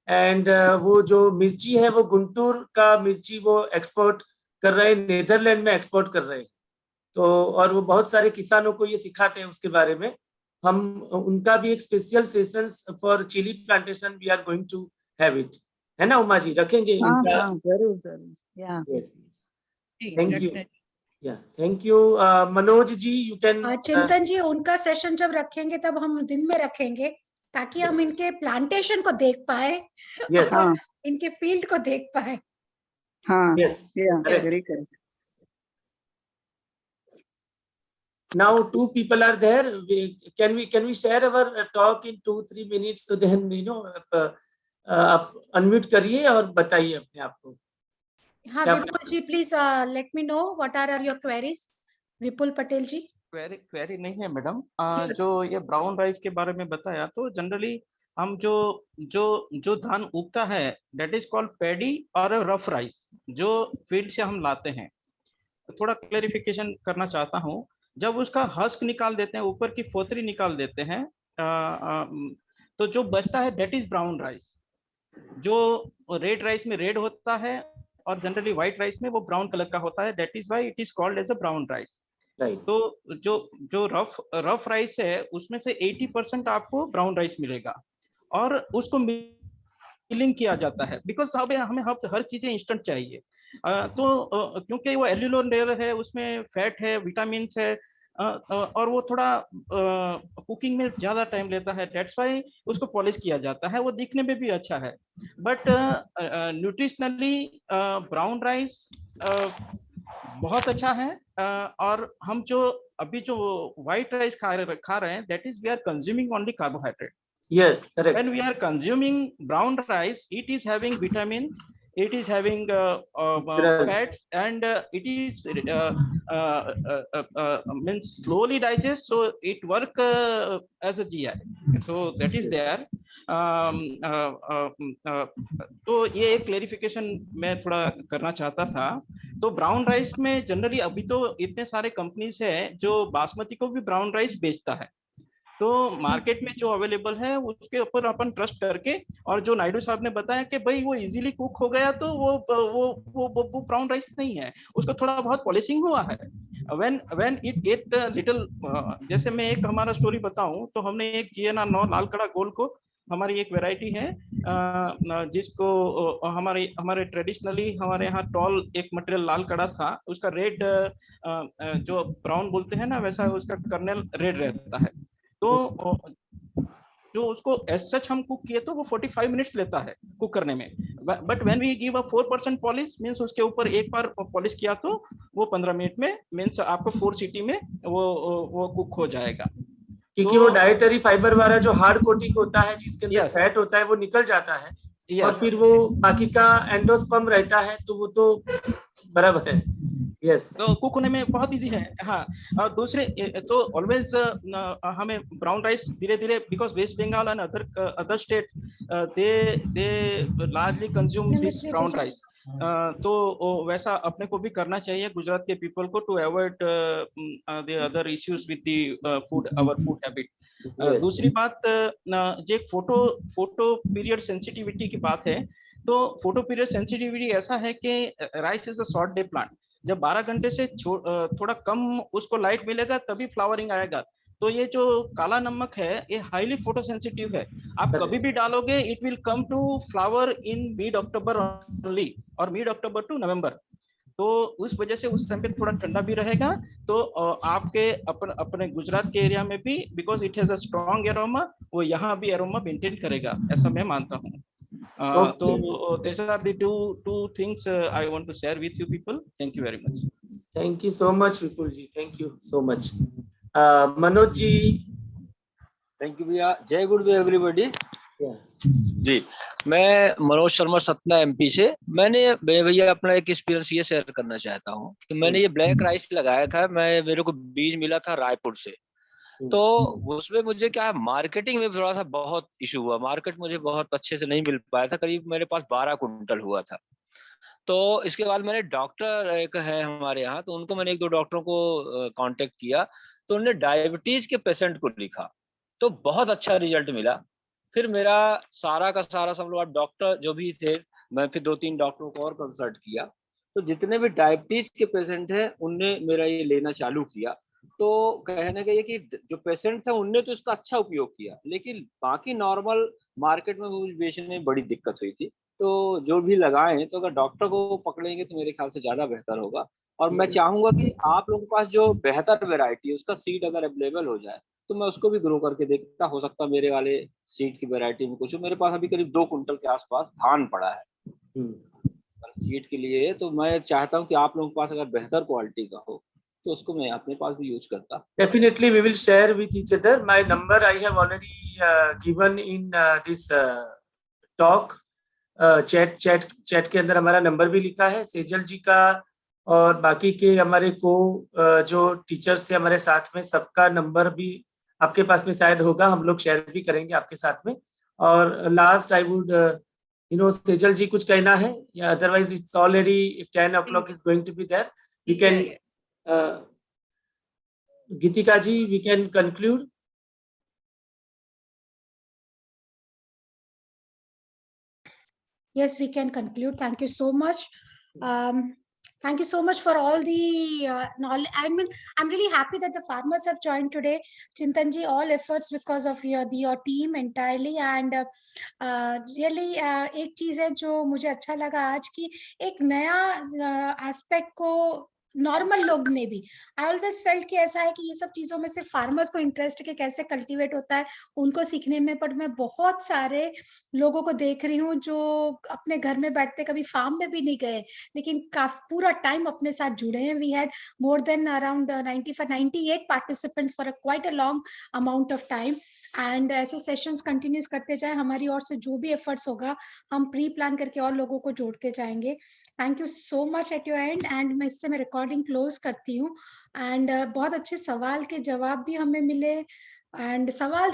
and वो जो मिर्ची है वो गुंटूर का मिर्ची वो एक्सपोर्ट कर रहे हैं, नेदरलैंड में एक्सपोर्ट कर रहे हैं. तो और वो बहुत सारे किसानों को ये सिखाते हैं. उसके बारे में हम उनका भी एक special sessions for chilli plantation we are going to have it, है ना उमा जी? रखेंगे इनका. जरूर thank you. Thank you. Manoj ji you can. Chintan ji उनका सेशन जब रखेंगे तब हम दिन में रखेंगे ताकि हम इनके प्लांटेशन को देख पाए. Yes. इनके फील्ड को देख पाए. Yes. very correct. Now 2 people are there. Can we share our talk in 2-3 minutes? So then आप अनम्यूट करिए और बताइए अपने आप को. हाँ Vipul ji please let me know what are your queries. Vipul Patel ji. Query नहीं है मैडम. जो ये ब्राउन राइस के बारे में बताया तो जनरली हम जो धान उगता है दैट इज कॉल्ड पैडी और रफ राइस जो फील्ड से हम लाते हैं. थोड़ा क्लेरिफिकेशन करना चाहता हूँ. जब उसका हस्क निकाल देते हैं, ऊपर की फोतरी निकाल देते हैं, तो जो बचता है दैट इज ब्राउन राइस. जो रेड राइस में रेड होता है और जनरली व्हाइट राइस में वो ब्राउन कलर का होता है, that is why it is called as a brown rice. तो जो जो रफ राइस है उसमें से 80% आपको ब्राउन राइस मिलेगा और उसको मिलिंग किया जाता है, बिकॉज हमें हर चीजें इंस्टेंट चाहिए। क्योंकि वो एल्यूलोन लेयर है, उसमें फैट है, विटामिन है, और वो थोड़ा कुकिंग में ज्यादा टाइम लेता है, दैट्स वाई उसको पॉलिश किया जाता है। वो दिखने में भी अच्छा है, बट न्यूट्रिशनली ब्राउन राइस बहुत अच्छा है। और हम जो अभी जो व्हाइट राइस खा रहे हैं, that is we are consuming only carbohydrate. Yes, correct. When we are consuming brown rice, it is having vitamins, it is having Minerals. fats, and it is means slowly digest, so it work as a GI, so that is there. तो ये एक clarification मैं थोड़ा करना चाहता था। तो brown rice में जनरली अभी तो इतने सारे कंपनीज है जो बासमती को भी ब्राउन राइस बेचता है, तो मार्केट में जो अवेलेबल है उसके ऊपर अपन ट्रस्ट करके, और जो नायडू साहब ने बताया कि भाई वो इजीली कुक हो गया, तो वो ब्राउन राइस नहीं है, उसको थोड़ा बहुत पॉलिशिंग हुआ है। when it get little, जैसे मैं एक हमारा स्टोरी बताऊं, तो हमने एक GNR 9 लाल कड़ा गोल को, हमारी एक वैरायटी है जिसको हमारे ट्रेडिशनली हमारे यहाँ टॉल एक मटेरियल लाल कड़ा था, उसका रेड जो ब्राउन बोलते हैं ना, वैसा उसका कर्नल रेड रहता है। तो जो उसको एज सच हम कुक किए तो वो 45 मिनट्स लेता है कुक करने में, but when we give a 4% polish, means उसके ऊपर एक बार पॉलिश किया तो वो 15 मिनट में, मींस आपको 4 सीटी में वो कुक हो जाएगा। क्योंकि वो डाइटरी फाइबर वाला जो हार्ड कोटिंग होता है, जिसके अंदर Yes. फैट होता है, वो निकल जाता है। Yes. और फिर वो बाकी का एंडोस्पर्म रहता है, तो वो तो बराबर है। यस, तो कुक होने में बहुत इजी है। हाँ, और दूसरे तो ऑलवेज हमें ब्राउन राइस धीरे धीरे, because West Bengal and other state they largely consume this brown rice, तो वैसा अपने को भी करना चाहिए गुजरात के पीपल को, to avoid the other issues with the food, our food habit. दूसरी बात, जो फोटो पीरियड सेंसिटिविटी की बात है, तो फोटो पीरियड सेंसिटिविटी ऐसा है कि rice is a short day plant, जब 12 घंटे से थोड़ा कम उसको लाइट मिलेगा तभी फ्लावरिंग आएगा। तो ये जो काला नमक है ये हाईली फोटोसेंसिटिव है, आप कभी भी डालोगे it will come to flower in mid October only, और मिड अक्टूबर टू नवंबर। तो उस वजह से उस टाइम पे थोड़ा ठंडा भी रहेगा, तो आपके अपने गुजरात के एरिया में भी, because it has a strong aroma, वो यहाँ भी एरोमा मेंटेन करेगा, ऐसा मैं मानता हूँ। So these are the two things I want to share with you people. Thank you very much. Thank you so much, Vipul ji. Thank you so much. Manoj ji. Thank you भैया। जय गुरुदेव everybody. जी, मैं Manoj Sharma Satna MP से। मैं भैया अपना एक experience ये share करना चाहता हूँ कि मैंने ये ब्लैक राइस लगाया था, मेरे को बीज मिला था रायपुर से। तो उसमें मुझे क्या मार्केटिंग में थोड़ा सा बहुत इशू हुआ, मार्केट मुझे बहुत अच्छे से नहीं मिल पाया था, करीब मेरे पास 12 कुंटल हुआ था। तो इसके बाद मैंने डॉक्टर एक है हमारे यहाँ, तो उनको मैंने 1-2 डॉक्टरों को कांटेक्ट किया, तो उन्होंने डायबिटीज के पेशेंट को लिखा, तो बहुत अच्छा रिजल्ट मिला। फिर मेरा सारा का सारा सब लोग डॉक्टर जो भी थे, मैं फिर 2-3 डॉक्टरों को और कंसल्ट किया, तो जितने भी डायबिटीज के पेशेंट हैं उनने मेरा ये लेना चालू किया। तो कहने का ये कि जो पेशेंट थे उनने तो इसका अच्छा उपयोग किया, लेकिन बाकी नॉर्मल मार्केट में बेचने में बड़ी दिक्कत हुई थी। तो जो भी लगाएं, तो अगर डॉक्टर को पकड़ेंगे तो मेरे ख्याल से ज्यादा बेहतर होगा। और मैं चाहूंगा कि आप लोगों के पास जो बेहतर वैरायटी है उसका सीड अगर अवेलेबल हो जाए तो मैं उसको भी ग्रो करके देखता, हो सकता मेरे वाले सीड की वैरायटी में कुछ। मेरे पास अभी करीब 2 कुंटल के आसपास धान पड़ा है सीड के लिए, तो मैं चाहता हूँ कि आप लोगों के पास अगर बेहतर क्वालिटी का हो तो उसको मैं अपने पास भी यूज करता। Definitely we will share with each other. My number I have already given in this talk. Chat के अंदर हमारा नंबर भी लिखा है, सेजल जी का और बाकी के हमारे को जो टीचर्स थे हमारे साथ में, सबका नंबर भी आपके पास में शायद होगा, हम लोग शेयर भी करेंगे आपके साथ में। और लास्ट आई वुड सेजल जी कुछ कहना है, या otherwise it's already 10 o'clock is going to be there. We can Gitika ji, we can conclude. yes, we can conclude. Thank you so much. Thank you so much for all the knowledge. I mean, I'm really happy that the farmers have joined today. Chintan ji, all efforts because of your team entirely. And really एक चीज है जो मुझे अच्छा लगा आज की, एक नया एस्पेक्ट को नॉर्मल लोग ने भी, आई ऑलवेज फेल्ट कि ऐसा है कि ये सब चीजों में से फार्मर्स को इंटरेस्ट के कैसे कल्टीवेट होता है उनको सीखने में, बट मैं बहुत सारे लोगों को देख रही हूँ जो अपने घर में बैठते कभी फार्म में भी नहीं गए लेकिन पूरा टाइम अपने साथ जुड़े हैं. We had more than around 98 participants for quite a long amount of time. And ऐसे सेशंस कंटिन्यूस करते जाए, हमारी ओर से जो भी एफर्ट्स होगा हम प्री प्लान करके और लोगों को जोड़ते जाएंगे. Thank you so much at your and. And मैं इससे मैं रिकॉर्डिंग क्लोज करती हूँ. एंड बहुत अच्छे सवाल के जवाब भी हमें मिले. एंड सवाल